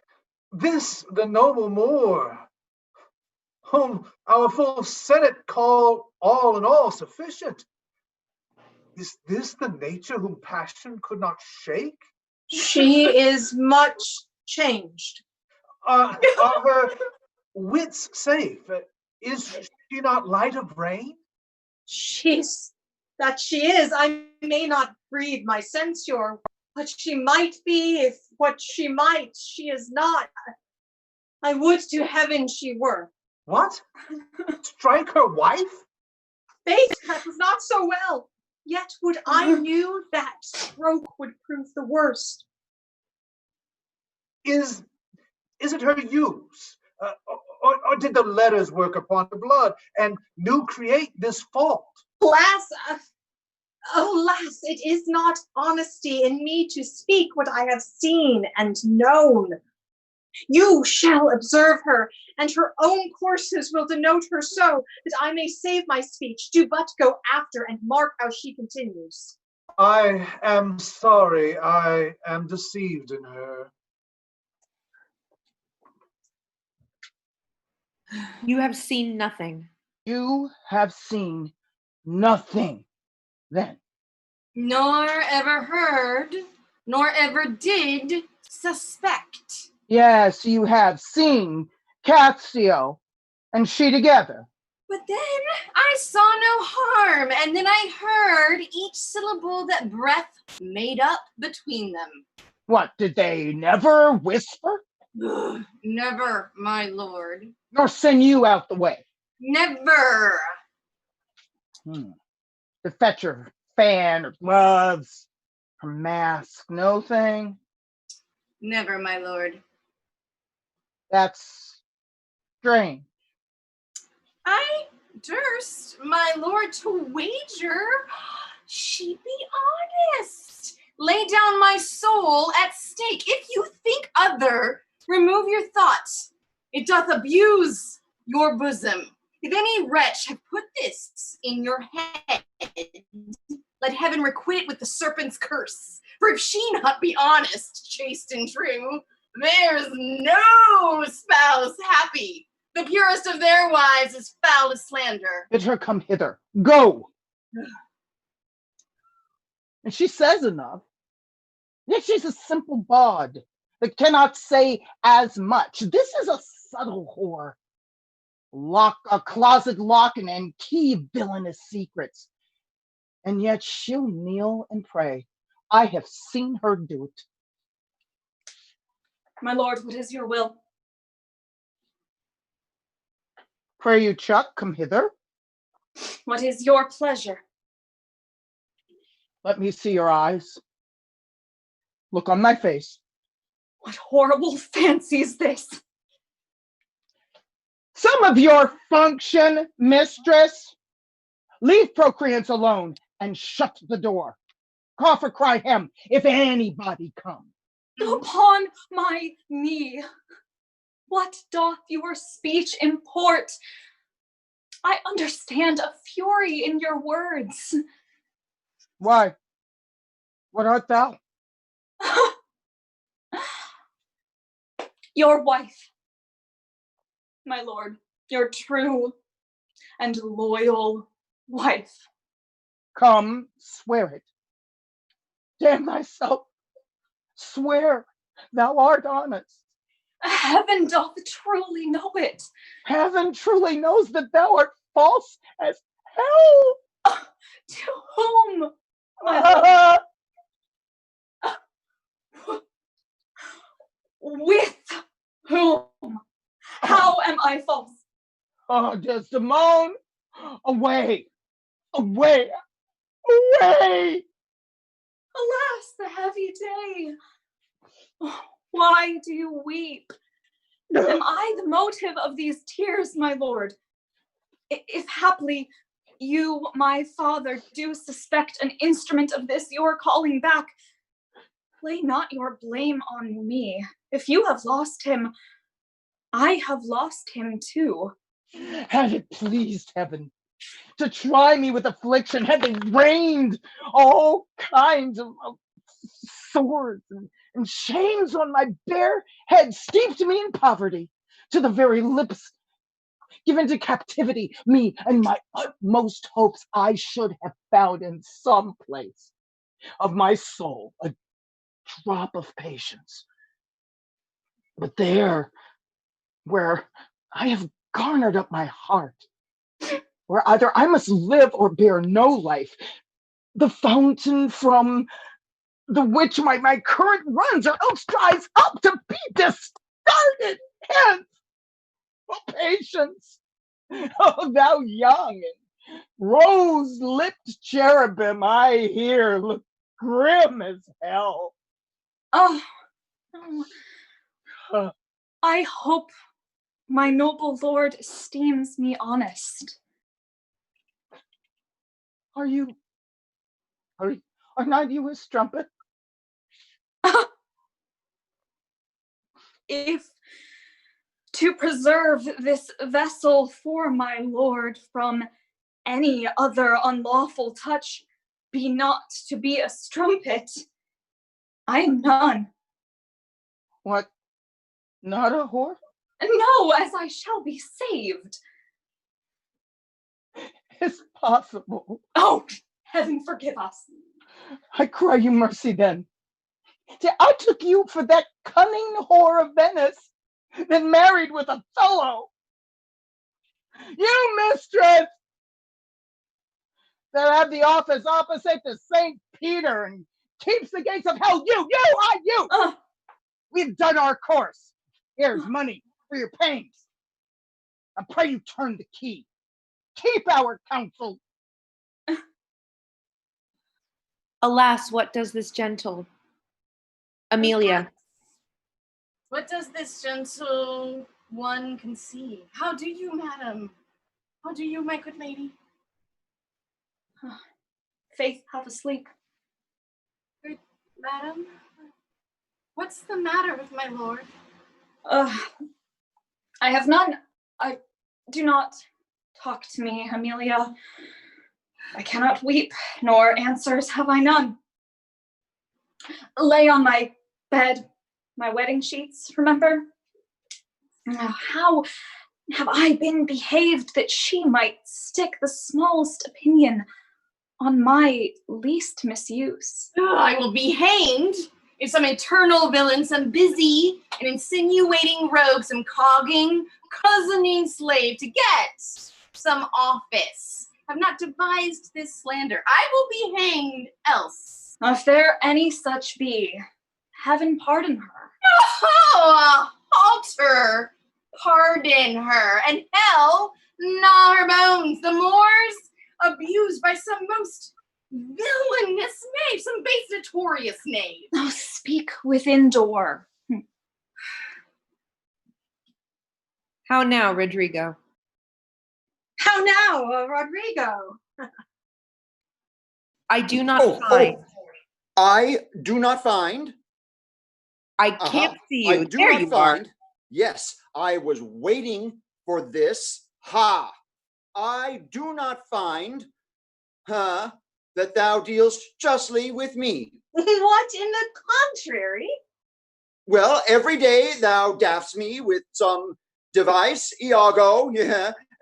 this the noble Moor, whom our full Senate call all in all sufficient? Is this the nature whom passion could not shake? She is much changed. Are her wits safe? Is she not light of brain? She is. I may not breathe my censure. What she might be, if what she might, she is not. I would to heaven she were. What? Strike her wife? Faith, that was not so well. Yet would I knew that stroke would prove the worst. Is it her use? Or did the letters work upon her blood and new create this fault? Alas, alas, it is not honesty in me to speak what I have seen and known. You shall observe her, and her own courses will denote her so, that I may save my speech. Do but go after and mark how she continues. I am sorry I am deceived in her. You have seen nothing. You have seen nothing, then. Nor ever heard, nor ever did suspect. Yes, you have seen Cassio and she together. But then I saw no harm, and then I heard each syllable that breath made up between them. What, did they never whisper? Never, my lord. Nor send you out the way? Never. To fetch her fan or gloves, her mask, no thing? Never, my lord. That's strange. I durst, my lord, to wager she be honest. Lay down my soul at stake. If you think other, remove your thoughts. It doth abuse your bosom. If any wretch have put this in your head, let heaven requite it with the serpent's curse. For if she not be honest, chaste and true, there's no spouse happy. The purest of their wives is foul as slander. Bid her come hither. Go! And she says enough. Yet she's a simple bawd that cannot say as much. This is a subtle whore. A closet locking and key villainous secrets. And yet she'll kneel and pray. I have seen her do it. My lord, what is your will? Pray you, Chuck, come hither. What is your pleasure? Let me see your eyes. Look on my face. What horrible fancy is this? Some of your function, mistress. Leave procreance alone and shut the door. Cough or cry hem if anybody come. Upon my knee. What doth your speech import? I understand a fury in your words. Why? What art thou? Your wife, my lord, your true and loyal wife. Come, swear it. Damn thyself. Swear thou art honest. Heaven doth truly know it. Heaven truly knows that thou art false as hell. To whom, my lord? With whom? How am I false? Oh, Desdemone, away, away, away. Alas, the heavy day. Why do you weep? Am I the motive of these tears, my lord? If haply you, my father, do suspect an instrument of this your calling back, lay not your blame on me. If you have lost him, I have lost him too. Had it pleased heaven to try me with affliction, had they rained all kinds of swords and shames on my bare head, steeped me in poverty, to the very lips, given to captivity, me and my utmost hopes I should have found in some place of my soul a drop of patience. But there, where I have garnered up my heart, where either I must live or bear no life, the fountain from the which my current runs or else dries up to be discarded. Hence, oh, patience, oh, thou young and rose-lipped cherubim, I here look grim as hell. Oh, I hope my noble lord esteems me honest. Are not you his strumpet? If to preserve this vessel for my lord from any other unlawful touch be not to be a strumpet, I am none. What, not a whore? No, as I shall be saved. It's possible. Oh, heaven forgive us. I cry you mercy then. See, I took you for that cunning whore of Venice, then married with Othello. You mistress that had the office opposite to St. Peter and keeps the gates of hell. You. We've done our course. Here's money for your pains. I pray you turn the key. Keep our counsel. Alas, what does this gentle Amelia? What does this gentle one conceive? How do you, madam? How do you, my good lady? Faith half asleep. Good madam? What's the matter with my lord? I have none. Do not talk to me, Amelia. I cannot weep, nor answers have I none. Lay on my bed, my wedding sheets, remember? How have I been behaved that she might stick the smallest opinion on my least misuse? I will be hanged if some eternal villain, some busy and insinuating rogue, some cogging, cousining slave to get some office have not devised this slander. I will be hanged else. If there any such be, heaven pardon her. Oh, halter, pardon her, and hell gnaw her bones. The Moors abused by some most villainous knave, some base notorious knave. Oh, speak within door. How now, Rodrigo? How now, Rodrigo? I do not find. I do not find. I can't see you. I do there not you find. are. Yes, I was waiting for this. Ha! I do not find, that thou dealst justly with me. What in the contrary? Well, every day thou daffst me with some device, Iago,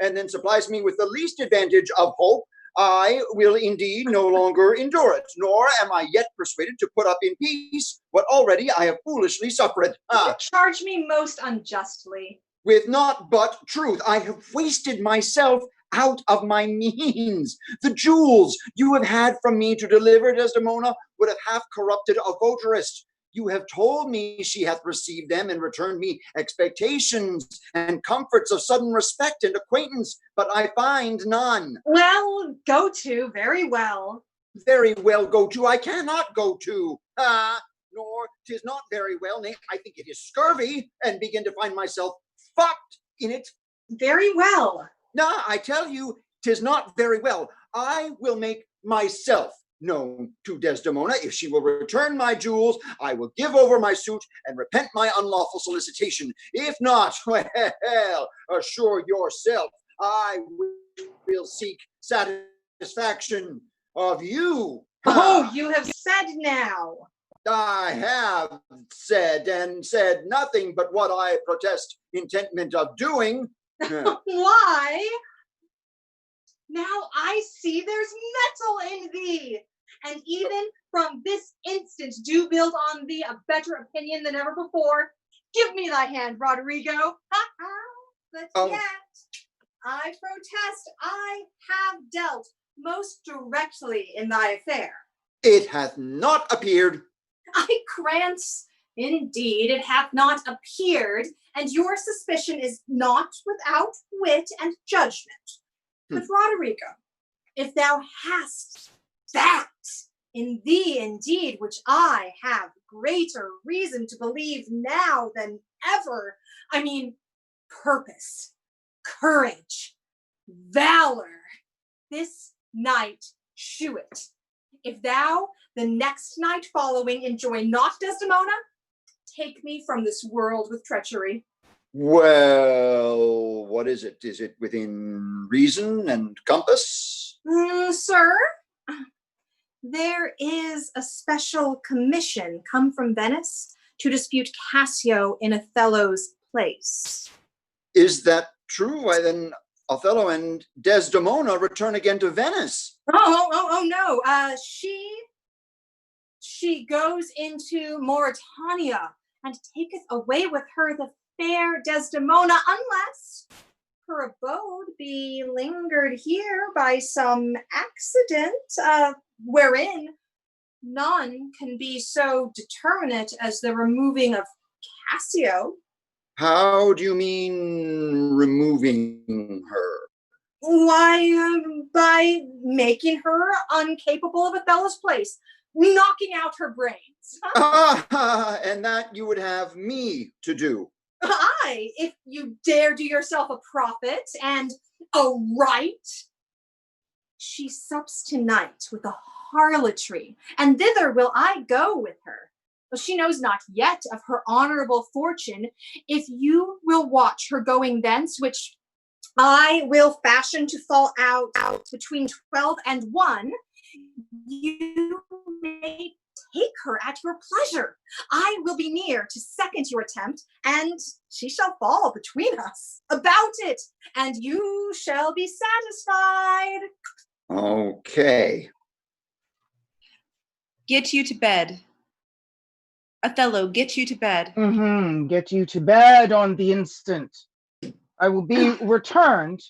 and then supplies me with the least advantage of hope. I will indeed no longer endure it, nor am I yet persuaded to put up in peace what already I have foolishly suffered. You charge me most unjustly. With naught but truth, I have wasted myself out of my means. The jewels you have had from me to deliver, Desdemona, would have half corrupted a votarist. You have told me she hath received them and returned me expectations and comforts of sudden respect and acquaintance, but I find none. Well, go to, very well. Very well go to, I cannot go to. Nor 'tis not very well, nay, I think it is scurvy, and begin to find myself fucked in it. Very well. Nah, I tell you, 'tis not very well. I will make myself known to Desdemona. If she will return my jewels, I will give over my suit and repent my unlawful solicitation. If not, well, assure yourself, I will seek satisfaction of you. Oh, you have said now. I have said, and said nothing but what I protest intentment of doing. Why? Now I see there's metal in thee, and even from this instant do build on thee a better opinion than ever before. Give me thy hand, Rodrigo. But yet, I protest I have dealt most directly in thy affair. It hath not appeared. I grant, indeed, it hath not appeared, and your suspicion is not without wit and judgment. But Rodrigo, if thou hast that in thee indeed, which I have greater reason to believe now than ever, I mean purpose, courage, valor, this night shew it. If thou the next night following enjoy not Desdemona, take me from this world with treachery. Well, what is it? Is it within reason and compass? Sir, there is a special commission come from Venice to dispute Cassio in Othello's place. Is that true? Why then Othello and Desdemona return again to Venice. Oh no. She goes into Mauritania and taketh away with her the fair Desdemona, unless her abode be lingered here by some accident, wherein none can be so determinate as the removing of Cassio. How do you mean removing her? Why, by making her incapable of Othello's place, knocking out her brains. And that you would have me to do. Aye, if you dare do yourself a profit and a right. She sups tonight with a harlotry, and thither will I go with her. Though she knows not yet of her honorable fortune, if you will watch her going thence, which I will fashion to fall out between 12 and 1, you may take her at your pleasure. I will be near to second your attempt, and she shall fall between us about it, and you shall be satisfied. Okay. Get you to bed. Othello, get you to bed. Get you to bed on the instant. I will be returned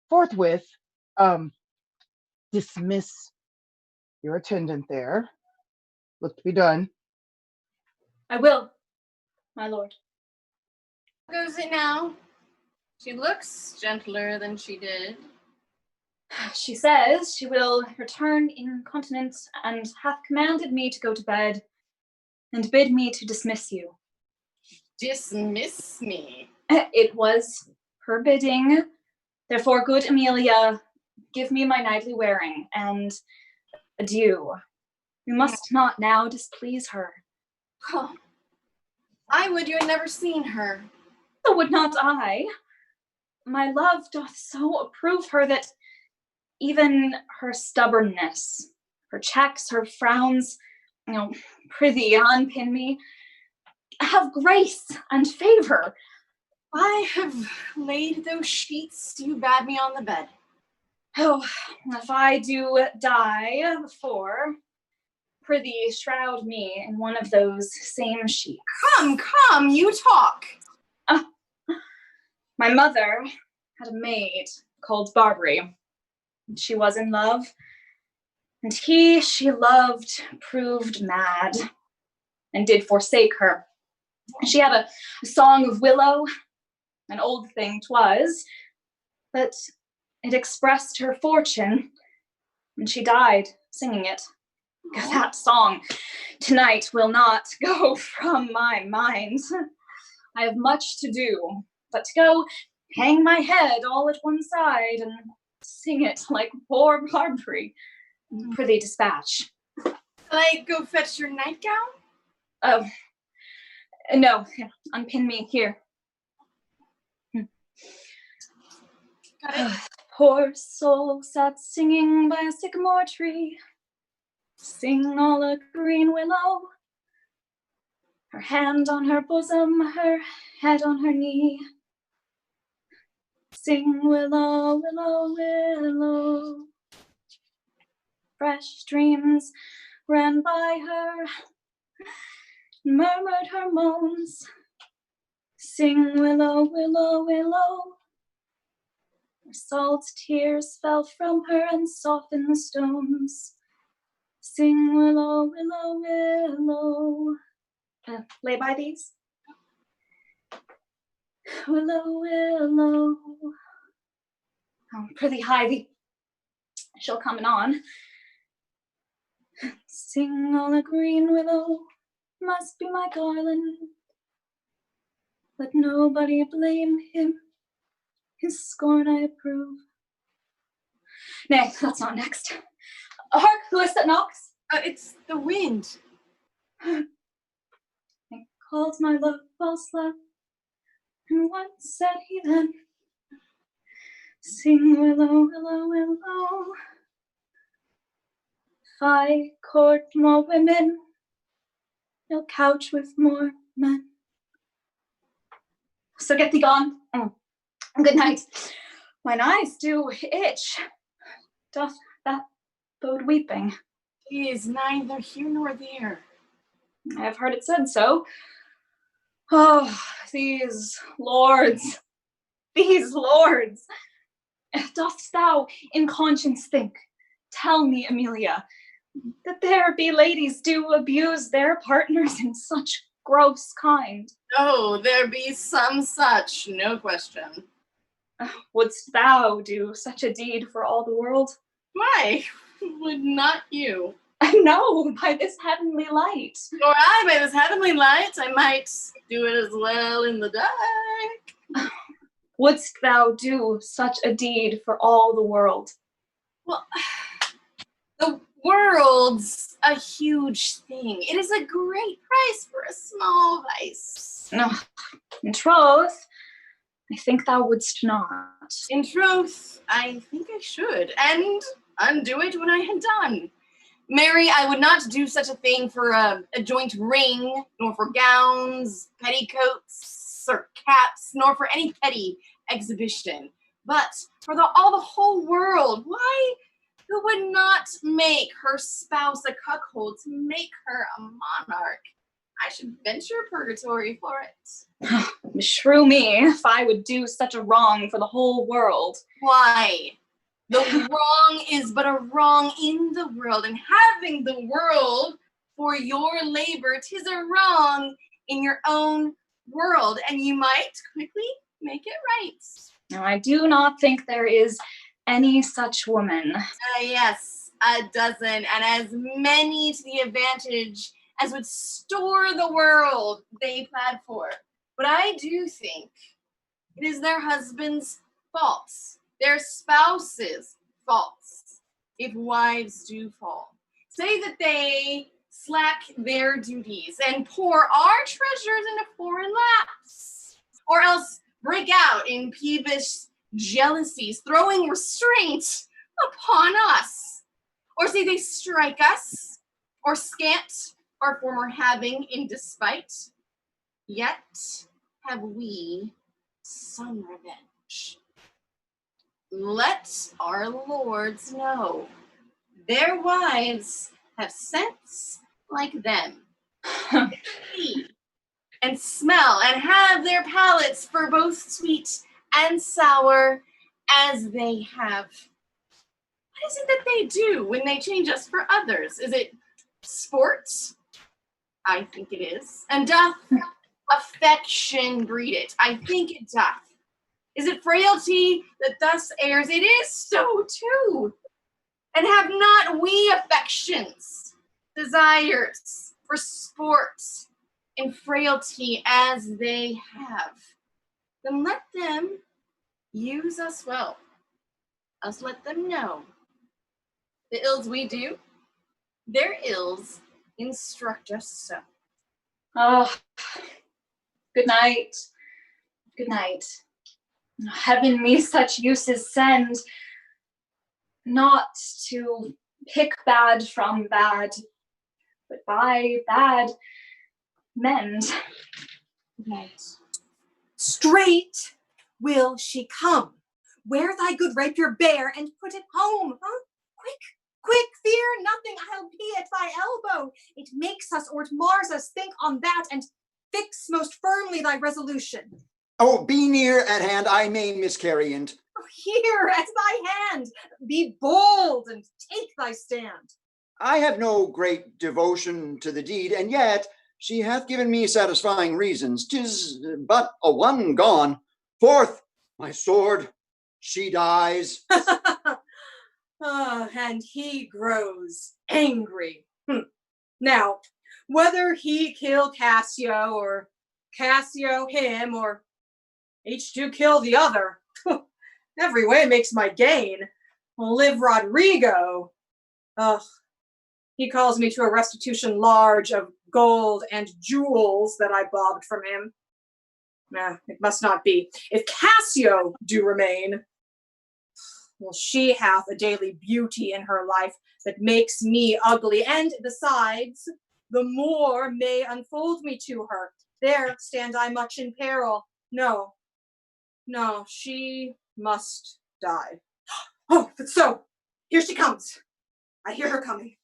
forthwith. Dismiss your attendant there. Look to be done. I will, my lord. How goes it now? She looks gentler than she did. She says she will return incontinent and hath commanded me to go to bed and bid me to dismiss you. Dismiss me? It was her bidding. Therefore, good Amelia, give me my nightly wearing, and adieu. We must not now displease her. Oh, I would you had never seen her. So would not I. My love doth so approve her that even her stubbornness, her checks, her frowns, prithee, unpin me, have grace and favor. I have laid those sheets you bade me on the bed. Oh, if I do die before, prithee, shroud me in one of those same sheets. Come, you talk. My mother had a maid called Barbary. She was in love, and he she loved proved mad, and did forsake her. She had a song of willow, an old thing 'twas, but it expressed her fortune, and she died singing it. That song tonight will not go from my mind. I have much to do, but to go hang my head all at one side and sing it like poor Barbary. Prithee, dispatch. Can I go fetch your nightgown? Oh, no, unpin me here. Got it. Poor soul sat singing by a sycamore tree, sing all a green willow, her hand on her bosom, her head on her knee. Sing willow, willow, willow. Fresh dreams ran by her, murmured her moans. Sing willow, willow, willow. Her salt tears fell from her and softened the stones. Sing willow, willow, willow. Lay by these. Willow, willow. Prithee, hie thee. She'll come anon. Sing all a green willow must be my garland. Let nobody blame him. His scorn I approve. Nay, that's not next. Hark, who is that knocks? It's the wind. I called my love false love, and what said he then? Sing willow, willow, willow. If I court more women, you'll couch with more men. So get thee gone. Good night. Mine eyes do itch. Doth that bode weeping? He is neither here nor there. I have heard it said so. Oh, these lords. these lords. Dost thou in conscience think, tell me, Amelia, that there be ladies do abuse their partners in such gross kind? Oh, there be some such, no question. Wouldst thou do such a deed for all the world? Why would not you? No, by this heavenly light. Or I, by this heavenly light, I might do it as well in the dark. Wouldst thou do such a deed for all the world? Well, the world's a huge thing. It is a great price for a small vice. No, in troth, I think thou wouldst not. In truth, I think I should, and undo it when I had done. Mary, I would not do such a thing for a joint ring, nor for gowns, petticoats, or caps, nor for any petty exhibition. But for the whole world, why, who would not make her spouse a cuckold to make her a monarch? I should venture purgatory for it. Shrew me if I would do such a wrong for the whole world. Why? The wrong is but a wrong in the world, and having the world for your labor, 'tis a wrong in your own world, and you might quickly make it right. Now, I do not think there is any such woman. Yes, a dozen, and as many to the advantage as would store the world they planned for. But I do think it is their husbands' faults, their spouses' faults, if wives do fall. Say that they slack their duties and pour our treasures into foreign laps, or else break out in peevish jealousies, throwing restraint upon us. Or say they strike us, or scant our former having in despite, yet have we some revenge. Let our lords know their wives have sense like them. See and smell and have their palates for both sweet and sour as they have. What is it that they do when they change us for others? Is it sport? I think it is. And doth affection breed it? I think it doth. Is it frailty that thus errs? It is so too. And have not we affections, desires for sport and frailty as they have? Then let them use us well. Us let them know the ills we do, their ills instruct us so. Oh, good night. Good night. Heaven me such uses send, not to pick bad from bad, but by bad mend. Good night. Straight will she come. Wear thy good rapier bare and put it home, huh? Quick, fear nothing, I'll be at thy elbow. It makes us or it mars us, think on that, and fix most firmly thy resolution. Oh, be near at hand, I may miscarry, and Here at thy hand, be bold and take thy stand. I have no great devotion to the deed, and yet she hath given me satisfying reasons. 'Tis but a one gone. Forth, my sword, she dies. And he grows angry. Now, whether he kill Cassio, or Cassio him, or each do kill the other, every way makes my gain. Live Rodrigo. He calls me to a restitution large of gold and jewels that I bobbed from him. It must not be. If Cassio do remain, well, she hath a daily beauty in her life that makes me ugly, and besides, the more may unfold me to her. There stand I much in peril. No, she must die. Oh, but so, here she comes. I hear her coming.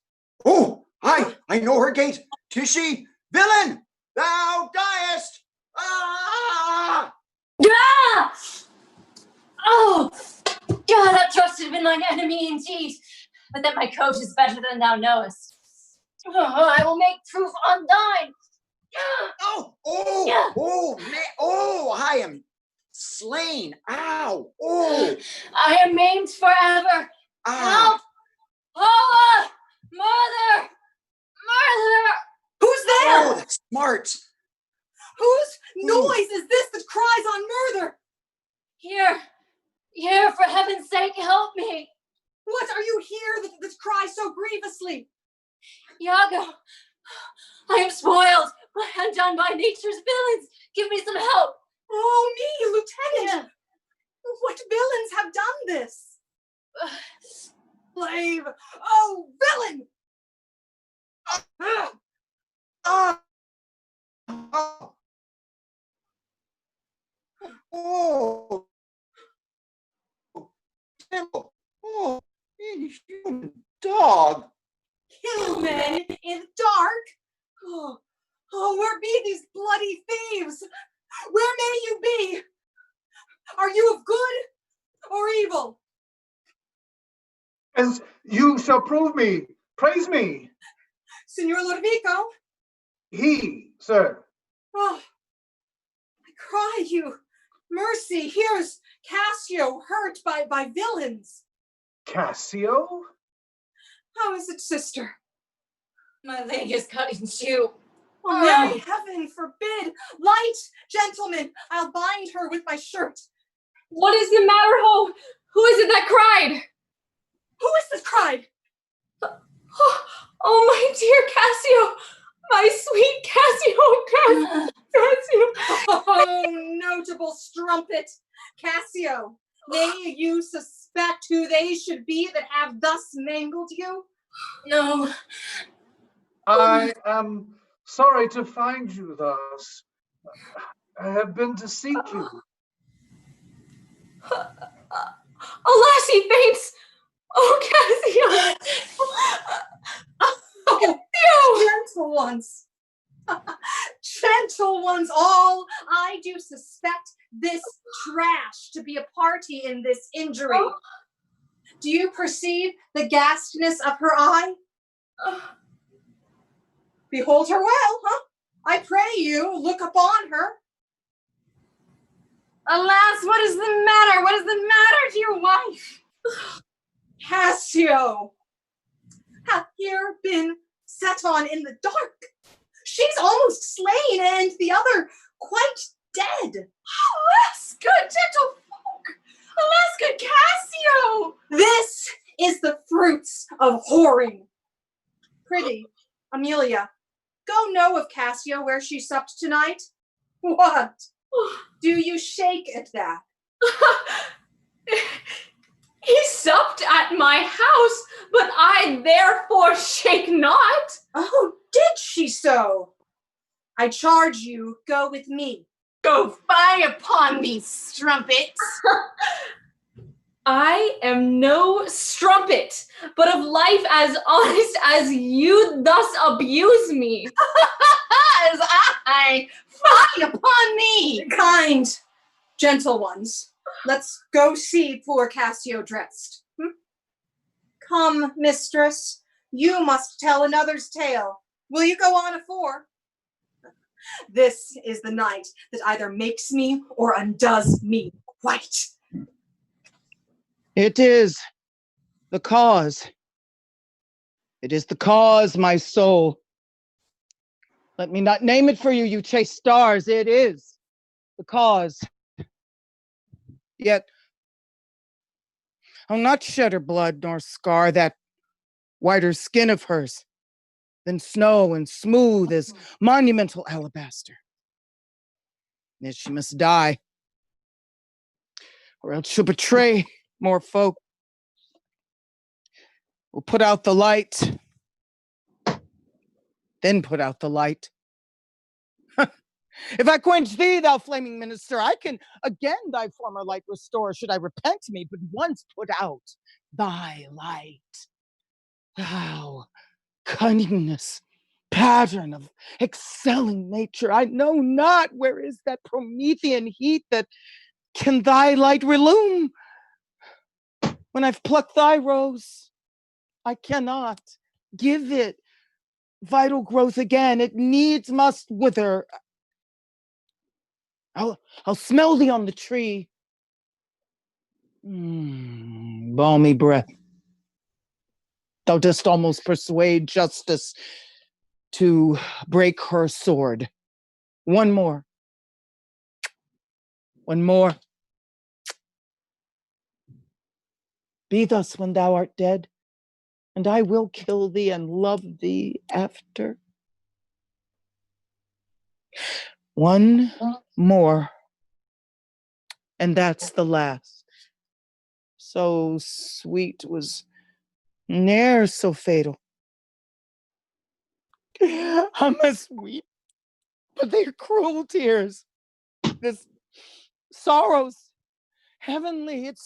Oh, I know her gait. 'Tis she. Villain, thou diest! Ah! Ah! Oh, God, that trust had been mine enemy indeed. But that my coat is better than thou knowest. Oh, I will make proof on thine. I am slain. Ow, oh. I am maimed forever. Help! Paula! Mother! Mother! Who's there? Oh, that's smart. Whose noise is this that cries on murder? Here, for heaven's sake, help me. What are you here that cries so grievously? Iago, I am spoiled, undone by nature's villains. Give me some help. Oh, me, Lieutenant. What villains have done this? Slave! Oh, villain! Inhuman dog. Kill men in the dark? Oh, where be these bloody thieves? Where may you be? Are you of good or evil? As you shall prove me, praise me. Signor Lodovico? He, sir. Oh, I cry you, mercy. Here's Cassio hurt by villains. Cassio? How is it, sister? My leg is cut in two. Oh, Mary, heaven forbid. Light, gentlemen, I'll bind her with my shirt. What is the matter, Ho? Who is it that cried? Who is this cried? Oh, my dear Cassio. My sweet Cassio. Oh, notable strumpet. Cassio, may you suspect who they should be that have thus mangled you? No. I am sorry to find you thus. I have been to seek you. Alas, he faints. Oh, Cassio. Oh, gentle ones. Gentle ones, all. I do suspect this trash to be a party in this injury. Do you perceive the ghastness of her eye? Behold her well, huh? I pray you, look upon her. Alas, what is the matter? What is the matter to your wife? Cassio hath here been set on in the dark. She's almost slain, and the other quite dead. Alas, good gentle folk! Alas, good Cassio! This is the fruits of whoring. Prithee, Amelia, go know of Cassio where she supped tonight. What? Do you shake at that? He supped at my house, but I therefore shake not. Oh, did she so? I charge you, go with me. Go fie upon me, strumpet. I am no strumpet, but of life as honest as you thus abuse me. As I fie upon me. Kind, gentle ones, let's go see poor Cassio dressed. Come, mistress, you must tell another's tale. Will you go on afore? This is the night that either makes me or undoes me quite. It is the cause. It is the cause, my soul. Let me not name it for you, you chase stars. It is the cause. Yet, I'll not shed her blood nor scar that whiter skin of hers than snow and smooth as monumental alabaster. Yet she must die, or else she'll betray more folk. We'll put out the light, then put out the light. If I quench thee, thou flaming minister, I can again thy former light restore, should I repent me, but once put out thy light. Thou cunningness, pattern of excelling nature, I know not where is that Promethean heat that can thy light relume? When I've plucked thy rose, I cannot give it vital growth again. It needs must wither. I'll smell thee on the tree. Balmy breath. Thou dost almost persuade justice to break her sword. One more. One more. Be thus when thou art dead, and I will kill thee and love thee after. One more, and that's the last. So sweet was ne'er so fatal. I must weep, but they are cruel tears. This sorrow's heavenly, it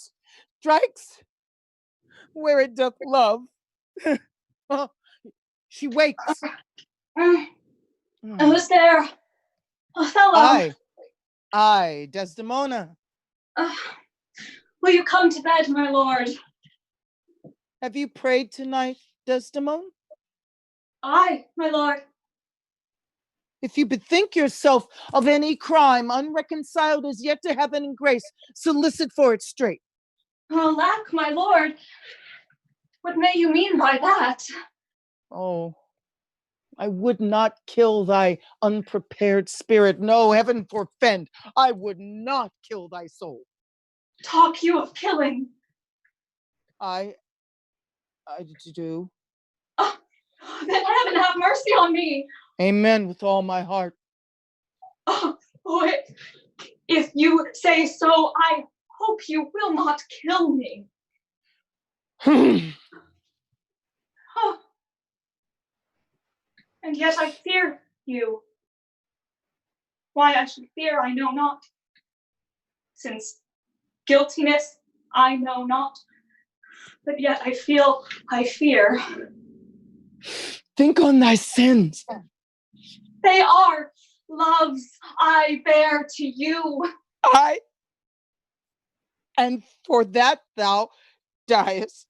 strikes where it doth love. Oh, she wakes. Who's there? Othello. I, Desdemona. Will you come to bed, my lord? Have you prayed tonight, Desdemona? Aye, my lord. If you bethink yourself of any crime unreconciled as yet to heaven and grace, solicit for it straight. Alack, my lord. What may you mean by that? Oh, I would not kill thy unprepared spirit. No, heaven forfend. I would not kill thy soul. Talk you of killing? I do. Oh, then heaven have mercy on me. Amen with all my heart. Oh, if you say so, I hope you will not kill me. Oh. And yet I fear you. Why I should fear, I know not. Since guiltiness, I know not. But yet I fear. Think on thy sins. They are loves I bear to you. And for that thou diest.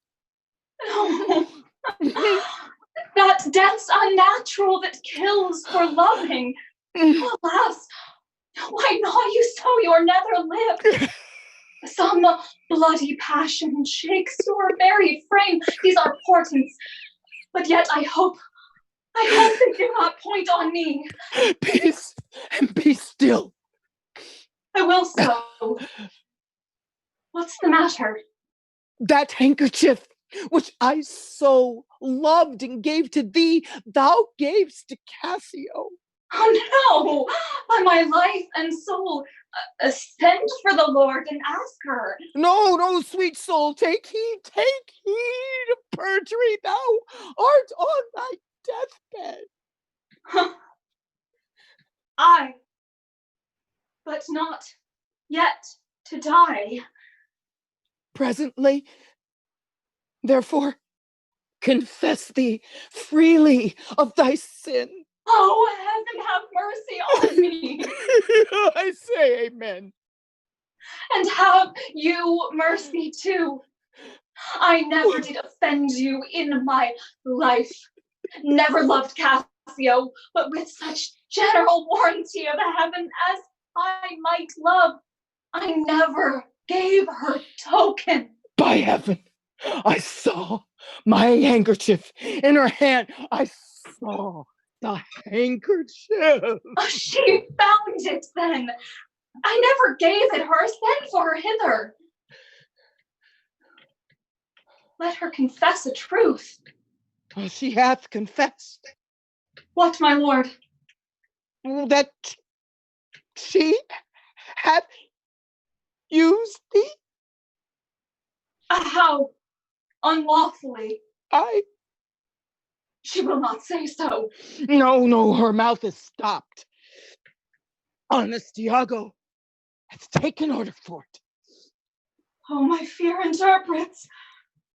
That death's unnatural that kills for loving. Alas, why gnaw you so your nether lip? Some bloody passion shakes your very frame. These are portents, but yet I hope they do not point on me. Peace, and be still. I will so. What's the matter? That handkerchief, which I so loved and gave to thee, thou gavest to Cassio. Oh no! By my life and soul, send for the Lord and ask her. No, sweet soul, take heed of perjury. Thou art on thy deathbed. I, but not yet to die. Presently, therefore, confess thee freely of thy sin. Oh, heaven have mercy on me. I say amen. And have you mercy too. I never did offend you in my life. Never loved Cassio, but with such general warranty of heaven as I might love, I never gave her token. By heaven, I saw my handkerchief in her hand. I saw the handkerchief. She found it then. I never gave it her. Send for her hither. Let her confess a truth. Oh, she hath confessed. What, my lord? That she hath used thee? How unlawfully? She will not say so. No, her mouth is stopped. Honest Iago has taken order for it. Oh, my fear interprets.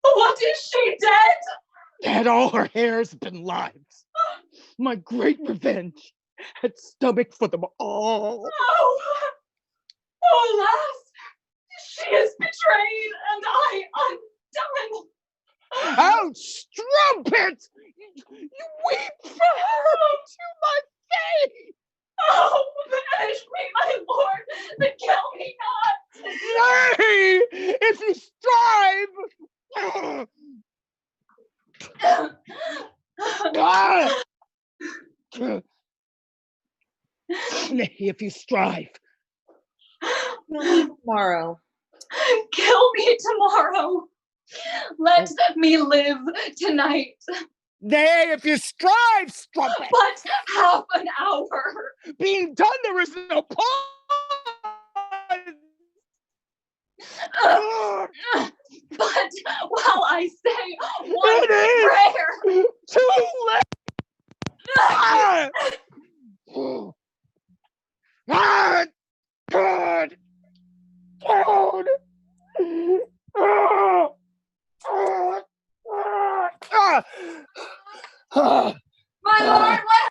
What, is she dead? Had all her hairs been lives, my great revenge had stomach for them all. Oh, alas, She is betrayed, and I undone. Oh, strumpet! You weep for her to my face! Oh, banish me, my lord, but kill me not. Nay, if you strive! Nay, if you strive. Tomorrow. Kill me tomorrow. Let me live tonight. Nay, if you strive, strumpet. But half an hour. Being done, there is no pause. But while I say one prayer. Too late. God. God. My lord, what?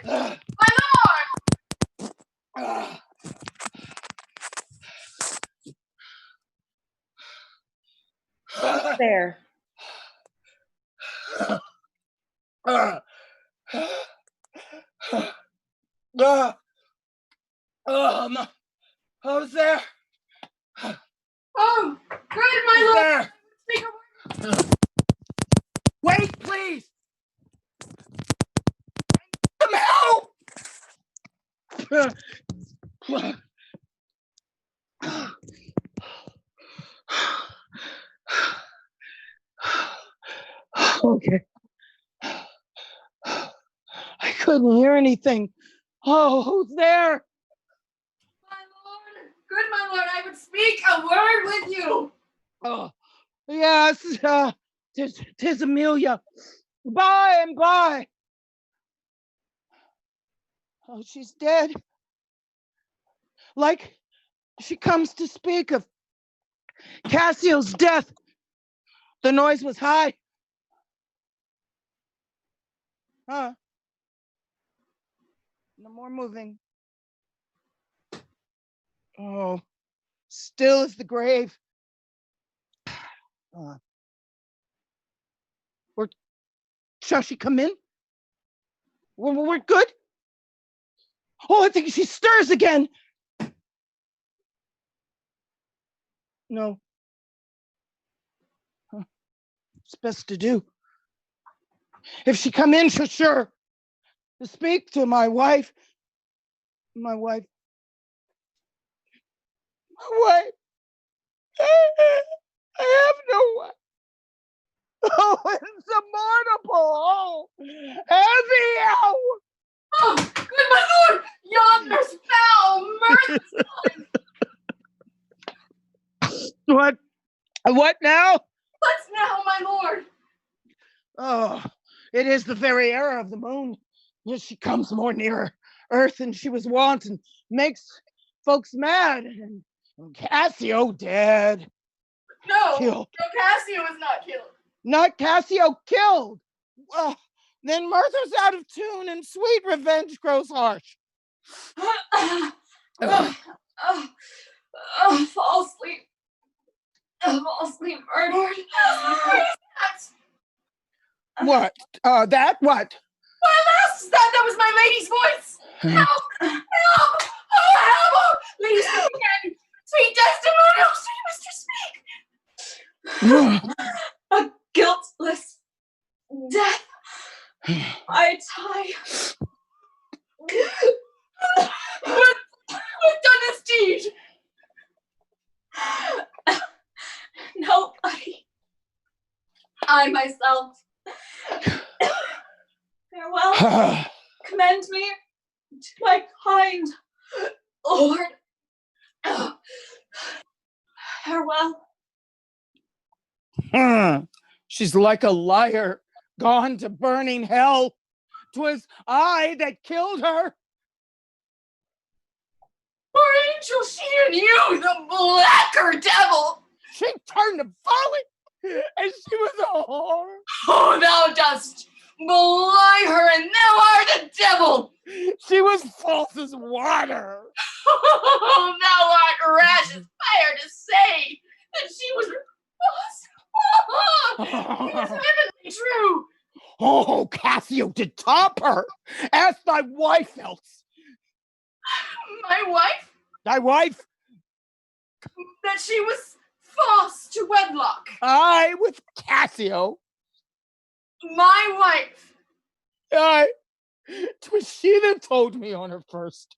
My lord! There. Who's there? Oh, good, my lord. There. Speak a word. Wait, please. Some help. Okay. I couldn't hear anything. Oh, who's there? My lord, good, my lord, I would speak a word with you. Oh, yes, tis Amelia. Bye and bye. Oh, she's dead. Like she comes to speak of Cassio's death. The noise was high. Huh? No more moving. Oh, still is the grave. Shall she come in? We're good? Oh, I think she stirs again. No. Huh. It's best to do. If she come in, she'll sure to speak to my wife. My wife. I have no wife. Oh, it's a mournable. Heavy hour. Oh, good, my lord, yonder's foul mirth. What now? What's now, my lord? Oh, it is the very error of the moon. Yes, she comes more nearer earth than she was wont and makes folks mad. And Cassio dead. No, Killed. no, Cassio is not killed. Not Cassio killed. Then mirth's out of tune and sweet revenge grows harsh. Fall asleep. Fall asleep, murdered. What? That what? What else? That was my lady's voice. Help! Help! Oh, help! Oh, lady, speak again. Sweet testimonial. Sweet mistress, speak. A guiltless death. I die. Who's done this deed? Nobody. I myself. Farewell. Commend me to my kind Lord. Farewell. She's like a liar, gone to burning hell. 'Twas I that killed her. Poor angel, she and you, the blacker devil. She turned to folly, and she was a whore. Oh, thou dost belie her, and thou art a devil. She was false as water. Oh, thou art rash as desire to say that she was it's evidently true. Oh, Cassio did top her. Ask thy wife else. My wife? Thy wife? That she was false to wedlock. I with Cassio. My wife. Aye. 'Twas she that told me on her first.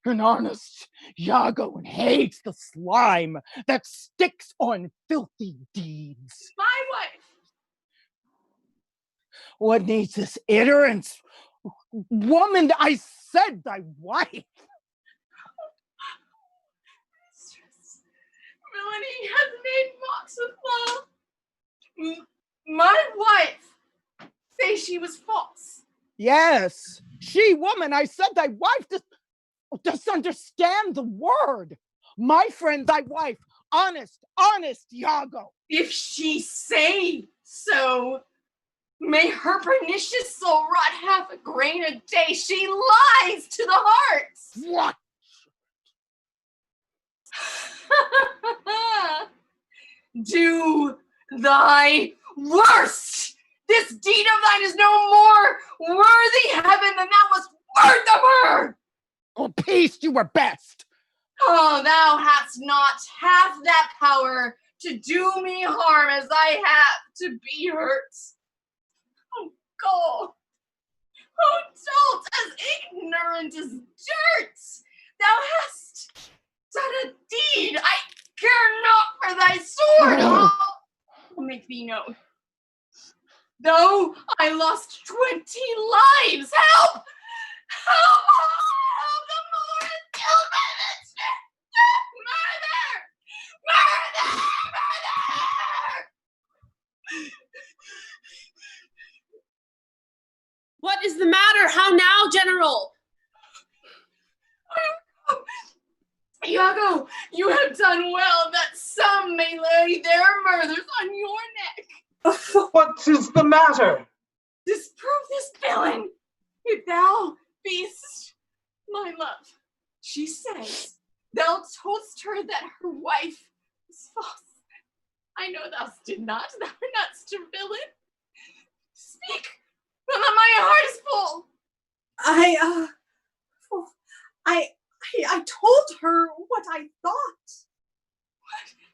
In earnest, Iago hates the slime that sticks on filthy deeds. My wife. What needs this iterance? Woman, I said thy wife. Mistress, villainy hath made mocks of love. My wife. Say she was false. Yes, she, woman, I said thy wife. Dost understand the word? My friend, thy wife, honest Iago. If she say so, may her pernicious soul rot half a grain a day. She lies to the heart. What? Do thy worst. This deed of thine is no more worthy heaven than thou wast worth of her. Oh, peace, you were best. Oh, thou hast not half that power to do me harm as I have to be hurt. Oh, God. Oh, dolt, as ignorant as dirt. Thou hast done a deed I care not for thy sword. I'll make thee known. Though I lost 20 lives, help! Help! Help the more and kill my mistress! Murder! Murder! Murder! What is the matter? How now, General? Iago, you have done well that some may lay their murthers on your neck. What is the matter? Disprove this villain, if thou beest my love. She says thou toldst her that her wife was false. I know thou did not. Thou art not such a villain. Speak, for my heart is full. I told her what I thought.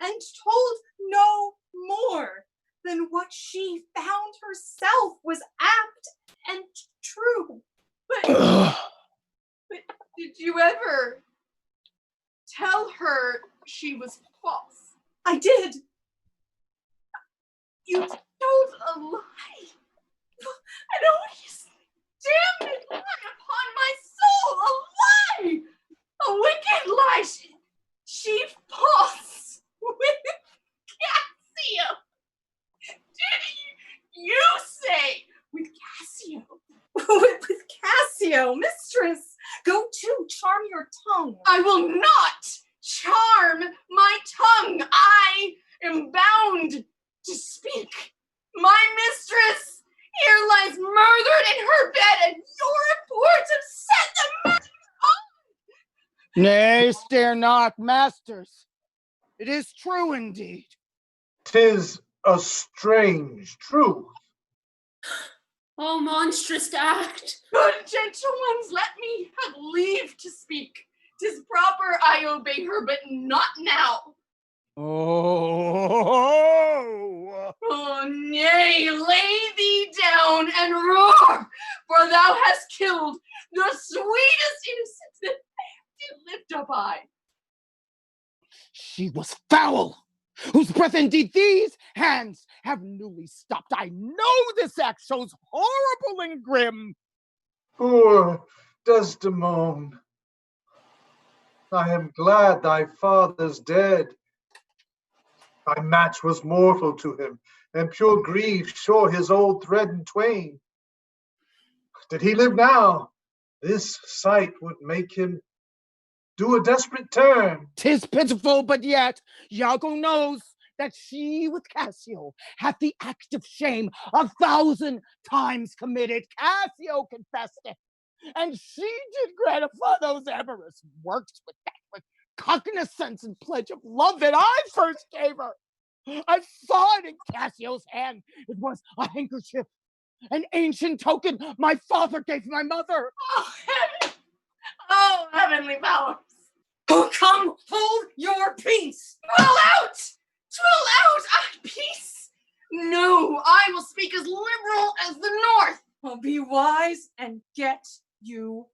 And told no more than what she found herself was apt and true. But did you ever tell her she was false? I did. You told a lie. An odious, damned lie upon my soul. A lie. A wicked lie. She false with Cassio. Did you say with Cassio? with Cassio, mistress, go to charm your tongue. I will not charm my tongue. I am bound to speak. My mistress here lies murdered in her bed, and your reports have set the murder on. Nay, stare not, masters. It is true indeed. 'Tis a strange truth. Oh, monstrous act. Good gentle ones, let me have leave to speak. 'Tis proper I obey her, but not now. Oh, nay, lay thee down and roar, for thou hast killed the sweetest innocence that did lift up I. She was foul, whose breath indeed these hands have newly stopped. I know this act shows horrible and grim. Poor Desdemone, I am glad thy father's dead. Thy match was mortal to him, and pure grief shore his old thread in twain. Did he live now, this sight would make him do a desperate turn. 'Tis pitiful, but yet Iago knows that she with Cassio hath the act of shame 1,000 times committed. Cassio confessed it, and she did gratify those amorous works with that. cognizance and pledge of love that I first gave her. I saw it in Cassio's hand. It was a handkerchief, an ancient token my father gave my mother. Oh, heaven! Oh, heavenly powers! Oh, come, hold your peace. Twill out! Twill out! Peace! No, I will speak as liberal as the North. Well, be wise and get you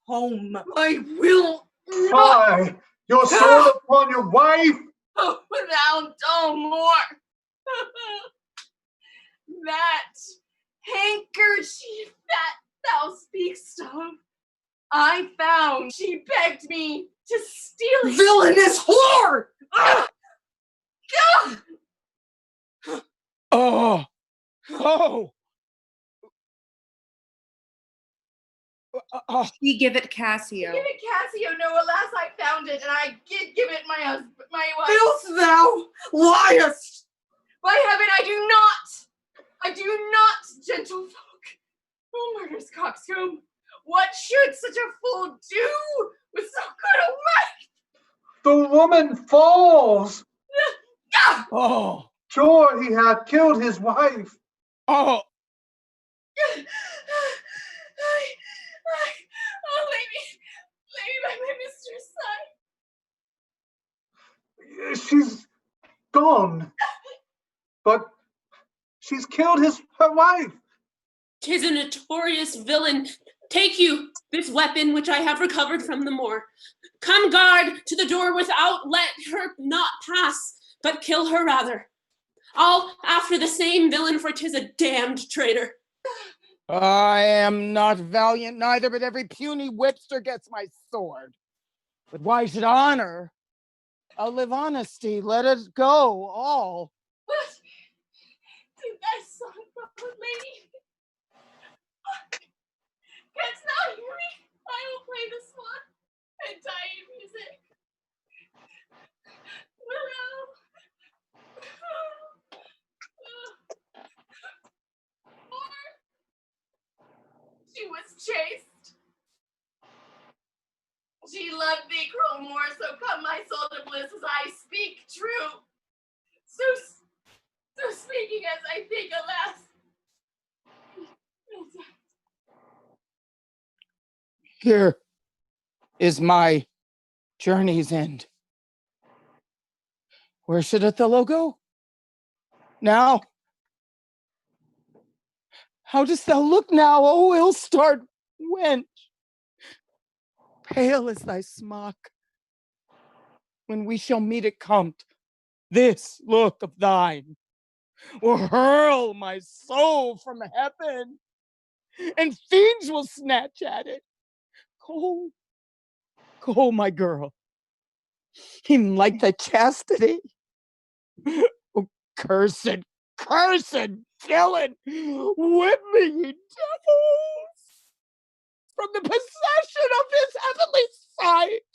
home. I will not. Fie! Your sword upon your wife! Oh, thou dull Moor! That handkerchief that thou speakst of, I found. She begged me to steal it. Villainous whore! Ah! Oh, oh. We give it Cassio. Give it Cassio. No, alas, I found it, and I did give it my husband, my wife. Filth thou liest! By heaven, I do not! I do not, gentlefolk. Oh, murderous coxcomb! What should such a fool do with so good a wife? The woman falls! Oh! Sure, he hath killed his wife. Oh! Oh, lay me by my mistress' side. She's gone. But she's killed her wife. 'Tis a notorious villain. Take you this weapon which I have recovered from the Moor. Come guard to the door without, let her not pass, but kill her rather. All after the same villain, for 'tis a damned traitor. I am not valiant neither, but every puny whipster gets my sword. But why should honor outlive honesty? Let it go, all. What? Did thy song, proud lady? Canst thou hear me? I will play this one and dying music. Willow. She was chaste. She loved thee, cruel Moor, so come my soul to bliss as I speak true. So speaking as I think, alas. Here is my journey's end. Where should Othello go? Now? How dost thou look now, O ill-starred wench? Pale is thy smock. When we shall meet at Compt, this look of thine will hurl my soul from heaven, and fiends will snatch at it. Go, go, my girl. Even like thy chastity. Oh, cursed villain! Whip me, ye devils! From the possession of this heavenly sight!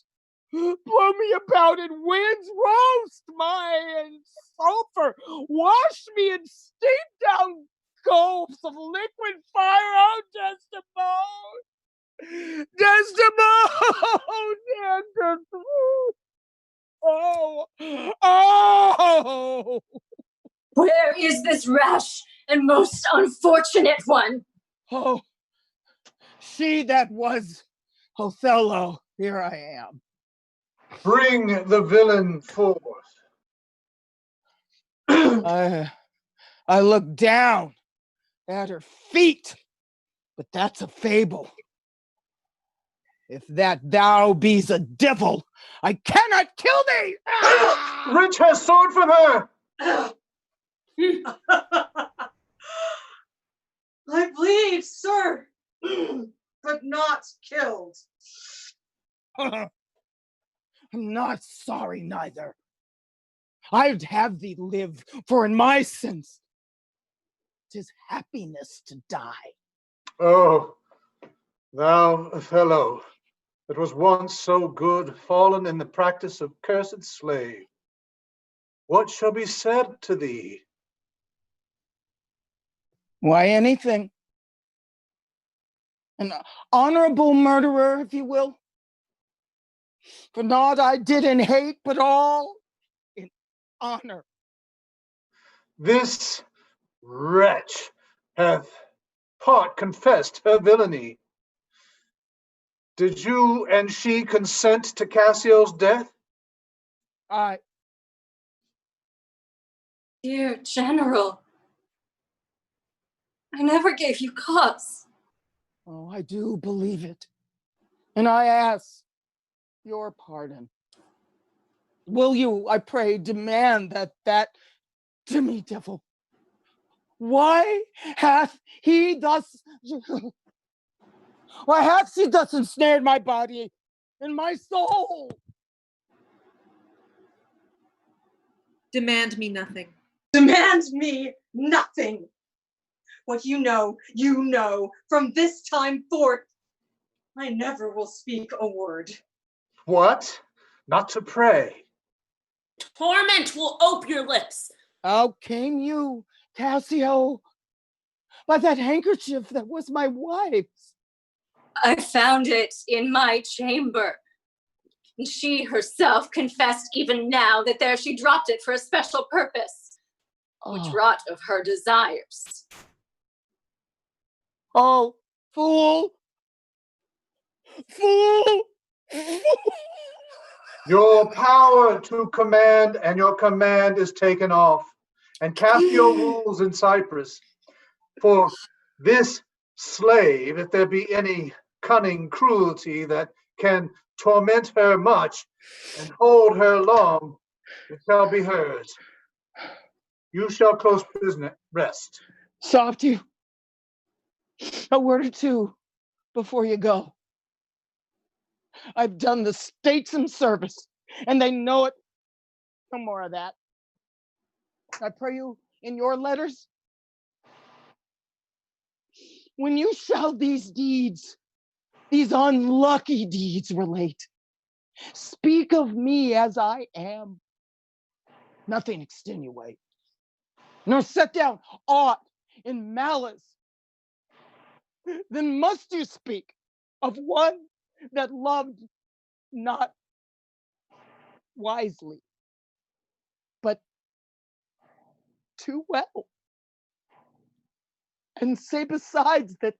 Blow me about in winds, roast my sulfur, wash me in steep down gulfs of liquid fire, oh, Desdemone! Desdemone! Oh! Oh! Where is this rash and most unfortunate one? Oh, she that was Othello, here I am. Bring the villain forth. I look down at her feet, but that's a fable. If that thou be's a devil, I cannot kill thee! Wrench her sword from her! I bleed, sir, but not killed. I'm not sorry neither. I'd have thee live, for in my sense, 'tis happiness to die. Oh, thou Othello, that was once so good, fallen in the practice of cursed slave. What shall be said to thee? Why, anything. An honorable murderer, if you will. For naught I did in hate, but all in honor. This wretch hath part confessed her villainy. Did you and she consent to Cassio's death? I, Dear General, I never gave you cause. oh, I do believe it. And I ask your pardon. Will you, I pray, demand that demi-devil? Why hath he thus ensnared my body and my soul? Demand me nothing. Demand me nothing. What you know, from this time forth. I never will speak a word. What? Not to pray? Torment will ope your lips. How came you, Cassio, by that handkerchief that was my wife's? I found it in my chamber. And she herself confessed even now that there she dropped it for a special purpose, which wrought of her desires. Oh, fool! Fool! Your power to command and your command is taken off, and Cassio rules in Cyprus. For this slave, if there be any cunning cruelty that can torment her much and hold her long, it shall be hers. You shall close prison rest. Softy, a word or two before you go. I've done the state some service, and they know it. No more of that. I pray you in your letters, when you shall these deeds, these unlucky deeds relate, speak of me as I am. Nothing extenuate, nor set down aught in malice. Then must you speak of one that loved not wisely, but too well. And say besides that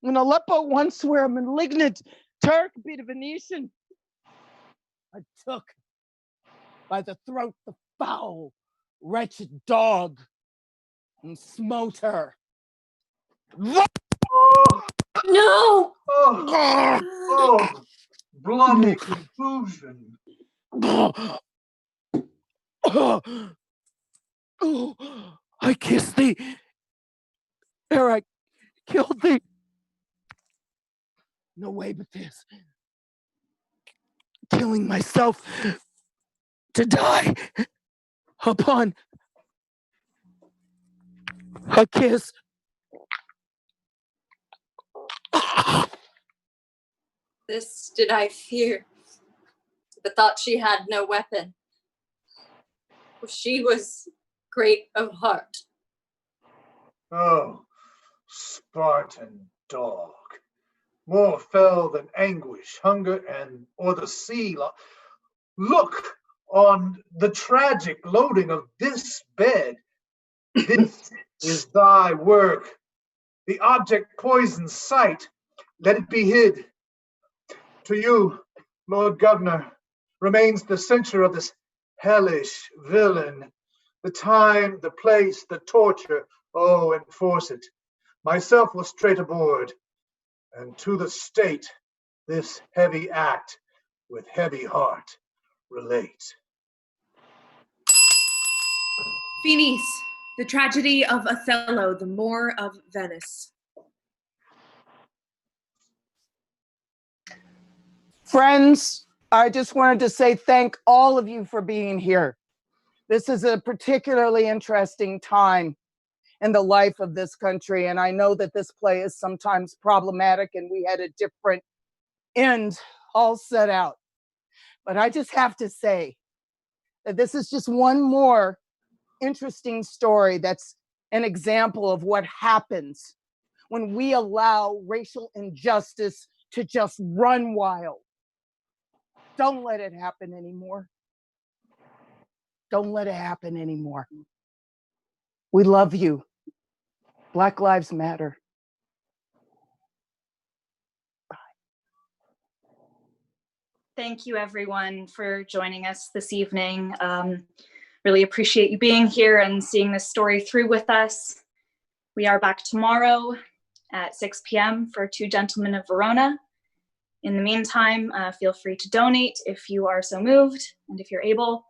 when Aleppo once where a malignant Turk beat a Venetian, I took by the throat the foul, wretched dog and smote her. Oh, No! oh, bloody confusion. Oh, I kissed thee ere I killed thee. No way but this. Killing myself to die upon a kiss. This did I fear, but thought she had no weapon. For she was great of heart. Oh, Spartan dog, more fell than anguish, hunger, and or the sea. Look on the tragic loading of this bed. This is thy work. The object poisons sight. Let it be hid. To you, Lord Governor, remains the censure of this hellish villain. The time, the place, the torture, oh, enforce it. Myself will straight aboard, and to the state this heavy act with heavy heart relate. Finis, the tragedy of Othello, the Moor of Venice. Friends, I just wanted to say thank all of you for being here. This is a particularly interesting time in the life of this country, and I know that this play is sometimes problematic and we had a different end all set out. But I just have to say that this is just one more interesting story that's an example of what happens when we allow racial injustice to just run wild. Don't let it happen anymore. Don't let it happen anymore. We love you. Black Lives Matter. Thank you, everyone, for joining us this evening. Really appreciate you being here and seeing this story through with us. We are back tomorrow at 6 p.m. for Two Gentlemen of Verona. In the meantime, feel free to donate if you are so moved and if you're able.